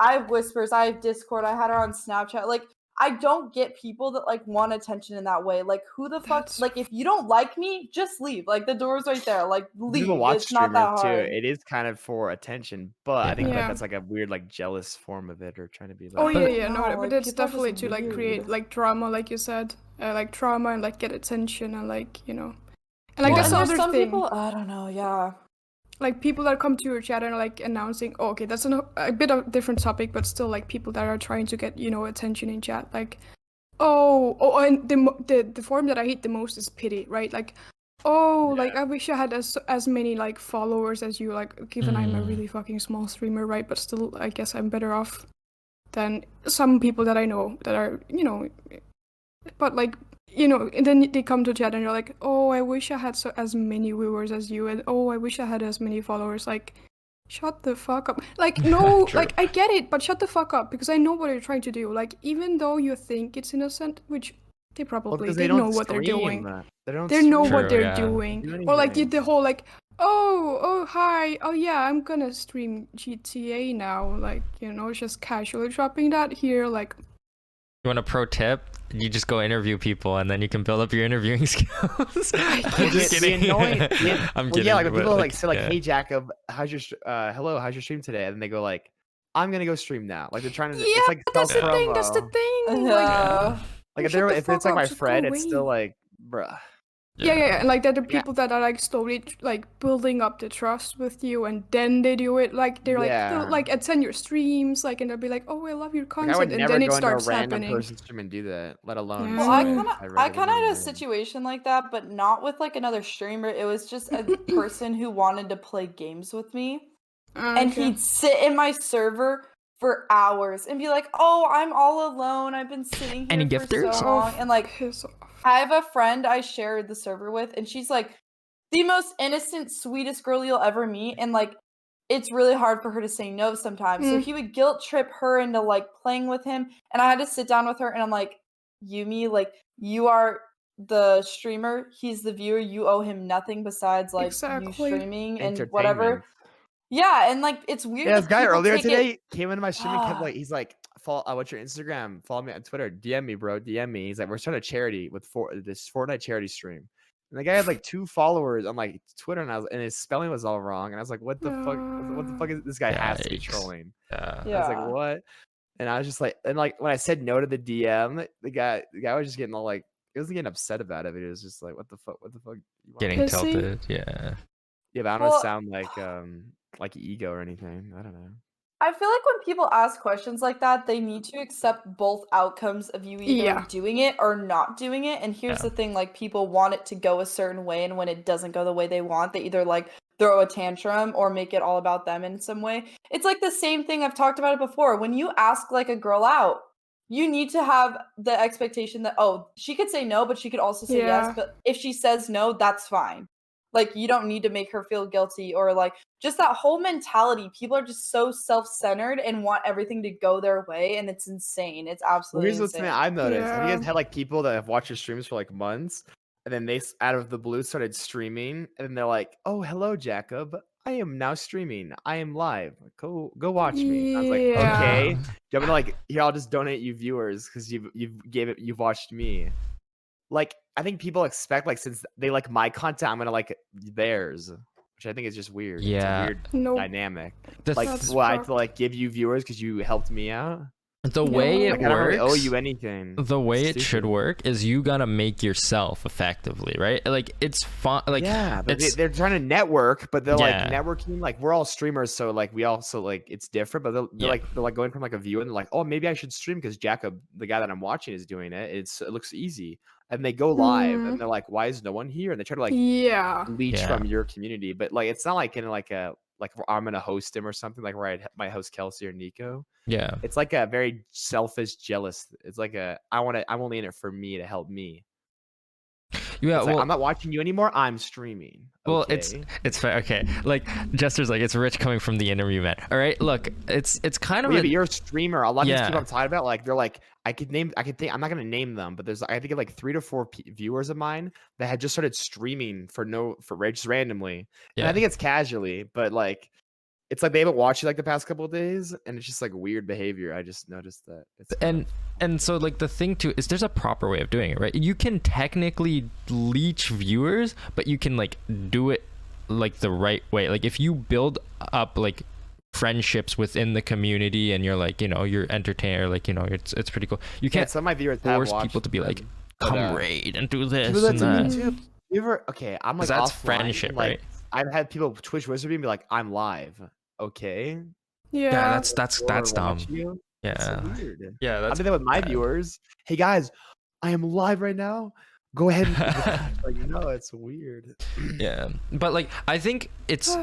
I have whispers, I have Discord, I had her on Snapchat. Like I don't get people that like want attention in that way. Like who the fuck? That's- Like if you don't like me, just leave. Like the door's right there. Like leave. People watch It's not that streamers too. hard. It is kind of for attention, but I think Yeah. that that's like a weird like jealous form of it or trying to be like. Oh yeah, But- yeah, no, No, but like, it's people are just definitely to like create weird. like drama, like you said, like trauma and like get attention and like and like Well, that's and the there's other some thing. people. I don't know. Yeah. Like people that come to your chat and are like announcing, oh, okay, that's a bit of a different topic, but still like people that are trying to get attention in chat, like and the form that I hate the most is pity, right? Like like I wish I had as many like followers as you, like given I'm a really fucking small streamer, right? But still I guess I'm better off than some people that I know that are but like and then they come to chat and you're like, oh, I wish I had as many viewers as you, and oh, I wish I had as many followers. Like, shut the fuck up. Like, no, True. like I get it, but shut the fuck up, because I know what you're trying to do. Like, even though you think it's innocent, which they probably because they they know don't what they're doing. stream. They don't. They know stream. what True, they're yeah. doing. Do Or like anything. the whole like, oh hi, oh yeah, I'm gonna stream GTA now. Like, just casually dropping that here. Like, You want a pro tip? You just go interview people, and then you can build up your interviewing skills. I'm just The kidding. annoying, I'm well, kidding. yeah, like when but, people like say like, yeah. "Hey Jacob, how's your hello, how's your stream today?" And then they go like, "I'm gonna go stream now." Like they're trying to. yeah, It's like that's the thing. That's the self-promo. thing. Like, Yeah. Like if Shut the if fuck it's like up, my just go friend, it's still away. like, bruh. yeah, and like they're the Yeah. people that are like slowly like building up the trust with you, and then they do it. Like they're like Yeah. they'll like attend your streams, like, and they'll be like, oh, I love your Like, content, I would and never then go it into a starts random happening. person's stream and do that, let alone. Yeah. Well, I someone kind I of regularly had a know. situation like that, but not with like another streamer. It was just a person who wanted to play games with me, and Okay. he'd sit in my server for hours and be like, "Oh, I'm all alone. I've been sitting here Any for gifters? so long." And like, piss off. I have a friend I shared the server with, and she's like the most innocent, sweetest girl you'll ever meet, and like it's really hard for her to say no sometimes. So he would guilt trip her into like playing with him, and I had to sit down with her, and I'm like, Yumi, like you are the streamer, he's the viewer, you owe him nothing besides like you Exactly. streaming and whatever. Entertainment. Yeah, and like it's weird. Yeah, that this guy people earlier take it- today came into my stream and kept Ah. like, he's like, what's your Instagram? Follow me on Twitter. DM me, bro. DM me. He's like, we're starting a charity with this Fortnite charity stream. And the guy had like 2 followers on like Twitter, and his spelling was all wrong. And I was like, what the fuck? What the fuck is this guy has to be Yikes. trolling? Yeah. Yeah. I was like, what? And I was just like, and like when I said no to the DM, the guy was just getting all like, he wasn't getting upset about it, but he was just like, what the fuck? You want? Getting Pussy. tilted. Yeah. Yeah, but I don't want Well- to sound like ego or anything. I don't know. I feel like when people ask questions like that, they need to accept both outcomes of you either Yeah. doing it or not doing it. And here's Yeah. the thing, like people want it to go a certain way, and when it doesn't go the way they want, they either like throw a tantrum or make it all about them in some way. It's like the same thing, I've talked about it before. When you ask like a girl out, you need to have the expectation that, oh, she could say no, but she could also say Yeah. yes. But if she says no, that's fine. Like, you don't need to make her feel guilty, or like just that whole mentality. People are just so self-centered and want everything to go their way, and it's insane. It's Well, absolutely here's what's insane. something I've noticed. Have you guys Yeah. had like people that have watched your streams for like months, and then they out of the blue started streaming, and then they're like, "Oh, hello, Jacob. I am now streaming. I am live. Go watch me." I was like, Yeah. "Okay, do I'm gonna like here. I'll just donate you viewers because you've watched me." Like, I think people expect like since they like my content, I'm gonna like theirs, which I think is just weird. Yeah. It's a weird Nope. dynamic. The, Like, That's what I have fucked. to like give you viewers because you helped me out. the No. way it Like, I don't really works. owe you anything. The way It's it should stupid. work is you gotta make yourself effectively, right? Like it's fun. Like yeah, but it's they're trying to network, but they're Yeah. like networking. Like we're all streamers, so like we also like it's different. But they're Yeah. like going from like a view and they're like, oh, maybe I should stream because Jacob, the guy that I'm watching, is doing it. It looks easy, and they go live Mhm. and they're like, why is no one here? And they try to like Yeah. leech Yeah. from your community, but like it's not like in like a like I'm gonna host him or something like where I might host Kelsey or Nicco. yeah. It's like a very selfish, jealous. It's like I'm only in it for me to help me. Yeah. It's like, Well, I'm not watching you anymore. I'm streaming. well, Okay. it's fair. Okay. Like Jester's like it's rich coming from the interview, man. All right. Look, it's kind of Well, yeah, a, but you're a streamer. A lot of these Yeah. people I'm talking about, like they're like, I think I'm not gonna name them, but there's I think like 3 to 4 viewers of mine that had just started streaming for just randomly. And I Yeah. think it's casually, but like it's like they haven't watched you like the past couple of days, and it's just like weird behavior. I just noticed that. It's kind and so like the thing too is there's a proper way of doing it, right? You can technically leech viewers, but you can like do it like the right way. Like if you build up like friendships within the community and you're like, you're entertainer, like, it's pretty cool. You yeah, can't some of my viewers have force people watched to be like, them, but, come raid and do this people and that that. do me too. You ever okay? I'm like 'Cause that's offline, friendship, and, like, right? I've had people Twitch whisper me and be like, "I'm live." Okay. Yeah, Yeah. that's Or dumb. watch you. It's Yeah. so weird. Yeah, I that's did that with my bad. viewers. Hey guys, I am live right now. Go ahead and like no, it's weird. Yeah, but like I think it's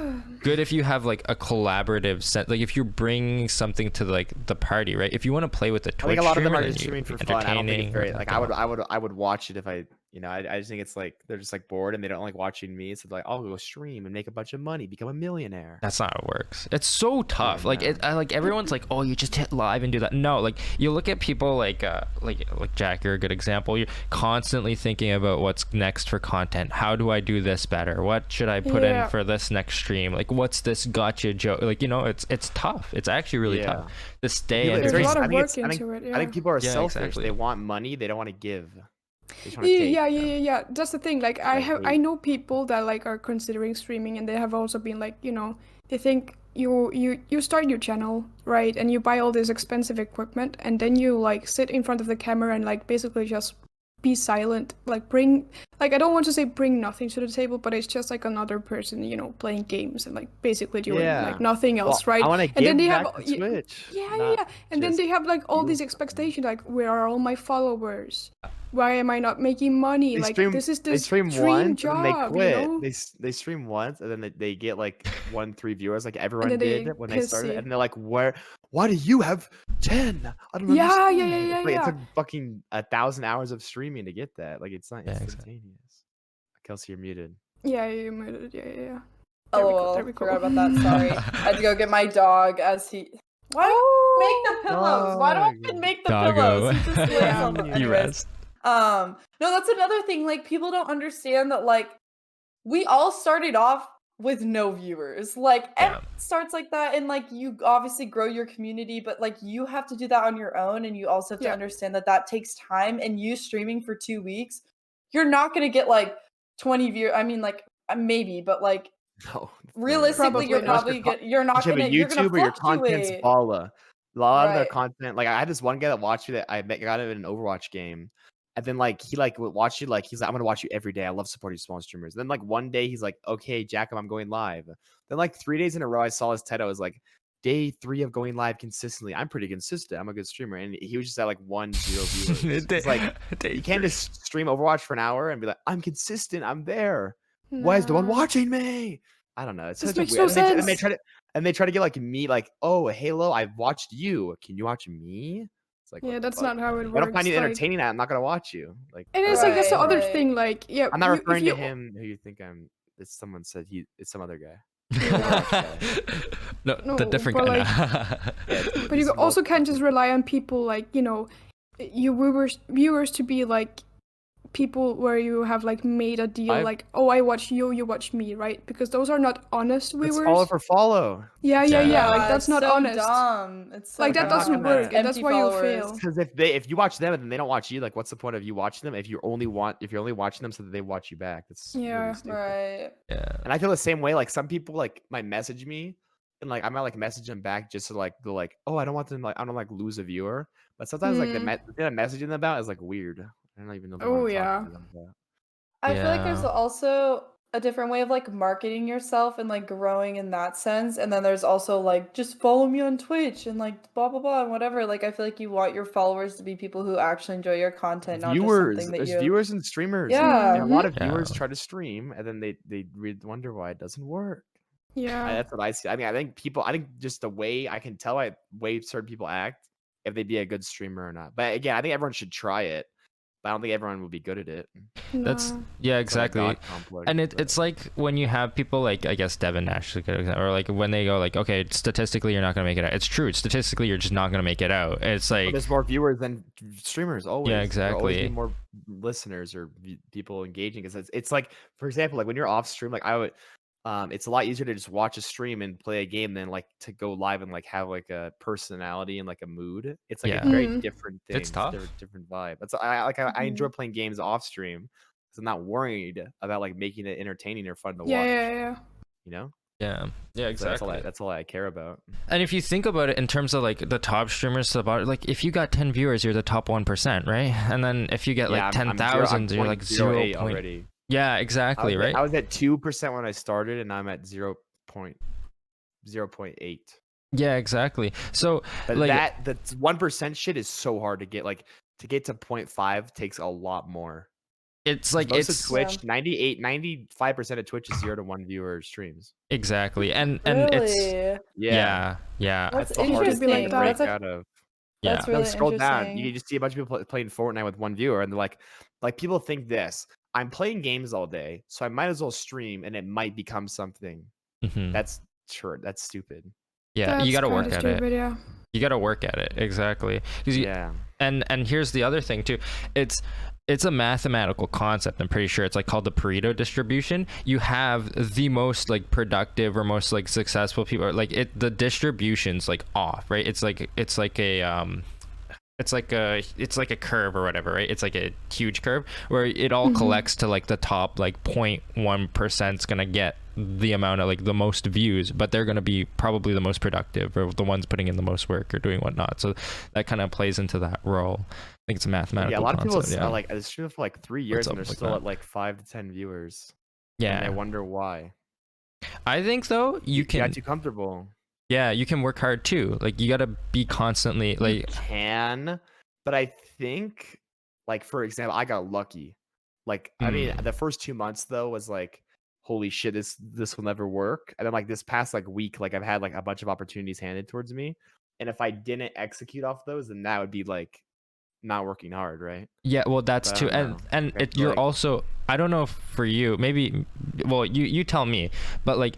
good if you have like a collaborative set. Like if you bring something to like the party, right? If you want to play with the I Twitch think a lot of them streamer, are then just you streaming be for fun. I don't think entertaining it's or very like something. I would watch it if I I just think it's like they're just like bored and they don't like watching me. So like I'll go stream and make a bunch of money, become a millionaire. That's not how it works. It's so tough. Like no. like everyone's like, oh, you just hit live and do that. No, like you look at people like Jack, you're a good example. You're constantly thinking about what's next for content. How do I do this better? What should I put Yeah. in for this next stream? Like what's this gotcha joke? Like it's tough. It's actually really Yeah. tough to stay People- There's a very- lot entertained. of I think work it's- I think- into it. I think people are Yeah, selfish. exactly. They want money. They don't want to give. They just want to take. Yeah. That's the thing. Like I Exactly. know people that like are considering streaming, and they have also been like, they think you start your channel, right, and you buy all this expensive equipment, and then you like sit in front of the camera and like basically just be silent, like I don't want to say bring nothing to the table, but it's just like another person, playing games and like basically doing Yeah. like nothing else, Well, right? I want to And then give they back have to Twitch. Yeah. And then just they have like all these you. expectations, like where are all my followers? Why am I not making money? They Like stream, this is they this stream dream once job, and then they quit. you know? They stream once and then they get like 1-3 viewers, like everyone then they did when they started, pissy. and they're like, why do you have 10? I don't Yeah, understand. yeah. It's like it took fucking 1,000 hours of streaming to get that. Like it's not Yeah, exactly. instantaneous. Kelsey, you're muted. Yeah, you made it. Yeah. There Oh, we go, well, there we go. forgot about that. Sorry. I had to go get my dog as he. Why do Oh, I make the pillows? Why do I even make the Doggo. pillows? He just lays Yeah. on them. You Anyways. rest. No, that's another thing. Like people don't understand that. Like we all started off with no viewers. Like Yeah. it starts like that, and like you obviously grow your community, but like you have to do that on your own, and you also have to Yeah. understand that that takes time. And you streaming for 2 weeks, you're not gonna get like 20 views. I mean, like maybe, but like No, realistically, Probably not. you're not you have gonna a you're gonna YouTuber, your content's fluctuate. balla. A lot of their Right. content, like I had this one guy that watched me that got him in an Overwatch game, and then like he like would watch you, like he's like, I'm gonna watch you every day. I love supporting small streamers. Then like one day he's like, okay, Jacob, I'm going live. Then like 3 days in a row, I saw his title was like day 3 of going live consistently. I'm pretty consistent. I'm a good streamer, and he was just at like 1-0 viewers. It's like you can't just stream Overwatch for an hour and be like, I'm consistent. I'm there. Why is no one Nah. watching me? I don't know. It's This such a makes weird. no And they sense. try to get like me, like, oh, Halo, I've watched you. Can you watch me? It's like, what Yeah, the that's fuck? not how it If I don't works. find you Like, entertaining, I'm not gonna watch you. Like, and it's like that's the Right, other right. thing. Like, yeah, I'm not you- if referring you- to him who you think I'm. It's someone said it's some other guy. No, No, the different but, guy. Yeah, But you also can't just rely on people like, you know, your viewers to be like people where you have like made a deal I've- like, oh, I watch you, you watch me, right? Because those are not honest It's viewers. follow for follow. Yeah, Yeah. like that's it's not so honest. Dumb. It's so Like that I'm not doesn't gonna- work, and that's Empty why you followers. fail. Because if you watch them and then they don't watch you, like, what's the point of you watching them? If you're only watching them so that they watch you back, that's Yeah. really stupid. Right. Yeah. And I feel the same way. Like some people like might message me, and like I might like message them back just to like go like, oh, I don't want them like I don't like lose a viewer. But sometimes like the thing I'm messaging them about is like weird. I don't even know. If I Oh, wanna talk yeah. to them about. I feel like there's Yeah. also a different way of like marketing yourself and like growing in that sense. And then there's also like just follow me on Twitch and like blah blah blah and whatever. Like I feel like you want your followers to be people who actually enjoy your content, not Viewers, just something that there's you viewers and streamers. Yeah. And a lot of Yeah. viewers try to stream, and then they wonder why it doesn't work. Yeah. That's what I see. I mean, I think just the way I can tell by way certain people act if they'd be a good streamer or not. But again, I think everyone should try it. But I don't think everyone will be good at it. That's Nah. yeah, It's like a exactly. God complex, And but- it's like when you have people like I guess Devin Nash is a good example, or like when they go like, okay, statistically you're not gonna make it out. It's true. Statistically you're just not gonna make it out. It's But like there's more viewers than streamers. Always. There'll always be exactly. more listeners or people engaging. Because it's like, for example, like when you're off stream, like I would. It's a lot easier to just watch a stream and play a game than like to go live and like have like a personality and like a mood. It's like Yeah. a very Mhm. different thing. It's tough. a different vibe. That's I enjoy playing games off stream because I'm not worried about like making it entertaining or fun to watch. Yeah. You know, Yeah. Yeah, So exactly. that's all I care about. And if you think about it in terms of like the top streamers to the bottom, like if you got 10 viewers, you're the top 1%, right? And then if you get like I'm 10,000, you're like 0.08 0. already. Yeah, exactly, right? I was at 2% when I started, and I'm at 0.08. Yeah, exactly. So But like the 1% shit is so hard to get. Like to get to 0.5 takes a lot more. it's like Most it's of Twitch, 95% of Twitch is 0 to 1 viewer streams. exactly. And really. it's yeah. That's the hardest thing interesting. to break That's out of. Yeah. That's really Scroll down. interesting. You just see a bunch of people playing Fortnite with 1 viewer, and they're like people think this. I'm playing games all day, so I might as well stream, and it might become something. Mhm. That's true. That's stupid. Yeah, That's you got to work kinda at stupid, it. Yeah. You got to work at it. Exactly. 'Cause you- Yeah. and here's the other thing too. It's a mathematical concept. I'm pretty sure it's like called the Pareto distribution. You have the most like productive or most like successful people, like the distribution's like off, right? It's like it's like a curve or whatever, right? It's like a huge curve where it all collects to like the top like 0.1% is gonna get the amount of like the most views, but they're gonna be probably the most productive or the ones putting in the most work or doing whatnot. So that kind of plays into that role. I think it's a mathematical Yeah, a lot of people concept, are like streaming for like 3 years up and they're like still that? at like 5 to 10 viewers. And I yeah. wonder why. I think though you You can got too comfortable. yeah, you can work hard too. Like you gotta be constantly You like can, but I think, like for example, I got lucky. Like I mean, the first 2 months though was like, holy shit, this will never work. And then like this past like week, like I've had like a bunch of opportunities handed towards me, and if I didn't execute off those, then that would be like not working hard, right? yeah, well that's But I too, don't know. and I it, feel you're like- also I don't know if for you maybe, well you tell me, but like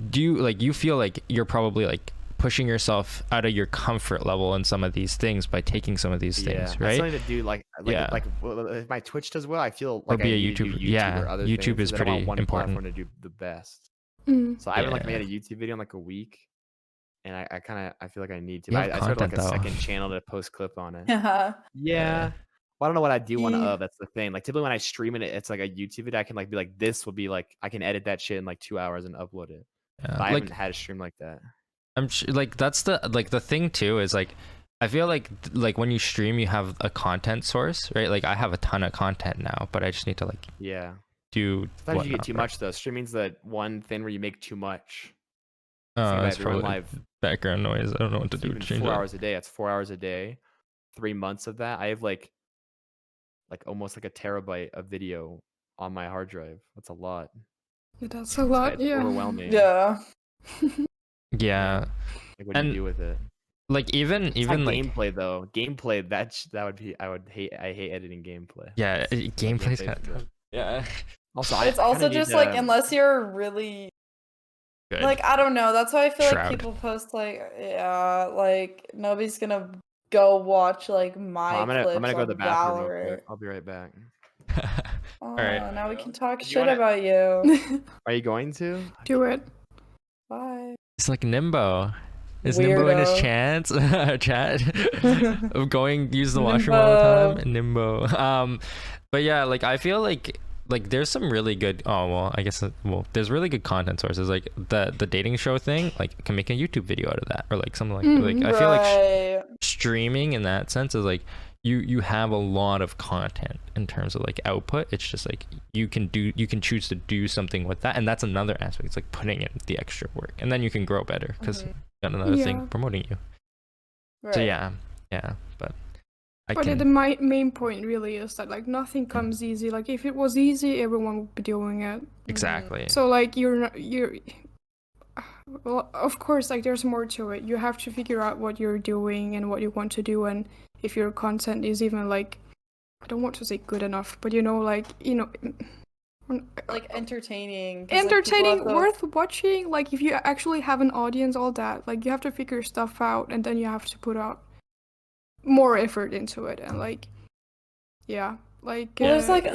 do you like you feel like you're probably like pushing yourself out of your comfort level in some of these things by taking some of these things, That's right? something to do. Yeah. Like if my Twitch does well, I feel like be I a need to do YouTuber. YouTube Yeah, or other YouTube things, is and then I want pretty one important. platform to do the best. So I haven't like Yeah. made a YouTube video in like a week, and I feel like I need to. You But have I started like content, a though. second channel to post clip on it. Yeah. Yeah. Well, I don't know what I do want Yeah. to. That's the thing. Like typically when I stream it, it's like a YouTube video. I can like be like, this will be like I can edit that shit in like 2 hours and upload it. Yeah. But I Like haven't had a stream like that. I'm like that's the thing too is like I feel like when you stream you have a content source, right? Like I have a ton of content now, but I just need to like Yeah. do Sometimes you get whatnot, too right? much though. Streaming's the one thing where you make too much. Oh, Think about that's if you're on probably live background noise. I don't know what to do to even change 4 that. hours a day. That's 4 hours a day. 3 months of that. I have like almost like a terabyte of video on my hard drive. That's a lot. That's a lot. It's Yeah. overwhelming. Yeah. Yeah. Like what do And you do with it? like even It's not like gameplay though. Gameplay that would be I hate editing gameplay. yeah, gameplay's gameplay's kind good. of yeah. Also, It's I also kinda just need, like unless you're really Good. like I don't know. That's why I feel Shroud. like people post like like nobody's gonna go watch like my I'm clips gonna go to on the bathroom real Valorant. quick. I'll be right back. Oh, right. now we can talk You shit wanna- about you. Are you going to? Do it. Bye. It's like Nimbo. Is Nimbo in his Weirdo. chat of going use the washroom all the time? Nimbo. But yeah, like I feel like there's some really good I guess there's really good content sources like the dating show thing, like can make a YouTube video out of that or like something like I feel like Right. streaming in that sense is like you have a lot of content in terms of like output. It's just like you can choose to do something with that, and that's another aspect. It's like putting in the extra work, and then you can grow better because you got another thing Yeah. promoting you. Right. So yeah, but But the main point really is that like nothing comes easy. Like if it was easy, everyone would be doing it. exactly. So like you're well, of course, like there's more to it. You have to figure out what you're doing and what you want to do, and if your content is even like, I don't want to say good enough, but like Like entertaining. 'cause, like, people entertaining, have to- worth watching. Like if you actually have an audience, all that, like you have to figure stuff out, and then you have to put out more effort into it, and like, yeah, like. Well, there's like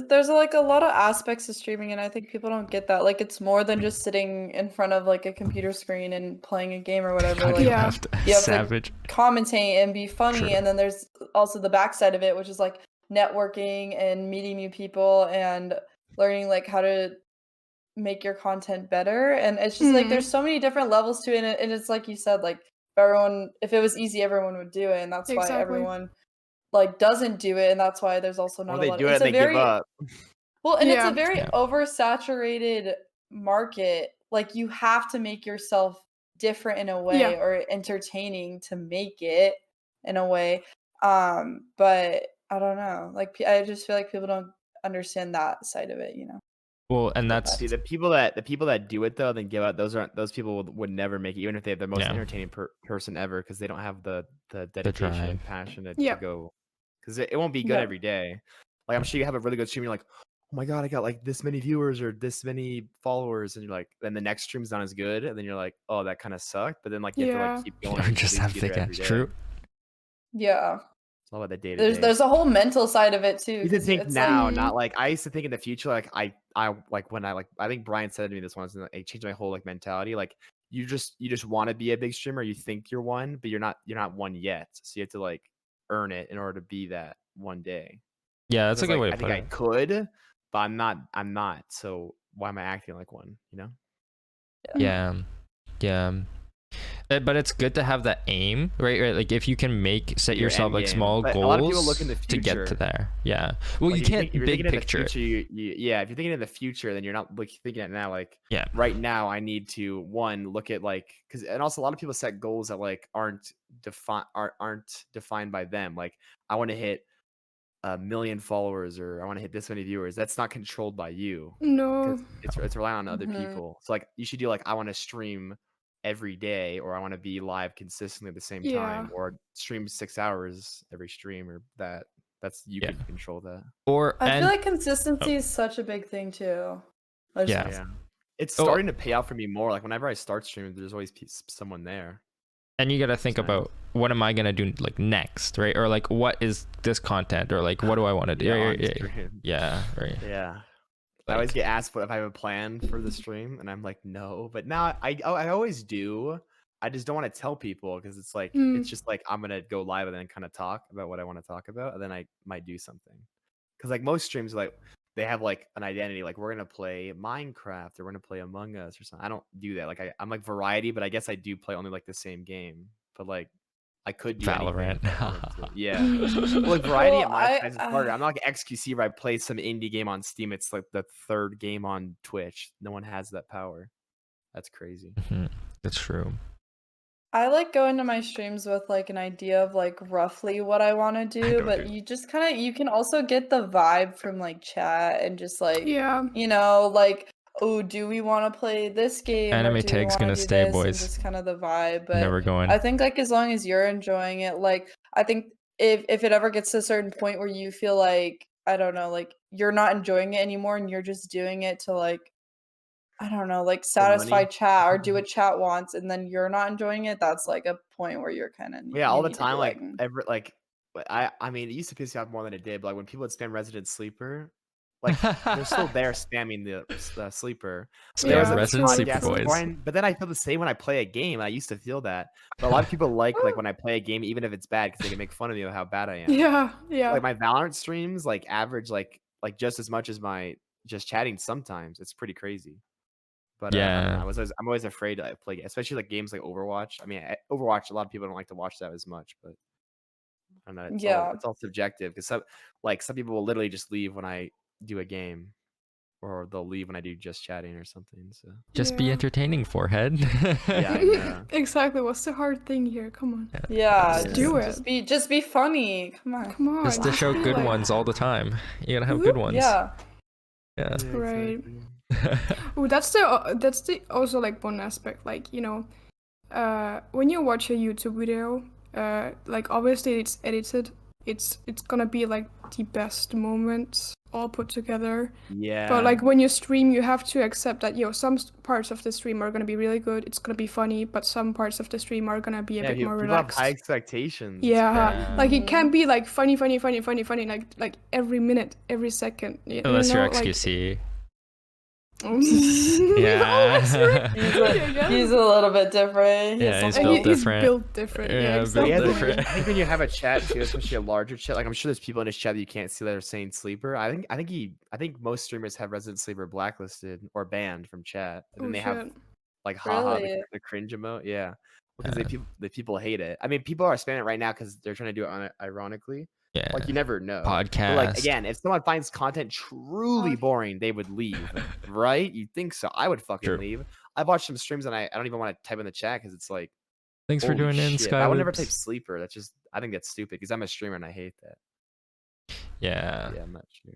there's like a lot of aspects to streaming, and I think people don't get that. Like it's more than just sitting in front of like a computer screen and playing a game or whatever. God, Like you Yeah. have to You have to- savage. commentate and be funny, True. and then there's also the backside of it, which is like networking and meeting new people and learning like how to make your content better. And it's just like Mhm. there's so many different levels to it, and it's like you said, like if it was easy, everyone would do it, and that's why Exactly. everyone like doesn't do it, and that's why there's also not Well, a they lot. do it It's and a they very give up. well, and it's Yeah. a very Yeah. oversaturated market. Like you have to make yourself different in a way Yeah. or entertaining to make it in a way. But I don't know. Like I just feel like people don't understand that side of it, you know. Well, and that's See the people that do it though, then give up. Those people would never make it, even if they have the most Yeah. entertaining person ever, because they don't have the dedication and drive. passion to Yep. go. Because it won't be good Yeah. every day. Like I'm sure you have a really good stream. You're like, oh my god, I got like this many viewers or this many followers, and you're like, then the next stream's not as good, and then you're like, oh, that kind of sucked. But then like you have to Yeah. like keep going. or and just at have least be thick there ass. every day. True. Yeah. It's all about the day to day. There's a whole mental side of it too. You used to 'cause think it's now, like, not like I used to think in the future. Like I like when I think Brian said to me this once, and it changed my whole like mentality. Like you just want to be a big streamer. You think you're one, but you're not one yet. So you have to like earn it in order to be that one day. Yeah, that's a Because, good way like, to I put think it. I could, but I'm not. So why am I acting like one? You know? Yeah. But it's good to have that aim, right? Like if you can set Your yourself end like game. small But a goals lot of people look in the to get to future. there. Yeah. Well, Like, you if can't if you're big thinking in the picture it. future, yeah. If you're thinking in the future, then you're not like thinking it now. Like Yeah. right now, I need to look at like and also a lot of people set goals that like aren't defined by them. Like I want to hit 1 million followers or I want to hit this many viewers. That's not controlled by you. No. 'Cause it's relying on other Mhm. people. So like you should do like I want to stream every day or I want to be live consistently at the same time Yeah. or stream 6 hours every stream or that's you Yeah. can control that. Or I and feel like consistency is such a big thing too. I just- Yeah. Yeah. It's Oh. starting to pay out for me more. Like whenever I start streaming, there's always someone there. and you got to think Nice. about what am I going to do like next, right? Or like what is this content or like what do I want to do? Yeah, Yeah, on yeah, stream. yeah, right. Yeah. I always Like, get asked if I have a plan for the stream, and I'm like, no. But now I always do. I just don't want to tell people because it's like it's just like I'm gonna go live and then kind of talk about what I want to talk about, and then I might do something. Because like most streams, like they have like an identity, like we're gonna play Minecraft or we're gonna play Among Us or something. I don't do that. Like I'm like variety, but I guess I do play only like the same game. But like I could do anything Valorant. if I wanted to. Yeah. Well, like variety Well, at my size is harder. I'm not like XQC where I play some indie game on Steam. It's like the third game on Twitch. No one has that power. That's crazy. That's true. I like going to my streams with like an idea of like roughly what I want to do, don't but do you just kind of you can also get the vibe from like chat and just like Yeah. you know like oh do we want to play this game or Anime do we tag's want gonna to do stay, this and boys. just kind of the vibe. But Never going. I think like as long as you're enjoying it, like I think if it ever gets to a certain point where you feel like I don't know like you're not enjoying it anymore and you're just doing it to like I don't know, like satisfy money? chat or do what chat wants, and then you're not enjoying it. That's like a point where you're kind of Yeah, all the time, like I mean, it used to piss me off more than it did. But like when people would spam Resident Sleeper, like they're still there spamming the sleeper. But there was Yeah, a Resident podcast Sleeper boys. beforehand, but then I feel the same when I play a game. I used to feel that, but a lot of people like when I play a game, even if it's bad, because they can make fun of me of how bad I am. Yeah. Like my Valorant streams, like average, like just as much as my just chatting. Sometimes it's pretty crazy. But I don't know, Yeah. I'm always afraid to play, especially like games like Overwatch. I mean, Overwatch, a lot of people don't like to watch that as much, but I don't know. Yeah. It's all subjective because some people will literally just leave when I do a game, or they'll leave when I do just chatting or something. So Just be Yeah. entertaining, forehead. yeah, I know. Exactly. What's the hard thing here? Come on. Yeah, Just do Just be funny. Come on. Come on. Just to show be good like- ones all the time. You gotta have good ones. Yeah. Yeah. Right. exactly. Oh, that's the also like one aspect. Like when you watch a YouTube video, like obviously it's edited. It's gonna be like the best moments all put together. Yeah. But like when you stream, you have to accept that some parts of the stream are gonna be really good. It's gonna be funny, but some parts of the stream are gonna be a bit more people relaxed. have high expectations. It's Yeah, crazy. like it can't be like funny, like every minute, every second. Unless you're like- XQC. Yeah. He's a little bit different. Yeah, he's something- built He's different. built different. Yeah, Yeah, built exactly. Yeah, different. I think when you have a chat too, especially a larger chat, like I'm sure there's people in his chat that you can't see that are saying sleeper. I think most streamers have Resident Sleeper blacklisted or banned from chat, and then they have like haha Really? the cringe emote. Yeah, because the people hate it. I mean, people are spamming it right now because they're trying to do it ironically. Yeah. Like you never know. Podcast. But like again, if someone finds content truly boring, they would leave, right? You'd think so. I would fucking True. leave. I've watched some streams and I don't even want to type in the chat because it's like, Thanks for holy doing it in shit. I would never Skyloops. type sleeper. That's just I think that's stupid because I'm a streamer and I hate that. Yeah. Yeah, I'm not sure.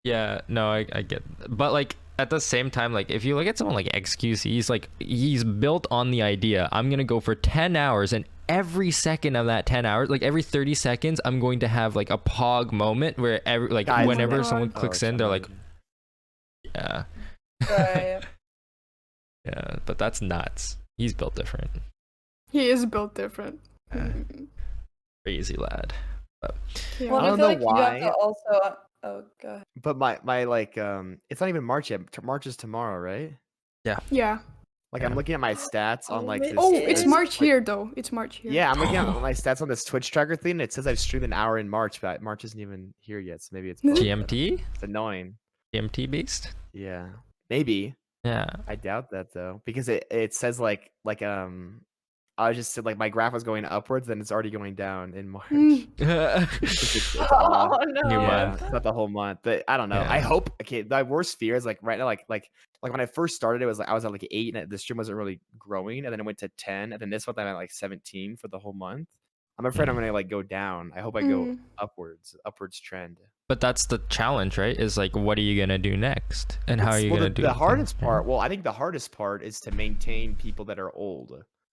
Yeah, no, I get but like at the same time, like if you look at someone like XQC, he's built on the idea I'm gonna go for 10 hours and every second of that 10 hours, like every 30 seconds, I'm going to have like a pog moment where Guys, whenever God. someone Oh, clicks it's in, they're like, amazing. yeah, Right. yeah, but that's nuts. He's built different. He is built different. Yeah. Crazy lad. Yeah. Well, I I don't feel know like you why. have to also. Oh god. But my like it's not even March yet. March is tomorrow, right? Yeah. Like Yeah. I'm looking at my stats on like this. Oh, it's this, March like- here though. It's March here. Yeah, I'm looking at my stats on this Twitch tracker thing. And it says I've streamed an hour in March, but March isn't even here yet. So maybe it's both. GMT? It's annoying. GMT based? Yeah, maybe. Yeah. I doubt that though, because it says like I was just said like my graph was going upwards, then it's already going down in March. It's odd. Oh no. New Yeah, month. it's not the whole month, but I don't know. Yeah. I hope. Okay, my worst fear is like right now, like when I first started, it was like I was at like 8, and the stream wasn't really growing, and then it went to 10, and then this month I'm at like 17 for the whole month. I'm afraid I'm gonna like go down. I hope I go upwards trend. But that's the challenge, right? Is like, what are you gonna do next, and how are you Well, gonna the, do the it? hardest part? Well, I think the hardest part is to maintain people that are old.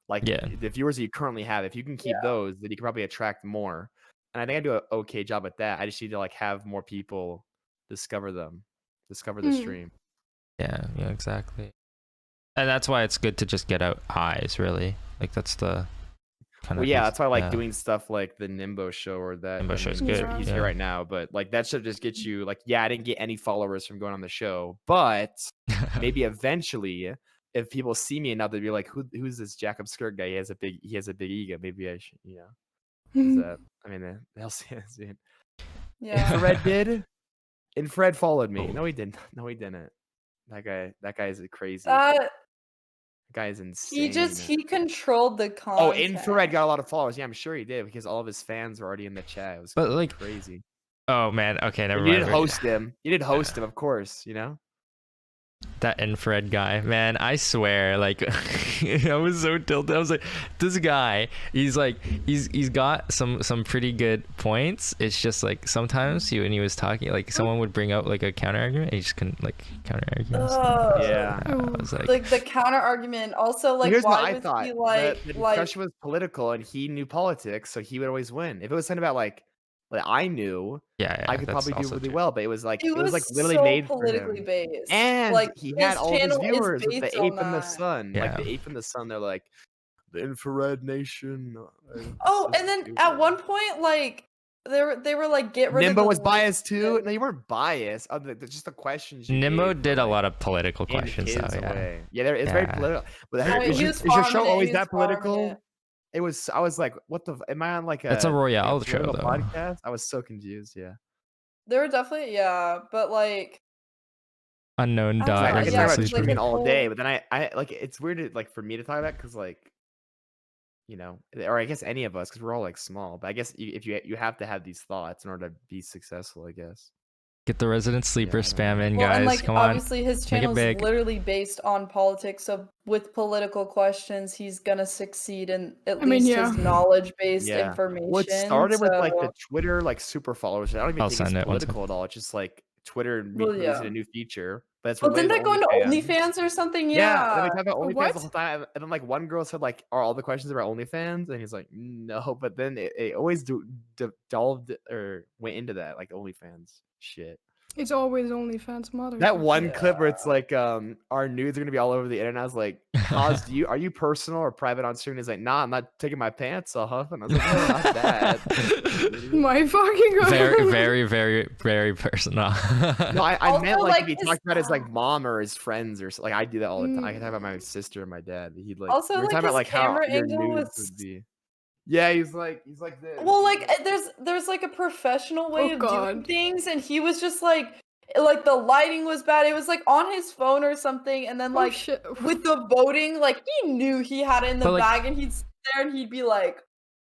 Like Yeah. the viewers that you currently have. If you can keep those, then you can probably attract more. And I think I do an okay job at that. I just need to like have more people discover the stream. Yeah, exactly. And that's why it's good to just get out eyes, really. Like that's the kind Well, of. yeah, that's why I like doing stuff like the Nimbo show or that. Nimbo I show's mean, good, He's yeah. here right now, but like that should just get you like, yeah, I didn't get any followers from going on the show, but maybe eventually, if people see me enough, they'll be like, who's this JackobSKRRT guy? He has a big ego. Maybe I should, is that? I mean, they'll see it soon. Yeah. Infrared did. Infrared followed me. No, he didn't. No, he didn't. That guy is crazy. That guy is insane. He controlled the content. Oh, Infrared got a lot of followers. Yeah, I'm sure he did because all of his fans were already in the chat. It was like crazy. Oh man, okay, never You mind. did host him. You did host him, of course. That Infrared guy, man, I swear, like I was so tilted. I was like, this guy, he's got some pretty good points. It's just like sometimes when he was talking, like someone would bring out like a counter argument, he just couldn't like counter argument. Yeah. I was like the counter argument. Also, like here's what why I was thought. he like the discussion was political, and he knew politics, so he would always win. If it was something about like I knew, I could probably do really well, but it was like literally so made politically for him. based, And like he had all his channel is viewers with the based ape on and the that. sun. Yeah. Like the ape and the sun, they're like the Infrared Nation. Oh, and then at one point, like they were like, get rid of Nimbo the was biased too. link. No, you weren't biased. Just the questions. Nimbo gave did were, a like, lot of political gave the questions kids though. Yeah. away. Yeah, it's very political. But I mean, is he your was show farming it, always he that was farming political? it. It was. I was like, what the? Am I on like a? It's a Royale show political though. podcast. I was so confused. Yeah. There were definitely but like Unknown I dot. don't know, I can yeah, talk about it's like streaming a all whole- day, but then I like it's weird to, like for me to talk about because like or I guess any of us because we're all like small. But I guess if you have to have these thoughts in order to be successful, I guess. Get the resident sleeper Yeah, I don't spam in, well, guys. and like Come on. obviously his Make it channel is big. literally based on politics. So with political questions, he's gonna succeed in at mean, least yeah. his knowledge-based Yeah. information. Well, it started with like so- the Twitter like super followers. I don't even I'll think it's send it once political at all. It's just like Twitter Well, releasing yeah. a new feature, but it's Well, didn't that related go to into OnlyFans or something? Yeah, and then we Yeah. talked about OnlyFans What? the whole time, and then like one girl said like, "Are all the questions about OnlyFans?" And he's like, "No," but then it always delved or went into that like OnlyFans shit. It's always OnlyFans mother. That one clip where it's like, our nudes are gonna be all over the internet. I was like, "Cause are you personal or private on stream?" He's like, "Nah, I'm not taking my pants off." And I was like, "No, not that." My fucking god. Very, very, very, very personal. No, I Also, meant like if he his- talked about his like mom or his friends or like I do that all the time. I can talk about my sister and my dad. He'd like Also, we were like, talking about his like how camera your angle nudes was- would be. Yeah, he's like this. Well, like there's like a professional way Oh, of doing God. things, and he was just like the lighting was bad. It was like on his phone or something, and then Oh, like shit. with the voting, like he knew he had it in the But, like- bag, and he'd sit there and he'd be like,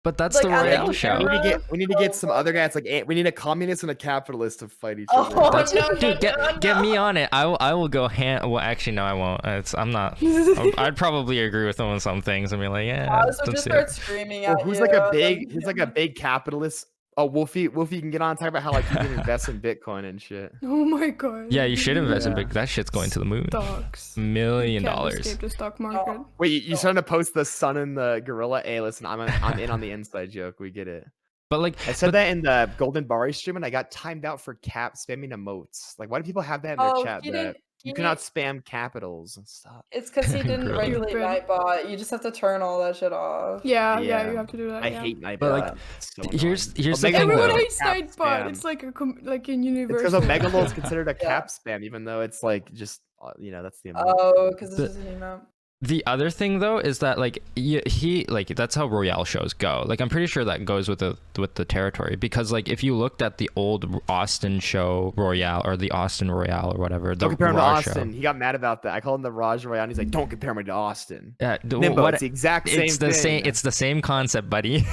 But that's Like, the I think Royale show. we need to get some other guys like we need a communist and a capitalist to fight each other. "Oh That's, no, dude, get me on it. I will go hand. Well, actually, no, I won't. I'm not. I'd probably agree with them on some things and be like, yeah. So let's just see start it. screaming Well, at who's you. like a and big then- who's like a big capitalist? Oh, Wolfie can get on and talk about how like he can invest in Bitcoin and shit. Oh my god. Yeah, you should invest in Yeah. big. That shit's going to the moon. Stocks. $1 million. Can't escape the stock market. Wait, you starting to post the sun and the gorilla? Hey, listen, I'm in on the inside joke. We get it. But like, I said that in the Golden Bari stream, and I got timed out for cap spamming emotes. Like, why do people have that in their chat? he That didn't. you cannot spam capitals and stuff. It's because he didn't Really? regulate Stupid. Nightbot. You just have to turn all that shit off. Yeah, Yeah. you have to do that. I yeah. hate Nightbot. But, like, It's so here's annoying. the thing, Everyone though. hates Cap Nightbot. spam. It's like like It's in universe. because Omegalol is considered a Yeah. cap spam, even though it's like just that's the emote. Oh, because The- this is an emote. The other thing though is that like he like that's how Royale shows go. Like I'm pretty sure that goes with the territory, because like if you looked at the old Austin show Royale or the Austin Royale or whatever, the Don't compare him to Raw Austin. show. He got mad about that. I called him the Raj Royale, and he's like, "Don't compare me to Austin." Yeah, Nimbo, it's the exact same. it's the same. thing. It's the same concept, buddy.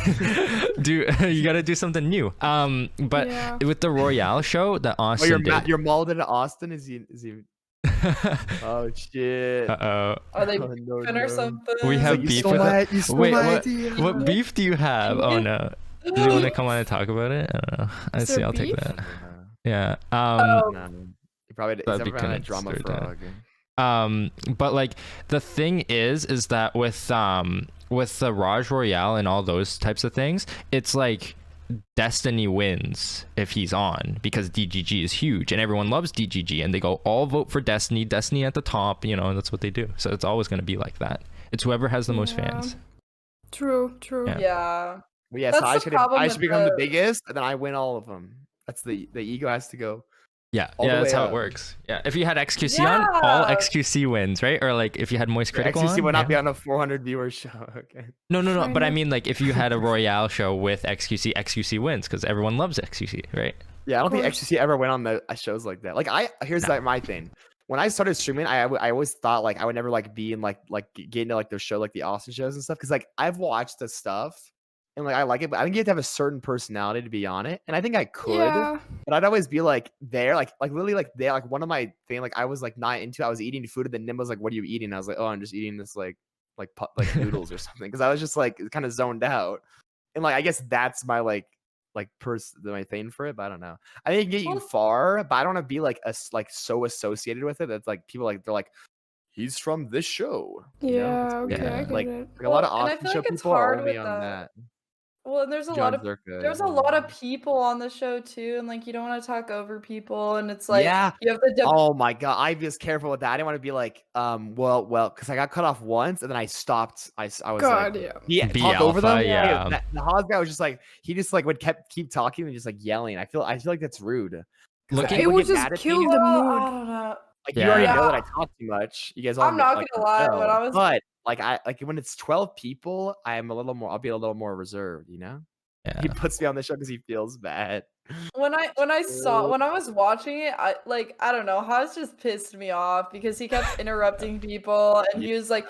You got to do something new. But Yeah. with the Royale show that Oh, Austin did. you're molded to Austin. Is he? Oh shit. Uh-oh. Are they Oh, no, beefing or no. something? We have You beef stole with my- you stole Wait, my what? idea. What beef do you have? Oh no. Do you want to come on and talk about it? I don't know. I Is see. there I'll take beef? that. Yeah. Oh. No, he probably he's That'd be never been on a kinda drama story time. frog. But like the thing is that with the Raj Royale and all those types of things, it's like Destiny wins if he's on, because DGG is huge and everyone loves DGG and they go all vote for Destiny at the top, and that's what they do. So it's always going to be like that. It's whoever has the most Yeah. fans. True. Yeah. Yeah. Well, yeah, so That's the problem I with should become the the- biggest, and then I win all of them. That's the ego has to go. Yeah, All the that's way how up. it works. Yeah, if you had XQC on, all Yeah. XQC wins, right? Or like if you had Moist Critical XQC on. would not yeah. be on a 400 viewer show. Okay. No. Fair But I enough. mean, like if you had a Royale show with XQC, XQC wins because everyone loves XQC, right? Yeah, I don't think course. XQC ever went on the shows like that. Like here's like my thing. When I started streaming, I always thought like I would never like be in like get into like the show like the Austin shows and stuff because like I've watched the stuff and like I like it, but I think you have to have a certain personality to be on it. And I think I could, Yeah. but I'd always be like there, like literally like there, like one of my thing, like I was like not into. I was eating food, and then Nim was like, "What are you eating?" And I was like, "Oh, I'm just eating this like noodles or something," because I was just like kind of zoned out. And like I guess that's my my thing for it, but I don't know. I think it can get you Well- far, but I don't want to be like so associated with it that's like people like they're like he's from this show. You know? Yeah. It's Okay. weird. I get Like it. a lot of Well, and I Austin feel show like it's people are hard only with on that. that. Well, and there's a John lot of Zerka, there's a yeah. lot of people on the show too, and like you don't want to talk over people, and it's like Yeah. you have to. Oh my god, I was careful with that. I didn't want to be like, well, because I got cut off once and then I stopped. I was God, like, yeah. yeah, talk over alpha, them. yeah. The Haas guy was just like, he just like would keep talking and just like yelling. I feel like that's rude. 'Cause, like, Looking- It people would get just mad at kill me. the Well, mood. I don't know. Like you already Yeah. know that I talk too much. You guys all I'm not like, gonna lie, know. when I was- but like when it's 12 people, I'll be a little more reserved, you know? Yeah. He puts me on the show because he feels bad. When I was watching it, I don't know, Haas just pissed me off because he kept interrupting people, and he was like,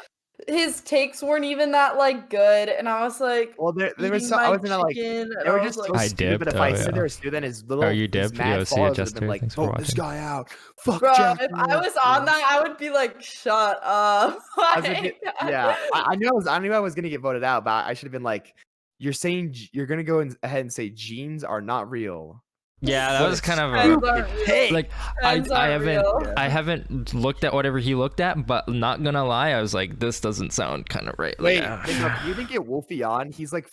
his takes weren't even that like good, and I was like, Well, there was eating so I my wasn't like chicken, and they were I just was so like, I stupid. dipped, If I oh, sit yeah. there and then his little you his dipped? mad Yo, see followers would have Adjuster, been like, thanks for vote this watching. guy out. Fuck bro, Jack. if I was on that, I would be like, shut up. I was gonna Like, yeah, I knew I was gonna get voted out, but I should have been like, you're saying you're gonna go ahead and say genes are not real. Yeah, that What was a kind of Friends a aren't real. Hey, like Friends I aren't haven't real. I haven't looked at whatever he looked at, but not gonna lie, I was like, this doesn't sound kind of right. wait, Like, you didn't get Wolfie on? He's like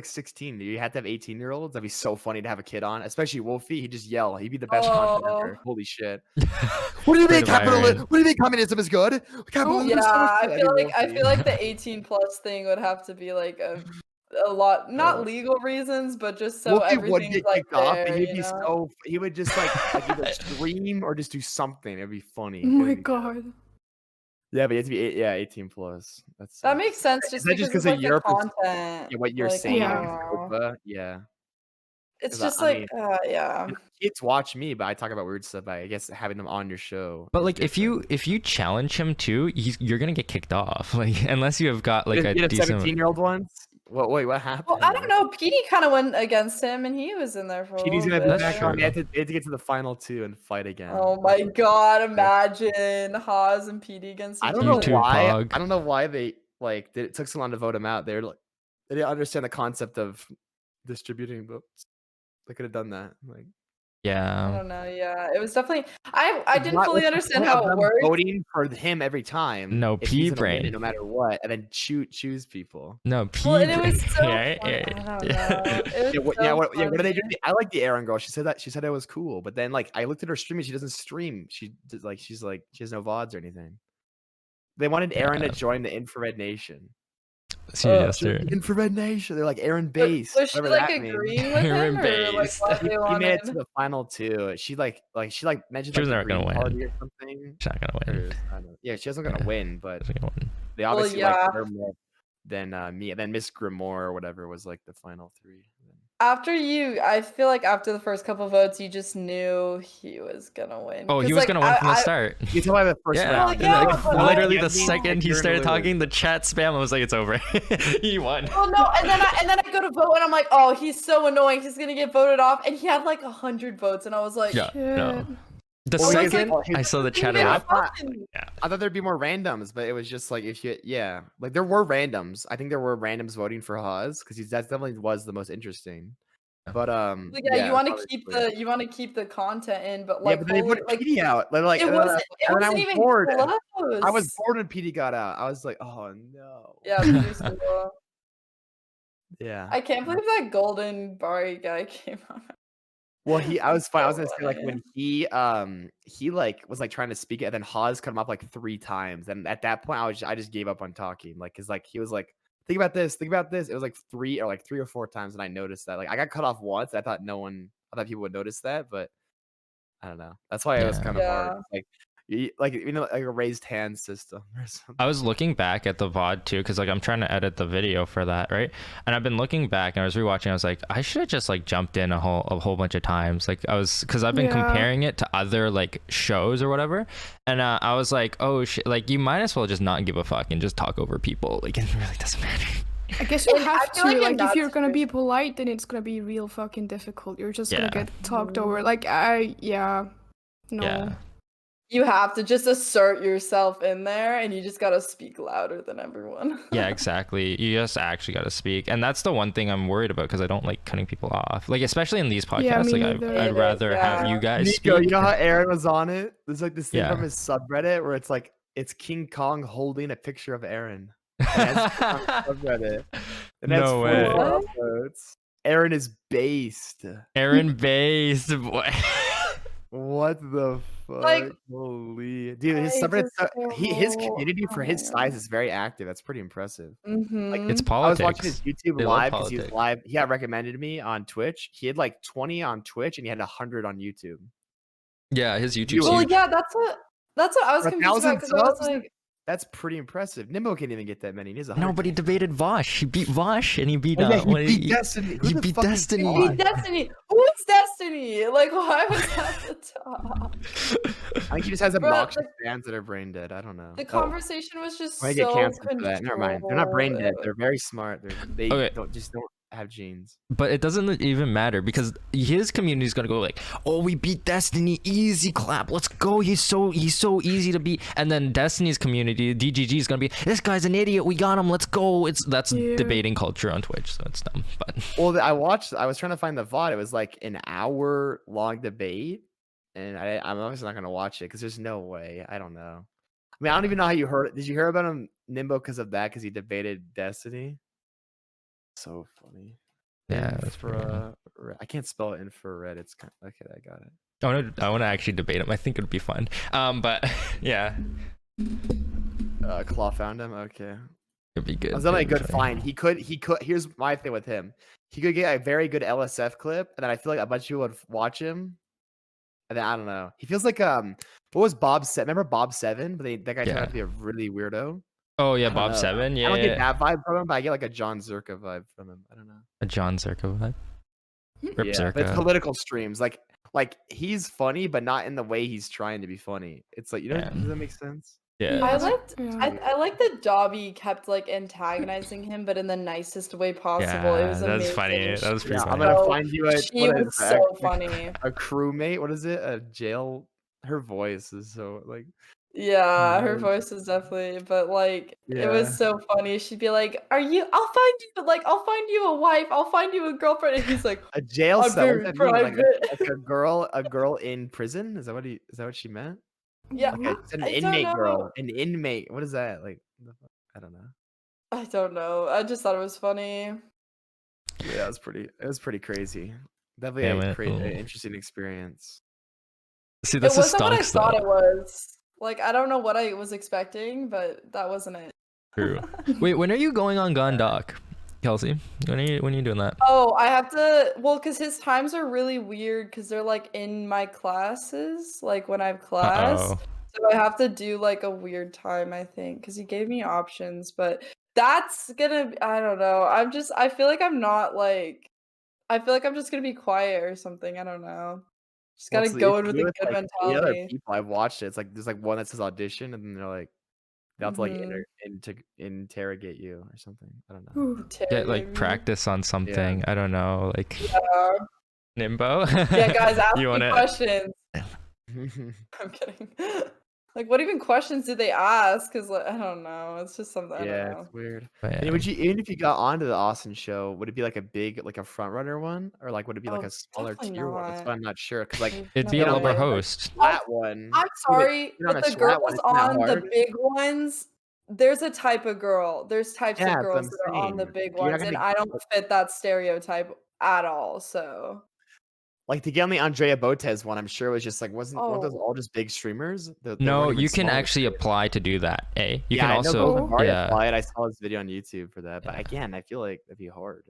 16. You have to have 18-year-olds. That'd be so funny to have a kid on, especially Wolfie. He'd just yell. He'd be the best content creator. Holy shit! What do you mean What do you mean communism is good? Capitalism is so Yeah, I good. feel like the 18 plus thing would have to be like a lot, not legal reasons, but just so Wolfie would everything's get like kicked off, there, and he'd you be know? he would just like either scream or just do something. It'd be funny. Oh my It'd be- god. Yeah, but you have to be 18 plus. That makes sense just Is that just because 'cause of of like your the content. Yeah, what you're like, saying. Yeah. Yeah. It's 'Cause I just like, mean- yeah. Kids watch me, but I talk about weird stuff. But I guess having them on your show. but is like if you challenge him too, you're gonna get kicked off. Like unless you have got like a different. decent. 17-year-old ones. Wait, what happened? Well, I don't know. Petey kind of went against him, and he was in there for a PD's little gonna be bit. That's back on. true. They had to get to the final two and fight again. Oh my god! Imagine Haas and Petey against each I other. don't know YouTube why. pog. I don't know why they it took so long to vote him out. They're like they didn't understand the concept of distributing votes. They could have done that. Like I Yeah. don't know. Yeah, it was definitely. I didn't why- fully what's the understand point how of it them worked. Voting for him every time. No, if he's gonna win P-brain. it no matter what, and then choose people. No, Well, and it P-brain. was so Yeah, funny. yeah, I don't yeah. know. It was Yeah, so what do they do? funny. I like the Aaron girl. She said that it was cool, but then like I looked at her stream and she doesn't stream. She's like she has no VODs or anything. They wanted Aaron to join the Infrared Nation. See Adjuster. Infrared Nation. They're like Aaron Was Base. was she whatever like that means. agreeing with him, Aaron or like Bass. what they He made it to wanted? the final two. She like mentioned She was like never the gonna Green win. Party or something. She's not gonna Or, win. I don't know. Yeah, she wasn't gonna Yeah. win, but She's not gonna win. they obviously yeah. liked her more than me. And then Miss Grimoire or whatever was like the final three. I feel like after the first couple votes, you just knew he was gonna win. Oh, he 'Cause, was like, gonna win from the I- start. You can tell by the first Yeah, round. Well, yeah, Like, but literally yeah, the second he you're started gonna lose. talking, the chat spam. I was like, it's over. He won. Well, no, and then I go to vote, and I'm like, oh, he's so annoying. He's gonna get voted off, and he had like 100 votes, and I was like, Yeah. No. Shit. The Well, he's second like- I saw the "He chat didn't erupts, fucking-" I thought there'd be more randoms, but it was just like like there were randoms. I think there were randoms voting for Haas because that definitely was the most interesting. But Like, yeah, you want to obviously. keep the content in, but Yeah, like, but they holy- put like PD out. They're like, it wasn't and I was even bored. close. I was bored when PD got out. I was like, oh no. Yeah, producer Will. Yeah. I can't believe that golden Bari guy came out. Well, I was fine. I was so gonna say like funny. when he like was like trying to speak it, and then Haas cut him off like 3 times, and at that point I just gave up on talking, like because like he was like think about this. Think about this. It was like three or four times, and I noticed that. Like I got cut off once. I thought people would notice that, but I don't know. That's why it was kind of hard. Like a raised hand system or something. I was looking back at the VOD too, because like I'm trying to edit the video for that, right? And I've been looking back and I was rewatching. I was like, I should have just like jumped in a whole bunch of times. Like because I've been comparing it to other like shows or whatever, and I was like, oh shit, like you might as well just not give a fuck and just talk over people. Like it really doesn't matter. I guess you have to, like if that you're gonna be polite, then it's gonna be real fucking difficult. You're just gonna get talked over. Like no. Yeah. You have to just assert yourself in there, and you just gotta speak louder than everyone. Yeah, exactly. You just actually got to speak, and that's the one thing I'm worried about because I don't like cutting people off. Like especially in these podcasts, I'd rather have you guys Nicco, speak. you know how Aaron was on it? There's like this thing from his subreddit where it's like it's King Kong holding a picture of Aaron. And that's subreddit. And that's No way. upvotes. Aaron is based. Aaron based. Boy. What the fuck? Like, holy dude, his subreddit, his community for his size is very active. That's pretty impressive. Like It's I politics. was watching his YouTube They love live because he was politics. live. He got recommended to me on Twitch. He had like 20 on Twitch and he had 100 on YouTube. Yeah, his YouTube's well, huge. yeah, that's what I was For confused about because I was like, That's pretty impressive. Nimbo can't even get that many. He has No, but he debated Vosh. He beat Vosh and he beat he what did beat Destiny. Who he the beat fuck is Destiny. He Vosh? beat Destiny. Who's Destiny? Like, why was that the top? I think he just has Bro, obnoxious fans that are brain dead. I don't know. The conversation was just I so get canceled for that. Never mind. They're not brain dead. controlled. They're very smart. They Okay. don't have genes. But it doesn't even matter because his community is gonna go like, "Oh, we beat Destiny, easy clap, let's go. He's so easy to beat." And then Destiny's community, DGG, is gonna be, "This guy's an idiot. We got him. Let's go." That's debating culture on Twitch, so it's dumb. But Well, I was trying to find the VOD. It was like an hour long debate, and I'm obviously not gonna watch it because there's no way. I don't know. I mean, I don't even know how you heard it. Did you hear about him, Nimbo, because of that? Because he debated Destiny. So funny. yeah, that's pretty funny. I can't spell it infrared. It's kind of, okay. I got it. I want to actually debate him. I think it would be fun. But yeah, Claw found him. Okay. it'd be good. That was only a It'd be good funny. find. He could. Here's my thing with him. He could get a very good LSF clip, and then I feel like a bunch of people would watch him. And then I don't know. He feels like what was Bob 7? Remember Bob 7? But that guy turned out to be a really weirdo. Oh yeah, I don't Bob know. 7. Yeah, I don't get that vibe from him, but I get like a John Zerka vibe from him. I don't know. a John Zerka vibe. Rip Yeah, but it's Zerka. political streams. Like he's funny, but not in the way he's trying to be funny. It's like, Yeah. does that make sense? Yeah. I like that Dobby kept like antagonizing him, but in the nicest way possible. It was that's amazing. funny. That was pretty Yeah, I'm funny. gonna find you a. She what is was that? so funny. A crewmate. What is it? A jail. Her voice is so like. Yeah, her Nice. voice is definitely, but like it Yeah. was so funny. She'd be like, "I'll find you a wife. I'll find you a girlfriend." And he's like, A jail I'm cell. very What does that mean? Like private. a girl in prison. Is that what she meant? "Yeah, Okay, it's an I don't inmate know. girl. An inmate. What is that? Like, I don't know. I don't know. I just thought it was funny." Yeah, it was pretty crazy. Definitely Yeah, an interesting experience. See, It this is wasn't what I stonks thought though. it was. Like, I don't know what I was expecting, but that wasn't it. True. Wait, when are you going on Gondok, Kelsey? When are you doing that? Oh, I have to. Well, because his times are really weird because they're like in my classes, like when I have class. Uh-oh. So I have to do like a weird time, I think, because he gave me options, but that's gonna. I don't know. I feel like I'm not like. I feel like I'm just gonna be quiet or something. I don't know. Just gotta go in with a good Other mentality. people I've watched it. It's like there's like one that says audition, and then they're like they have to like Mhm. interrogate you or something. I don't know. Get like Interrogate me. practice on something. I don't know, like Yeah. Nimbo. Yeah, guys, ask You me wanna- questions. I'm kidding. Like, what even questions did they ask? Because like, I don't know. It's just something. I don't Yeah, know. it's weird. But And yeah. would you, even if you got onto the Austin show, would it be like a big, like a front runner one, or like would it be like Oh, a smaller definitely tier one? That's not. what I'm not sure. Because like It'd be you a know, lower like- host. that one. I'm sorry, you're on but a the flat one, girls isn't that on the hard? big ones, there's a type of girl. There's types Yeah, of that's what girls I'm that are on the saying. big You're not ones, and gonna- I don't fit that stereotype at all. So Like to get on the Andrea Botez one, I'm sure it was just like weren't those all just big streamers? They No, weren't even you can smaller actually streamers. apply to do that. You Yeah, can I know also Golden Mario yeah applied. I saw his video on YouTube for that. But Yeah. again, I feel like that'd be hard.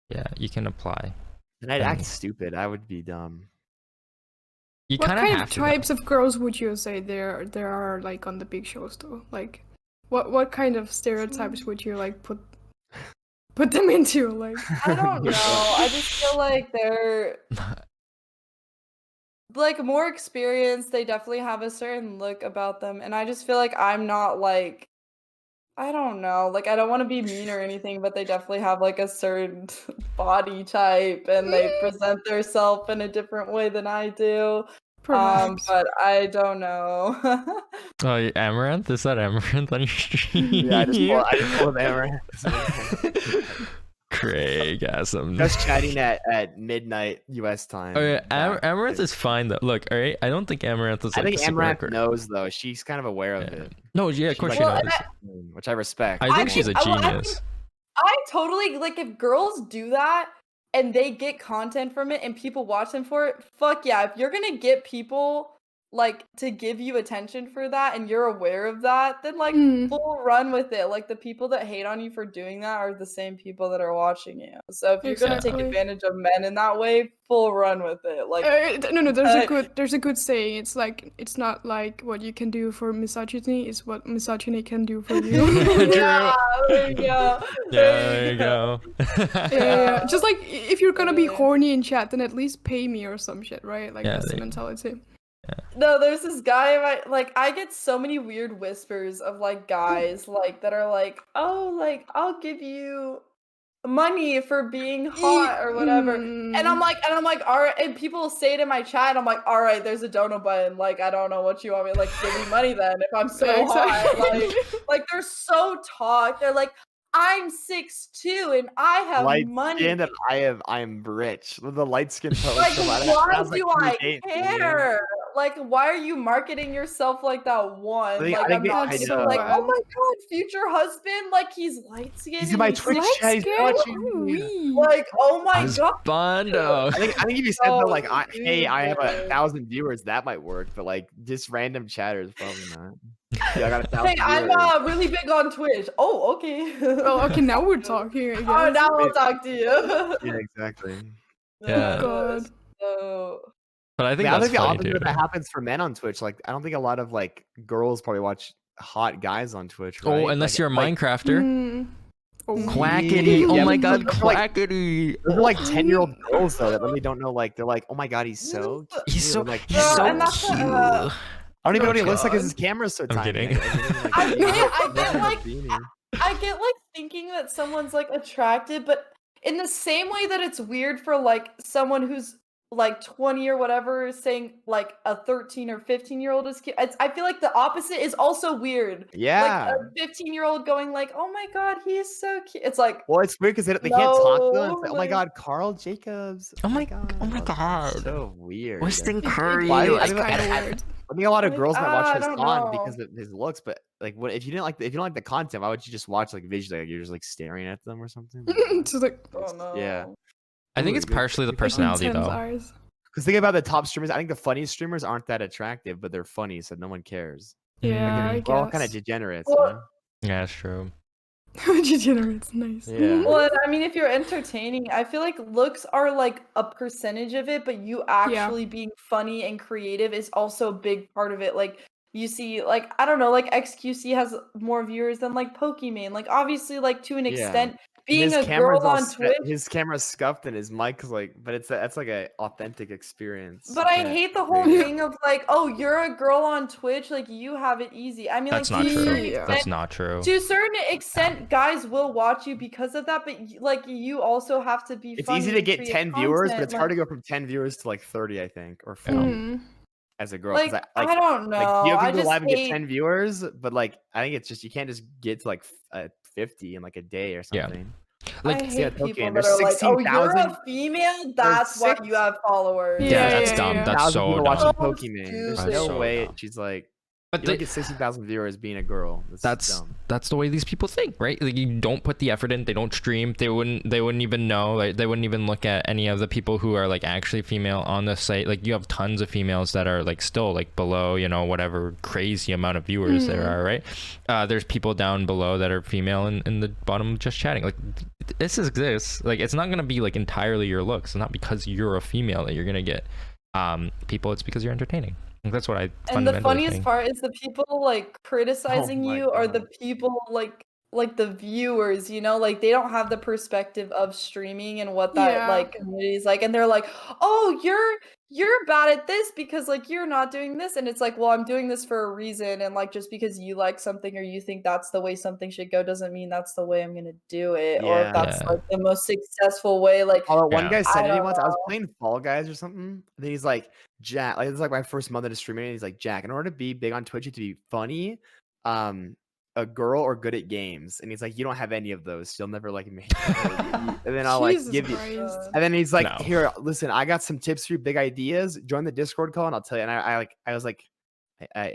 yeah you can apply. And I'd And act stupid. I would be dumb. you What kind kind have of to. though. types of girls would you say there are like on the big shows though? Like, what kind of stereotypes would you like put them into? Like, I don't know. I just feel like they're like more experienced. They definitely have a certain look about them, and I just feel like I'm not like I don't know. Like I don't want to be mean or anything, but they definitely have like a certain body type, and they present themselves in a different way than I do. perhaps. But I don't know. Oh, Amaranth? Is that Amaranth on your stream? Yeah, I just pulled Amaranth. Craig-asm. Just chatting at midnight US time. Oh yeah, Yeah. Amaranth is fine though. Look, all right, I don't think Amaranth is I like think the super Amaranth hardcore. knows though. She's kind of aware of Yeah. it. No, yeah, of course she Well, knows. Which I respect. I think she's a well, genius. I totally like if girls do that and they get content from it and people watch them for it. Fuck yeah! If you're gonna get people like to give you attention for that and you're aware of that, then like full run with it. Like the people that hate on you for doing that are the same people that are watching you. So if you're gonna take Exactly. advantage of men in that way, full run with it. Like No, there's a good saying. It's like it's not like what you can do for misogyny, it's what misogyny can do for you. yeah, there you go. Yeah, there you go. Yeah. Just like if you're gonna be horny in chat, then at least pay me or some shit, right? Like Yeah, that's the they- mentality. No, there's this guy I get so many weird whispers of like guys like that are like, "Oh, like I'll give you money for being hot or whatever." And I'm like, "All right." And people say it in my chat, I'm like, "All right, there's a donut button. Like I don't know what you want me like give me money then if I'm so hot." Like they're so talk. They're like, "I'm 6'2" and I have Light money." skin and I am rich. The light skin post. Like, why sounds like do I pretty dating, you know? care? Like, why are you marketing yourself like that? One, I like, think I'm not I so know. like, oh my god, future husband, like he's light skinned. He's in my Twitch chat. He's watching me. Like, oh my god. Husbando. I think if you said though, like, Oh, hey, I have dude. 1,000 viewers, that might work. But like, just random chatters, probably not. Yeah, I got 1,000 Hey, I'm viewers. really big on Twitch. Oh, okay. Well, okay, now we're talking. I guess. Oh, now I'll talk to you. Yeah, exactly. Yeah. God. So, But I think I that's think the funny opposite too. of that happens for men on Twitch. Like, I don't think a lot of like girls probably watch hot guys on Twitch. Right? Oh, unless Like- you're a like, Minecrafter. Oh. Quackity! Yeah, Oh my but god, those are like- quackity! Those are like 10-year-old girls though that really don't know. Like, they're like, oh my god, he's so cute. He's so like, he's so and that's cute. what, I don't even know what he Oh, looks like because God. his camera's so I'm tiny. kidding. I get like beanie. I get like thinking that someone's like attractive, but in the same way that it's weird for like someone who's like 20 or whatever saying like a 13 or 15-year-old is cute. I feel like the opposite is also weird. Yeah. Like a 15-year-old going like, "Oh my god, he is so cute." It's like, Well, it's weird because they can't talk to them. No, It's like, oh my like- god, Carl Jacobs. Oh my god. So weird. Weston It- Curry. Why- It's I mean, kind of I- weird. I think a lot of Like, girls might I watch his don't on know. because of his looks, but like, what if you don't like the content? Why would you just watch like visually? Like, you're just like staring at them or something. Just like oh no. Yeah. I think Ooh, it's good. partially the Like personality intense though. eyes. Because think about the top streamers. I think the funniest streamers aren't that attractive, but they're funny, so no one cares. Yeah, I We're all kind of guess. degenerates. Well, you know? Yeah, it's true. Degenerates, nice. Yeah. Well, I mean, if you're entertaining, I feel like looks are like a percentage of it, but you actually being funny and creative is also a big part of it. Like you see, like I don't know, like XQC has more viewers than like Pokimane. Like obviously, like to an Yeah. extent, And being his a camera's girl all on scu- Twitch. his camera's scuffed and his mic's like, but that's like a authentic experience. But I that hate the whole creates- thing of like, oh, you're a girl on Twitch, like you have it easy. I mean, That's like not to a true. certain Yeah. That's extent, not true. to a certain extent, guys will watch you because of that. But like, you also have to be. It's funny easy to and get create 10 viewers, but content, it's hard to go from 10 viewers to like 30, I think, or 40 Mm. as a girl. 'cause Like, I don't know. Like, you I can go just live and get hate. 10 viewers, but like I think it's just you can't just get to like 50 in like a day or Yeah. something. Like, I yeah, hate Tokyo, people and that there's are like, oh, you're 16,000 a female. That's why you have followers. yeah, Yeah, that's yeah, dumb. yeah. That's 1,000 so people dumb. watching So Pokemon. There's stupid. no So way dumb. she's like But You don't get 60,000 viewers being a girl. that's dumb. that's the way these people think, right? Like, you don't put the effort in, they don't stream, they wouldn't even know, like they wouldn't even look at any of the people who are like actually female on the site. Like, you have tons of females that are like still like below, you know, whatever crazy amount of viewers there are, right? There's people down below that are female in the bottom just chatting. Like, this exists. Like, it's not gonna be like entirely your looks. It's not because you're a female that you're gonna get people. It's because you're entertaining. That's what I And the funniest think. part is the people like criticizing my you are the God. people like the viewers, you know, like they don't have the perspective of streaming and what that like community is like, and they're like, oh, you're bad at this because like you're not doing this, and it's like, well, I'm doing this for a reason, and like just because you like something or you think that's the way something should go doesn't mean that's the way I'm gonna do it, or if that's like the most successful way. Like, Oh, one guy said I to me don't once, I was know. playing Fall Guys or something. And then he's like, Jack, like, it's like my first month into streaming. And he's like, Jack, in order to be big on Twitch, you have to be funny, a girl, or good at games. And he's like, you don't have any of those. So you'll never like me. And then I'll like give you. And then he's like, here, listen, I got some tips for you, big ideas. Join the Discord call, and I'll tell you. And I was like, I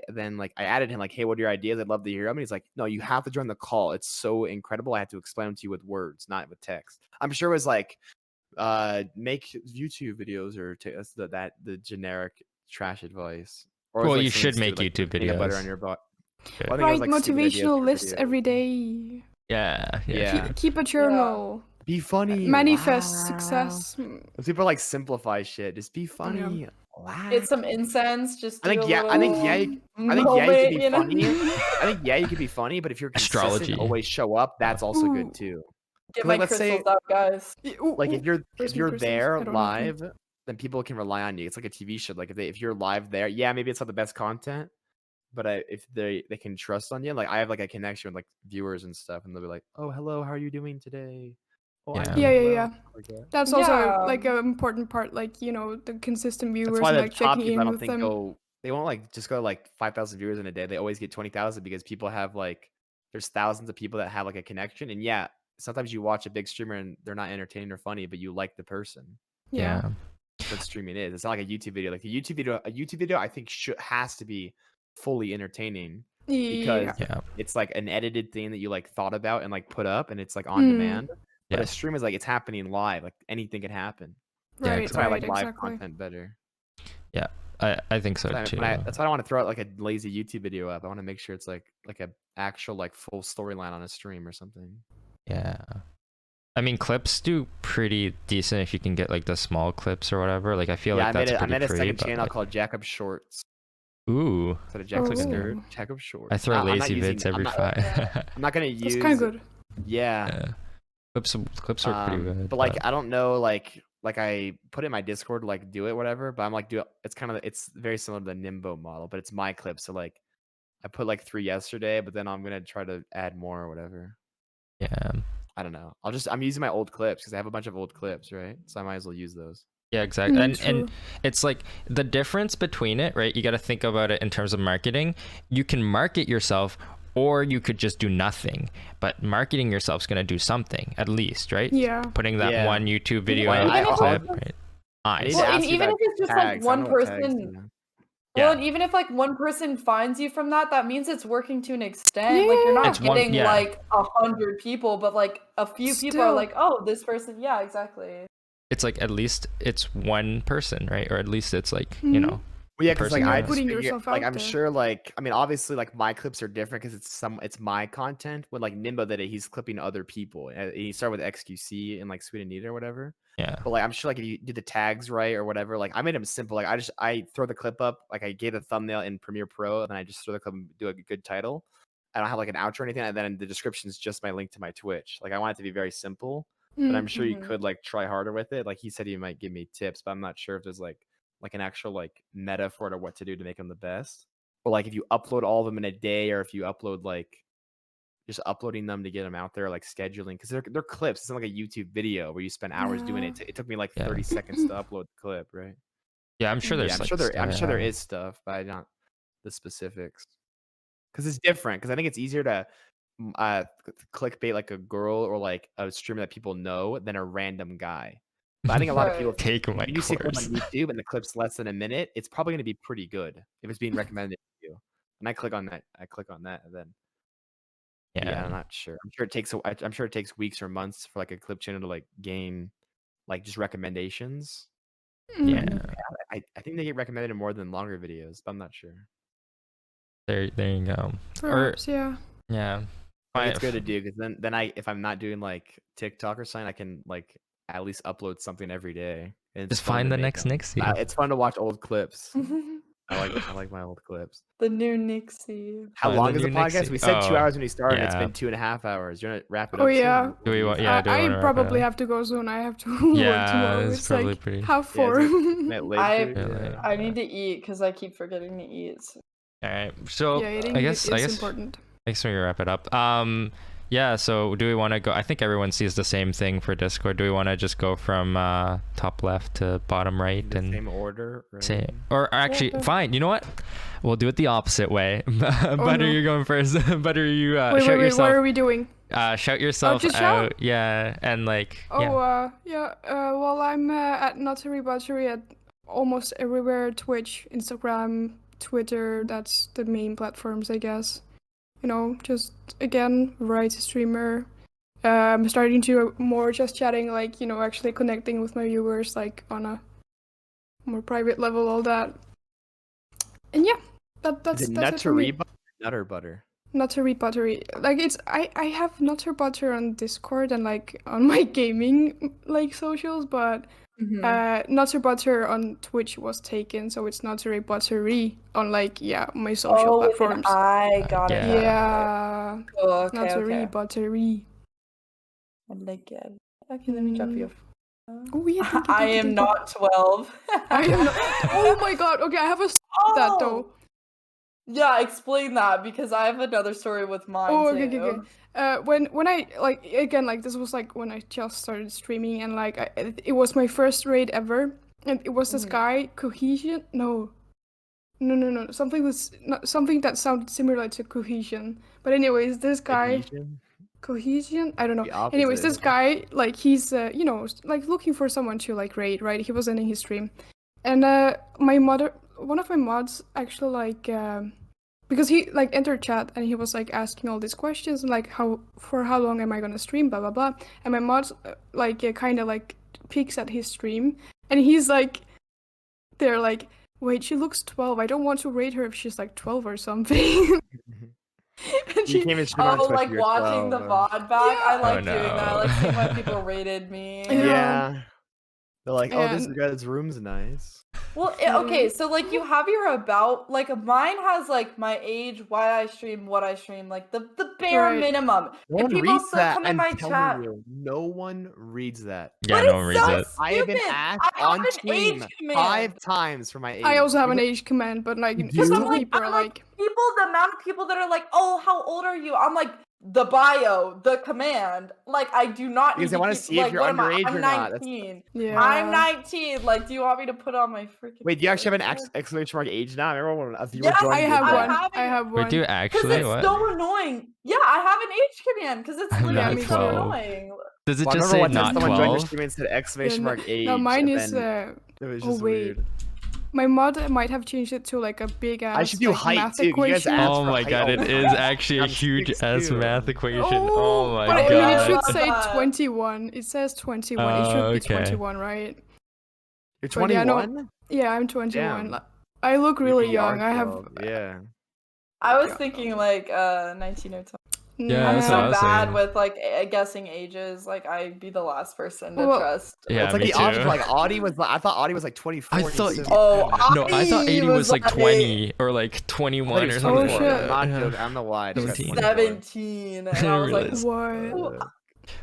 added him like, hey, what are your ideas? I'd love to hear them. And he's like, no, you have to join the call. It's so incredible. I have to explain them to you with words, not with text. I'm sure it was like, make YouTube videos, or the generic trash advice. Or Well, like you should make like, YouTube peanut butter videos. on your butt. Yeah. Well, I think it was, Write like, stupid ideas motivational for lists videos. every day. Yeah. Keep a journal. Be funny. Manifest success. Those people like simplify shit. Just be funny. Laugh. Get some incense. Just I think do yeah. a I think little yeah. You can be moment, funny. you know? I think yeah. You can be funny, but if you're consistent, Astrology. always show up. That's also good too. Get Like, my let's crystals say- out, guys. Like if you're crystals. there I don't know. live, then people can rely on you. It's like a TV show. Like if you're live there, yeah, maybe it's not the best content, but if they can trust on you. Like I have like a connection with like viewers and stuff, and they'll be like, oh, hello, how are you doing today? Oh, I'm Yeah. doing Yeah. well." Like that. That's also Yeah. like an important part, like, you know, the consistent viewers That's why and the like top checking people I in don't with think them. they won't like just go like 5,000 viewers in a day. They always get 20,000 because people have like there's thousands of people that have like a connection. And yeah, sometimes you watch a big streamer and they're not entertaining or funny, but you like the person. Yeah. That's what streaming is. It's not like a YouTube video. Like a YouTube video I think has to be fully entertaining because it's like an edited thing that you like thought about and like put up, and it's like on demand. But a stream is like it's happening live. Like anything can happen. Right, That's why I like live exactly. content better. Yeah, I think so too. That's why I want to throw out like a lazy YouTube video up. I want to make sure it's like a actual like full storyline on a stream or something. Yeah. I mean, clips do pretty decent if you can get like the small clips or whatever. Like I feel like that's I made a free, second but, channel like, called Jacob Shorts. Ooh. Instead of Jacob Looks Nerd, good. Jacob Shorts. I throw I'm not lazy using- vids every I'm not- five. I'm not gonna use. It's kind of good. Yeah. Clips are pretty good. But like I don't know, like I put it in my Discord, like do it, whatever. But I'm like, it's very similar to the Nimbo model, but it's my clip. So like I put like 3 yesterday, but then I'm gonna try to add more or whatever. Yeah. I don't know. I'm using my old clips because I have a bunch of old clips, right? So I might as well use those. Yeah, exactly. And True. it's like the difference between it, right? You got to think about it in terms of marketing. You can market yourself, or you could just do nothing. But marketing yourself is going to do something, at least, right? Yeah. Putting that one YouTube video Well, out I- clip, right? I need Nice. to Well, and ask you even about if it's just tags. like I one don't know what tags person. do. Well, Yeah. and even if like one person finds you from that, that means it's working to an extent. Like you're not It's one- getting yeah. like 100 people, but like a few people are Still. like, oh, this person. Yeah, exactly. It's like at least it's one person, right? Or at least it's like, Mhm. you know, Well, yeah, because like person I you're just putting figure, yourself like out I'm there. sure, like I mean, obviously, like my clips are different because it's my content. When like Nimbo did it, he's clipping other people. And he started with XQC and like Sweden Eater or whatever. yeah. But like I'm sure, like if you do the tags right or whatever, like I made them simple. Like I throw the clip up, like I gave a thumbnail in Premiere Pro, and then I just throw the clip and do a good title. I don't have like an outro or anything, and then the description is just my link to my Twitch. Like I want it to be very simple. But I'm sure you Mhm. could like try harder with it. Like he said he might give me tips, but I'm not sure if there's like an actual like meta for it or what to do to make them the best. Or like if you upload all of them in a day, or if you upload like just uploading them to get them out there, like scheduling, because they're clips. It's not like a YouTube video where you spend hours doing it. It took me like 30 seconds to upload the clip, right? Yeah, I'm sure there's I'm like sure there stuff. is stuff, but I don't the specifics. Because it's different. Because I think it's easier to clickbait like a girl or like a streamer that people know than a random guy. But I think a lot of people Take my when you see a clip on course. YouTube and the clip's less than a minute, it's probably going to be pretty good if it's being recommended to you. and I click on that, and then Yeah. I'm not sure. I'm sure it takes weeks or months for like a clip channel to like gain like just recommendations. Yeah. I think they get recommended in more than longer videos, but I'm not sure. There you go. Perhaps, yeah. Yeah. I think it's good to do because then if I'm not doing like TikTok or something, I can like at least upload something every day. And it's Just fun find to the make next 'em. Nixie. It's fun to watch old clips. I like my old clips. The new Nixie. How Find long the is the new podcast? Nixie. We said 2 Oh, hours when we started. It's yeah. been 2.5 hours. You're gonna wrap it up. Oh, yeah. Soon? Do we want? Yeah. Do we I want to probably have to go soon. I have to work Yeah, tomorrow. it's It's probably like pretty- half Yeah, 4. it's late I- for you? Really? I need to eat because I keep forgetting to eat. All right. So Yeah, eating I guess important. we can wrap it up. Yeah. So do we want to go? I think everyone sees the same thing for Discord. Do we want to just go from top left to bottom right The and same order. say, right? or actually, Yeah. fine. You know what? We'll do it the opposite way. Butter, no. you're going first. Butter, you Wait, shout what yourself. are we doing? Shout yourself just out. shout? Yeah, and like. Oh, yeah. well, I'm at NutteriButteri at almost everywhere. Twitch, Instagram, Twitter. That's the main platforms, I guess. You know, just, again, variety streamer. I'm starting to more just chatting, like, you know, actually connecting with my viewers, like, on a more private level, all that. And yeah, that's Is it it for me. Nutter butter? NutteriButteri. Like, it's I have NutteriButter on Discord and like on my gaming like socials, but NutteriButter on Twitch was taken, so it's NutteriButteri on like my social platforms. I got it. Yeah, Cool, okay. NutteriButteri. I like it. Okay, let me drop you. Oh yeah, thank you, I thank you, am thank you. not 12. I am not. Oh my god. Okay, I have a that though. Yeah, explain that because I have another story with mine Oh, too. okay. When I like again like this was like when I just started streaming and like it was my first raid ever and it was this guy Cohesion no something that sounded similar to Cohesion, but anyways this guy Cohesion I don't know. Anyways, this guy like he's you know like looking for someone to like raid, right? He was ending his stream and one of my mods actually like because he like entered chat and he was like asking all these questions and like for how long am I gonna stream, blah blah blah. And my mod like kind of like peeks at his stream and he's like, they're like, wait, she looks 12. I don't want to rate her if she's like 12 or something. And You came and streamed on Twitch, like you're watching 12, the VOD back. I Oh, like doing no. that. I like seeing why people rated me. Yeah. They're like, oh, this And- guy's room's nice. Well, okay, so like you have your about, like mine has like my age, why I stream, what I stream, like the bare Right. minimum. No And one people reads still that. come in I'm my telling chat. you, no one reads that. Yeah, But no one it's reads so it. I have been stupid. asked I have on an stream age command. 5 times for my age. I also have an Because- age command, but like You some do? people are I'm like people, the amount of people that are like, oh, how old are you? I'm like, the bio, the command. Like, I do not Because need they wanna keep, see if like, you're what am I? underage I'm or not. That's- 19. yeah. I'm 19. Like, do you want me to put on my freaking? Wait, do you actually have an picture? exclamation mark age now? I remember when a viewer Yes, joined. I have I one. have I it. have Wait, one. do you Because actually? it's What? so annoying. Yeah, I have an age command because it's I'm literally not so 12. annoying. Does it Well, I just remember say one time not someone joined your 12? stream and said exclamation mark age. No, mine and is then it was oh, just wait. weird. my mod might have changed it to like a big ass I should do like, height, math too, 'cause you guys equation. asked Oh for my height god, all it the is time. actually a I'm huge ass 6'2". math equation. Oh, Oh my but I god. mean, it should God. say 21. It says 21. It should Oh, be okay. 21, right? You're But yeah, no, 21? Yeah, I'm 21. Damn. I look really You are young. I have 12, Yeah. I was thinking like 19 or 20. Yeah, I'm that's so what I was bad saying. with like guessing ages. Like I'd be the last person to Well, trust. Yeah, It's like me the opposite. too. Like Audie was. I thought Audie was like 24. I and he's thought- so Oh, young. No, I thought 80 He was was like like- 20 or like 21 or Oh, something. shit. I'm not Yeah. joking. I'm the lie. I just got 17. 17. And I was Really like, is. What?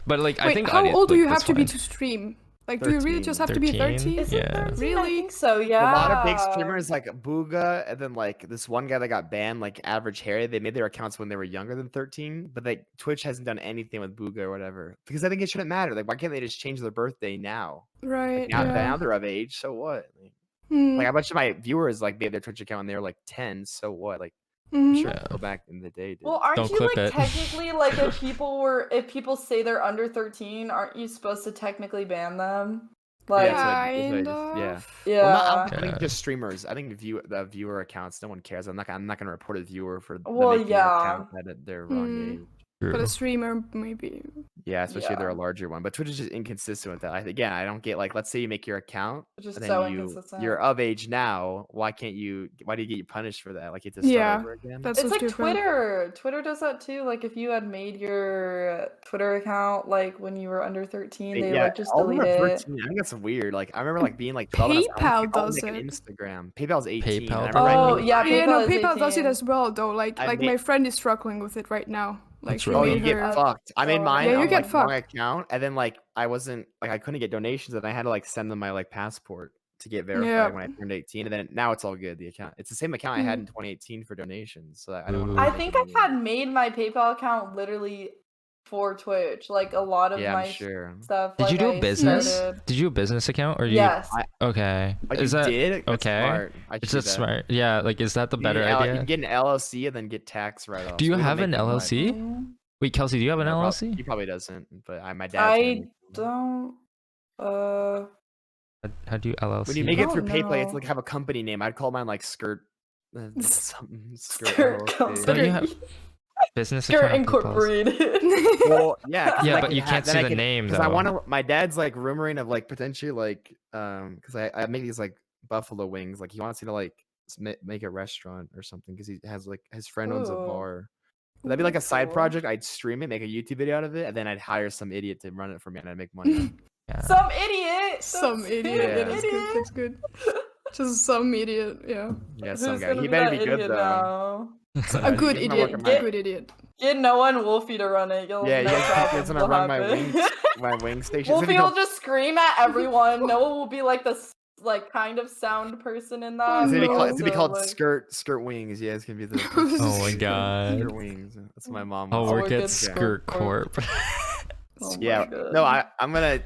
But like, I Wait, think how Audie- old do like, you have that's to be fine. to stream? Like, do you really 13. just have to be 13? 13? is it Yeah. 13? I Really? think so, A yeah. lot of big streamers like Booga and then like this one guy that got banned, like Average Harry, they made their accounts when they were younger than 13, but like Twitch hasn't done anything with Booga or whatever because I think it shouldn't matter. Like, why can't they just change their birthday now? Right. Like, now, yeah. now they're of age, so what? Hmm, Like a bunch of my viewers like made their Twitch account when they were like 10, so what? Like, mhm. sure, Yeah. go back in the day. Dude. Well, aren't Don't you clip like it. technically like if people say they're under 13, aren't you supposed to technically ban them? Like, Kind yeah. of. yeah. Well, I think Yeah. just streamers. I think the viewer accounts, no one cares. I'm not gonna report a viewer for them Well, making their yeah. account at their wrong Mm. age. But True. a streamer, maybe. Yeah, especially if they're a Yeah. larger one. But Twitch is just inconsistent with that. Again, I don't get like, let's say you make your account, Just and then so you're inconsistent. of age now. Why do you get punished for that? Like you have to start Yeah, over again. that's It's so like stupid. Twitter. Twitter does that too. Like if you had made your Twitter account like when you were under 13, they like just all of them delete are it. 13. I think that's weird. Like I remember like being like 12 and I was like, PayPal I'll does make an it. Instagram. PayPal's 18. PayPal and I does remember Oh, I made yeah, mine. Yeah, no, PayPal is PayPal does it 18. as well, though. Like, I like made- my friend is struggling with it right now. Like, That's she really Oh, made you get her. fucked. I made mine Yeah, you on get like wrong fucked. account, and then like I wasn't like I couldn't get donations, and I had to like send them my like passport to get verified Yeah. when I turned 18, and then now it's all good. The account, it's the same account I had in 2018 for donations, so I don't. Ooh. I think I had made my PayPal account literally for Twitch. Like a lot of Yeah, I'm my sure. stuff. Did like, you do I a business? started- Did you do a business account or do Yes. you? Okay. Like Is you that did? That's okay? smart. I It's should do just that. smart. Yeah. Like, is that the You better can- You idea? can get an LLC and then get tax write-offs. Do you We don't have make an them, but- LLC? Mm, Wait, Kelsey, do you have an No, LLC? He probably doesn't, but my dad's gonna I make one. don't. How do you LLC? When you make it Oh, through PayPal, you have to no. like have a company name. I'd call mine like Skirt. Something Skirt LLC. Don't you have business Skirt account on PayPal? Incorporated. Well, yeah, 'cause Yeah, then I but can you ha- can't then see I the can- name, Because I though. want to. My dad's like rumoring of like potentially like because I make these like buffalo wings. Like he wants me to like make a restaurant or something because he has like his friend owns a Ooh. bar. That'd be like a side Cool. project. I'd stream it, make a YouTube video out of it, and then I'd hire some idiot to run it for me, and I'd make money. Yeah. Some idiot. Some That's idiot. Yeah. Yeah, that's good. That's good. Just some idiot. Yeah. Yeah, some Who's guy. gonna He be better that be good idiot though. now? A good He's gonna idiot. work A on my- good idiot. Get Noah and Wolfie to run it. You'll Yeah, no you guys problems gonna will run my happen. wings, my wing station. It's gonna Wolfie be will called- just scream at everyone. Noah will be like the like kind of sound person in that. It's gonna be no. called, it's gonna be called like, skirt wings. Yeah, it's gonna be the. Oh my god. Skirt wings. That's what my mom. I'll wants. work work at at Skirt Skirt Corp. Oh my Yeah, God. no,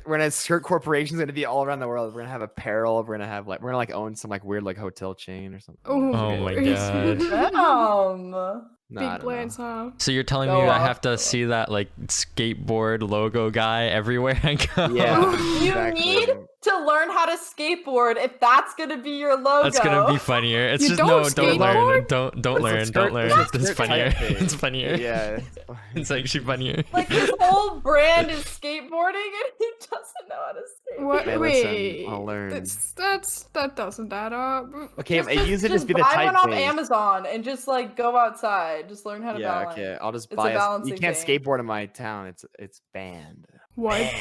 we're gonna Skirt Corporation's gonna be all around the world. We're gonna have apparel. We're gonna like own some like weird like hotel chain or something. Oh, my crazy. God. Nah, I Big don't know. plans, huh? So you're telling me Go I off, have go to off. see that like skateboard logo guy everywhere I go? Yeah, You exactly. need to learn how to skateboard if that's gonna be your logo. That's gonna be funnier. It's You just don't don't learn. skateboard? Don't learn. Skirt- Don't learn. it's a It's skirt funnier. typeface. It's funnier. Yeah. It's actually funnier. Like his whole brand is skateboarding and he doesn't know how to skateboard. What? Hey, listen, Wait. I'll learn. That doesn't add up. Okay, use it as be the buy one off typeface. Amazon and just like go outside. Just learn how to Yeah, balance. okay. I'll just It's a buy. You balancing can't thing. skateboard in my town. It's banned What?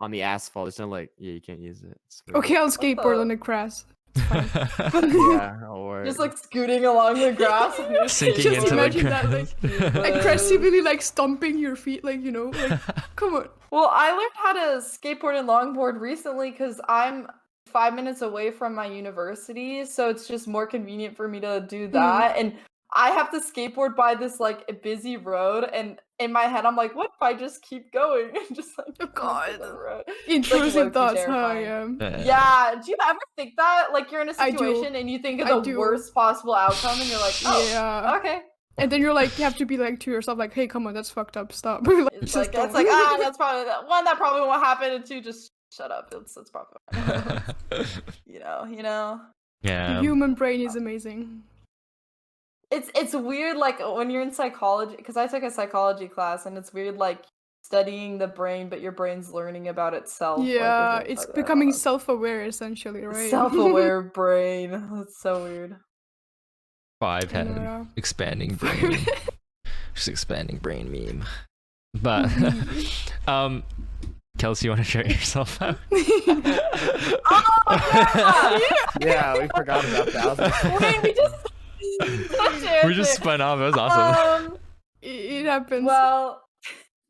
on the asphalt. There's no like. Yeah, you can't use it. It's weird. Okay, I'll skateboard the- on the grass. Yeah, that'll work. Just like scooting along the grass. And you're Sinking Just into the imagine that, ground. Aggressively, like stomping your feet, like you know, like come on. Well, I learned how to skateboard and longboard recently because I'm 5 minutes away from my university, so it's just more convenient for me to do that. And I have to skateboard by this like a busy road, and in my head, I'm like, what if I just keep going and just like Oh, go to God. the road? Intrusive low-key thoughts, huh? terrifying. Yeah. Yeah, do you ever think that? Like you're in a I do. situation and you think I of the do. worst possible outcome, and you're like, oh, Yeah. okay. And then you're like, you have to be like to yourself, like, hey, come on, that's fucked up. Stop. Like, It's just like don't. that's like that's probably one that probably won't happen, and two, just shut up. It's probably you know. The Yeah. human brain is amazing. It's weird like when you're in psychology because I took a psychology class and it's weird like studying the brain but your brain's learning about itself. like, Yeah, as it's a- becoming self-aware essentially, right? self-aware brain. That's so weird. 5 head Yeah. expanding brain. Just expanding brain meme. But Kelsey, you want to shout yourself out? Oh Yeah, we forgot about that. I was like, yeah! Wait, we just We just spun off. That was awesome. It happens. Well,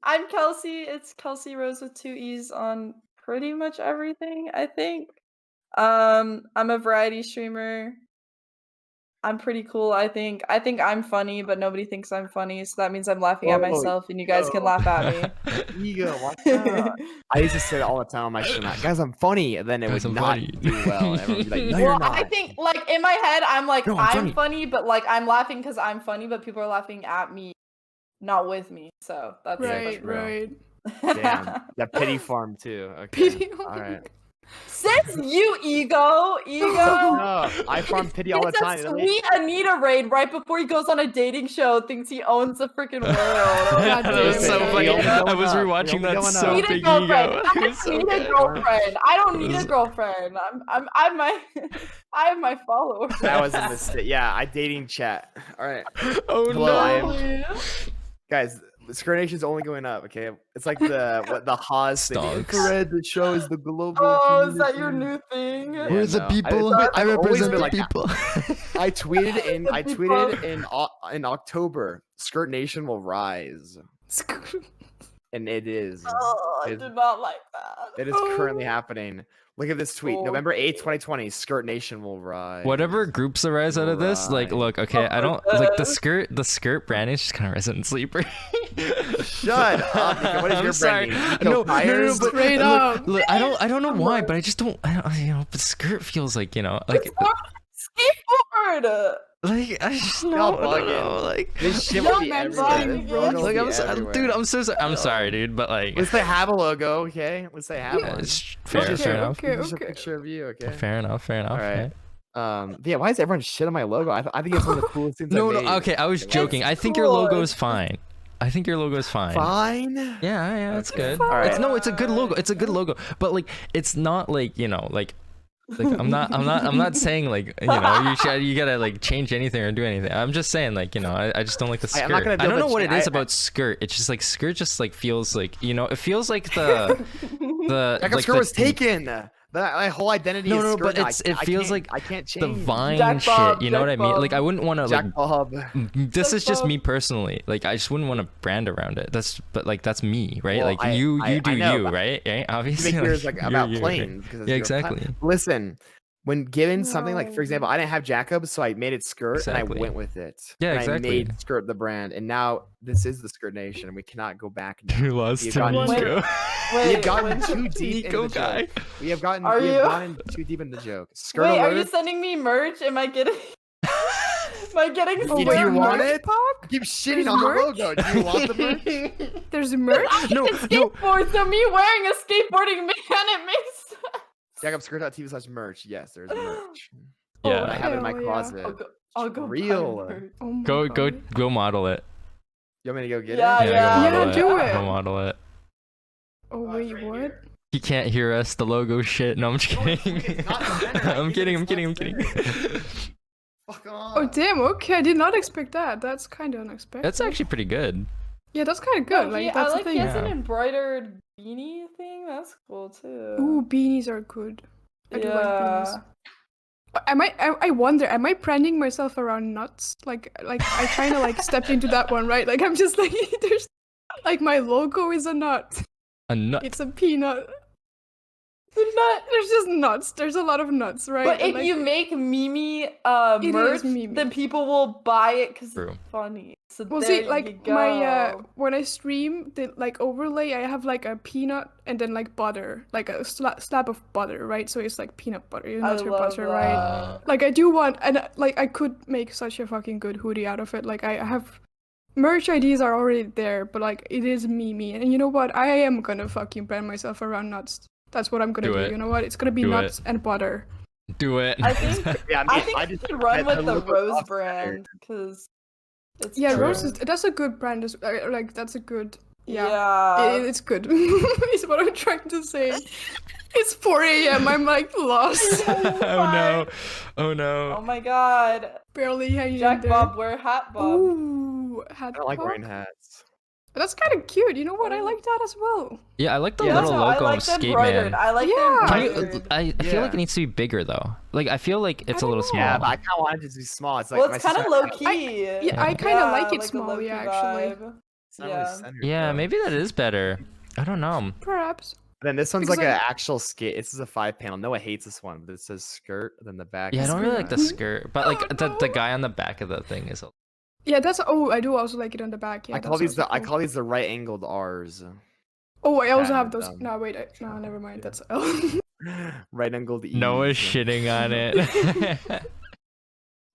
I'm Kelsey. It's Kelsey Rose with 2 E's on pretty much everything, I think. I'm a variety streamer. I'm pretty cool, I think. I think I'm funny, but nobody thinks I'm funny, so that means I'm laughing at Whoa, myself and you guys can yo. laugh at ego, watch out. me. I used to say it all the time on my stream. Like, guys, I'm funny, and then it Guys, would I'm not funny. do well. And everyone would be like, no, you're Well, not. I think like in my head I'm like No, I'm I'm funny, but like I'm laughing because I'm funny, but people are laughing at me, not with me. So that's right, bro. right. Damn, that pity farm too. Okay. Pity All right. Since you ego. No, I farm pity all the Gets time. a sweet Anita raid right before he goes on a dating show. Thinks he owns the freaking world. God That was so damn it. funny. We only I was going up. rewatching We only that going so up. Need a big girlfriend. ego. I It was so don't need a good. girlfriend. I don't It need was- a girlfriend. I'm my I have my followers. That was a mistake. Yeah, I dating chat. All right, Oh Hello, I no. am- guys. The Skirnation's only going up. Okay, it's like the Haas thing. The Stonks. infrared that shows the global. Oh, is that your community. new thing? Yeah, We're the no. people. I've I always represent been the like that. people. I tweeted The in October. Skirt Nation will rise, and it is. Oh, I It- did not like that. It is currently happening. Look at this tweet. Oh, November 8th, 2020. Skirt Nation will rise. Whatever groups arise out of this, like, Right. look, okay, I don't like the skirt brand is just kind of resident sleeper. Shut up, Nicco. What is I'm your sorry. brand name? No, Nicco Tires? but Straight look, up. look, I don't know why, but I just don't, but skirt feels like, like, It's more skateboard. like I just know, Y'all I don't bugging. know, like. This shit No, will be man, everywhere. bugging. This logo will Like be I'm sorry, everywhere. dude. I'm so sorry. I'm sorry, dude. But like, Let's say have a logo, okay? Let's say have yeah, one. it's fair, Okay, fair enough. okay. Just a picture of you, okay? Fair enough. Fair enough. All right. okay. Yeah, why is everyone shit on my logo? I think it's one of the coolest things No, I made. no. Okay, I was It's joking. I think your cool. logo is fine. I think your logo is fine. Fine. Yeah, it's Okay. good. All right. It's a good logo. It's a good logo. But like, it's not like I'm not saying like you gotta like change anything or do anything. I'm just saying like I just don't like the skirt. I'm not gonna I build don't a know what it chain. is about skirt. It's just like skirt just like feels like it feels like the Jacob like Skirt the, was taken. My whole identity is No, skirt but now. it feels can't- like I can't the change. Vine Jack Bob, shit. You know what I Jack mean? Bob. Like I wouldn't want to like. Jack Bob. This is just Bob. me personally. Like I just wouldn't want a brand around it. That's me, right? Well, like I you do know, you, but right? Right? You Obviously, make yours like you're about you, right? planes. because Yeah, you're a pla- exactly. Listen, when given something like, for example, No. I didn't have Jacob, so I made it skirt Exactly. and I went with it. Yeah, and exactly. I made skirt the brand, and now this is the Skirt Nation, and we cannot go back. Now. You lost You've to gotten Nicco. We have Wait, gotten wait, too deep into the Nicco joke. We have gotten Are you? gone too deep into the joke. Skirt wait, are alert. you sending me merch? Am I getting? Am I getting? Do you merch? want merch it? pack? Keep shitting There's on the merch? logo. Do you want the merch? There's merch? No, It's skateboard, so me wearing a skateboarding man, it makes sense. JackobSKRRT/merch. Yes, there's merch. Yeah. I have it in my hell yeah. closet. I'll go buy Real. merch. Oh my Go God. go model it. You want me to go get Yeah, it? yeah. go model Yeah, do it. Go model it. Oh wait, what? He can't hear us. The logo shit. No, I'm just kidding. it's not center. I'm I kidding. think I'm it's kidding. I'm not kidding. Fuck off. Oh damn, okay, I did not expect that. That's kind of unexpected. That's actually pretty good. Yeah, that's kind of good. No, like I that's like the he thing. has an Yeah. embroidered beanie thing. That's cool too. Ooh, beanies are good. I do like yeah. beanies. I wonder, am I branding myself around nuts? Like I kind of like stepped into that one, right? Like I'm just like there's like my logo is a nut. A nut. It's a peanut. The nut. There's just nuts. There's a lot of nuts, right? But And, if like, you make Mimi It merch, is Mimi. then people will buy it because True. it's funny. So well, there see, like you go. my when I stream, the like overlay, I have like a peanut and then like butter, like a slab of butter, right? So it's like peanut butter, you know, I it's your love butter, that. right? Like I do want, and like I could make such a fucking good hoodie out of it. Like I have merch ideas are already there, but like it is Mimi, and you know what? I am gonna fucking brand myself around nuts. That's what I'm gonna Do do. it. You know what? It's gonna be Do nuts and butter. Do it. I think Yeah, I think you just should run I with the look Rose off brand because it's Yeah, True. Rose is that's a good brand. Like that's a good. Yeah. Yeah. It's good. Is what I'm trying to say. It's 4 a.m. I'm like lost. Oh no. Oh Oh no. my god. Barely hanging Jack there. Bob, wear hat Bob. Ooh, hat I don't like pop? wearing hats. That's kind of cute. You know what? I like that as well. Yeah, I like the Yeah, little no, I logo like of the Skate embroidered. Man. I like Yeah. the Can you, embroidered. I feel like Yeah. it needs to be bigger though. Like I feel like it's a don't little know. small. Yeah, but I kind of wanted it to be small. It's like Well, my it's kind of sister- low key. Yeah, I kind of like it a small. low-key Yeah, actually. vibe. it's not really Yeah. centered, Yeah, though. maybe that is better. I don't know. Perhaps. Then this one's Because like I- an actual skate. This is a 5-panel. Noah hates this one, but it says skirt. Then the back. Yeah, I is don't really like the Mhm. skirt, but like Oh, the no. guy on the back of the thing is. Yeah, that's. Oh, I do also like it on the back. Yeah, I call that's these the also I cool. call these the right angled R's. Oh, I also Yeah, have those. um, No, wait. No, never mind. yeah. That's L. Right angled E's. Noah's shitting on it.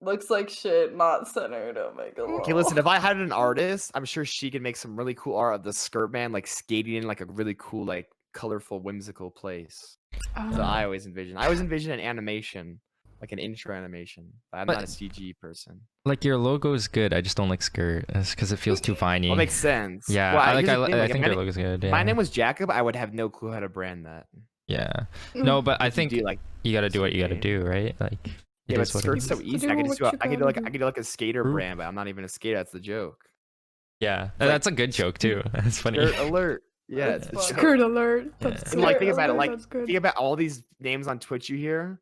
Looks like shit, not centered. Oh my god. Okay, listen. If I had an artist, I'm sure she could make some really cool art of the skirt man, like skating in like a really cool like colorful, whimsical place. Ah. So I always envision. I always envision an animation, like an intro animation. But I'm But- not a CG person. Like your logo is good. I just don't like skirt. It's because it feels too viney. Well, makes sense. Yeah, Well, I here's the thing, I if think my your na- logo's good. Yeah. If my name was Jacob, I would have no clue how to brand that. Yeah. Mm. No, but I You think do like you gotta do what you gotta name. do, right? Like. yeah, it but is what it skirt's is. so easy. I Do could just do. what I could you do like gotta I could do like a skater True. brand, but I'm not even a skater. That's the joke. Yeah, like- that's a good joke too. That's funny. Skirt alert. Yeah, That's it's the funny. joke. Skirt alert. Yeah. That's And like think Skirt about it. alert, Like that's good. think about all these names on Twitch you hear.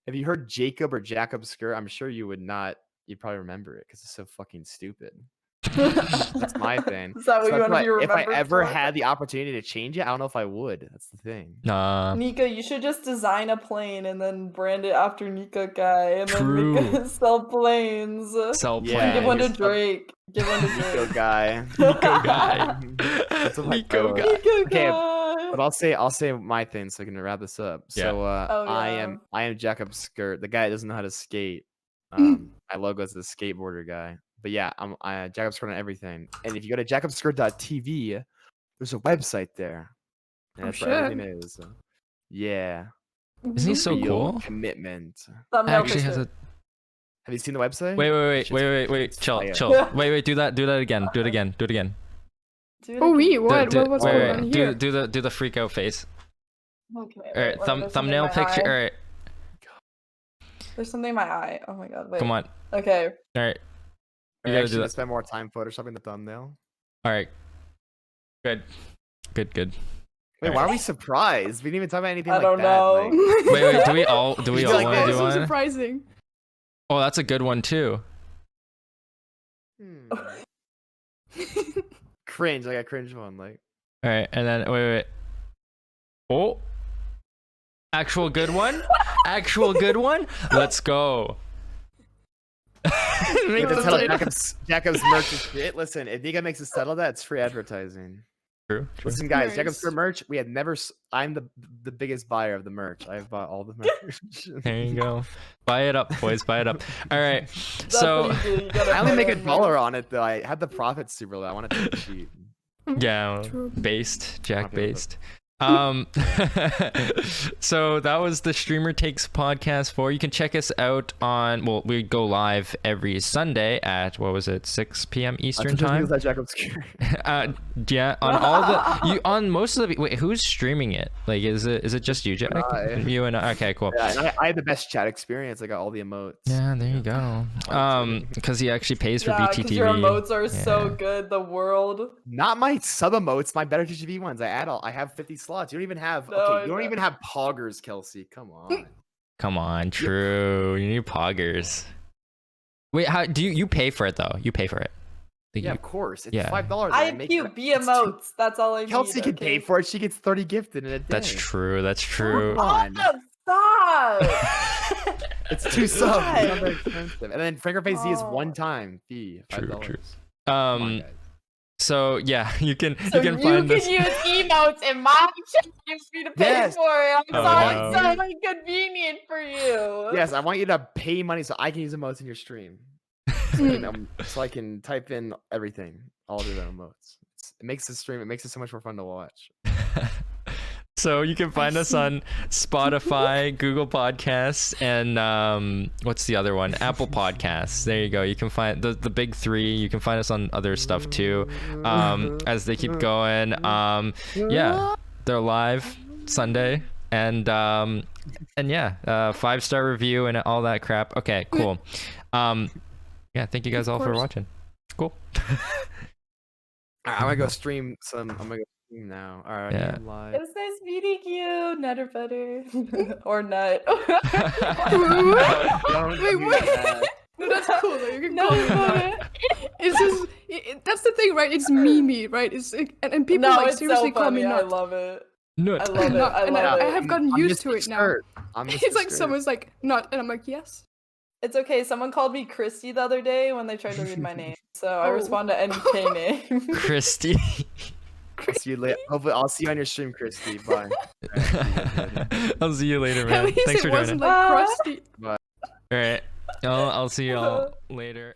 If you heard Jacob or Jacob Skirt, I'm sure you would not. You'd probably remember it because it's so fucking stupid. That's my thing. Is that what So I you feel want to like be if I remembered ever for? had the opportunity to change it, I don't know if I would. That's the thing. Nah. Nicco, you should just design a plane and then brand it after Niccokai and True. then make it sell planes. Sell Yeah, And give one to here's the- Drake. Give one to Nico Drake. guy. Nico guy. That's what my Nico photo- guy. Okay, Niccokai. But I'll say my thing so I can wrap this up. Yeah. So Oh, I yeah. am Jacob Skirt, the guy that doesn't know how to skate. Mm. My logo is the skateboarder guy. But yeah, I'm Jacob Skirt on everything. And if you go to JackobSKRRT, there's a website there. And Oh, that's where everything is. So, yeah. Isn't he so Real cool? commitment. Thumbnail Actually has picture. a. Have you seen the website? Wait. Chill. fire. Wait. Do that again. Do it again. Dude, Oh, we what? Do- What's wait, going wait, on do, here? do the freak out face. Okay. All right, wait, there's something thumbnail in my picture. eye. All right, There's something in my eye. Oh my god. Wait. come on. Okay. All right, I you gotta actually do need to that. spend more time photoshopping the thumbnail. All right, good. Wait, All why right. are we surprised? We didn't even talk about anything I like don't that. know. Like, Wait. Do we all You want like to that? do That's so one? surprising. Oh, that's a good one too. cringe, like a cringe one. Like, All right, and then wait. Oh, actual good one. Actual good one. Let's go. Make the the title title. Jacob's merch is shit. Listen, if Nika makes us settle that, it's free advertising. True. Listen, guys, Jacob's Nice. for merch. We had never. I'm the biggest buyer of the merch. I've bought all the merch. There you go. Buy it up, boys. Buy it up. All right. That's So what you do, you gotta I only put make it in $1 on it though. I had the profits super low. I want to take cheap. yeah, True. based, Jack Not really, based. So that was the Streamer Takes podcast 4. You can check us out on, well, we go live every Sunday at, what was it, 6 p.m. Eastern time? That Jacob's Yeah, on all the, on most of the, wait, who's streaming it? Like, is it just you, Jack? I. You and okay, cool. Yeah, and I had the best chat experience. I got all the emotes. Yeah, there you go. Because he actually pays for Yeah, 'cause BTTV. your emotes are so Yeah. good. The world. Not my sub emotes, my better TGV ones. I have 50 slots. You don't even have No, okay, you don't no. even have poggers, Kelsey. Come on. Come on, true. You need poggers. Wait, how do you pay for it though? You pay for it. Like, Yeah, you- of course. It's yeah. $5. I and have make cute it- B it's too- emotes. That's all I need. Kelsey can pay for it. She gets 30 gifted in a day. that's true. That's true. Come on. Oh, stop! It's 2 subs. God. It's not very expensive. And then Franker Face Z is Oh. one time fee. $5. True, true. Come on, Um. guys. So yeah, you can So you can find this. use emotes in my chat for me to pay Yes. for it. I'm Oh, sorry, no. it's so inconvenient for you. Yes, I want you to pay money so I can use emotes in your stream. So I can type in everything. All the emotes. It makes the stream. It makes it so much more fun to watch. So you can find us on Spotify, Google Podcasts, and what's the other one? Apple Podcasts. There you go. You can find the big 3. You can find us on other stuff too. As they keep going. Yeah, they're live Sunday, and yeah, 5-star review and all that crap. Okay, cool. Yeah, thank you guys all for course. watching. Cool. Alright, I'm gonna go stream some. I'm gonna go stream now. All right, Yeah. I'm live. It was nice meeting you, Nutterbutteri or Nut. Don't Wait, do what? that. No, that's cool. Though. You can No, call me that. It's just that's the thing, right? It's Mimi, right? It's and people no, like it's seriously so call funny. me I Nut. love it. Nut. I love it. Nut, I and love I it. have gotten I'm used Mr. to it now. Skirt. I'm It's Mr. like Skirt. someone's like Nut, and I'm like yes. It's okay. Someone called me Christy the other day when they tried to read my name, so I Oh. respond to NK name. Christy. I'll see you later. Hopefully, I'll see you on your stream, Christy. Bye. I'll see you later, At man. least Thanks it for joining. wasn't like crusty. All right. I'll see you all later.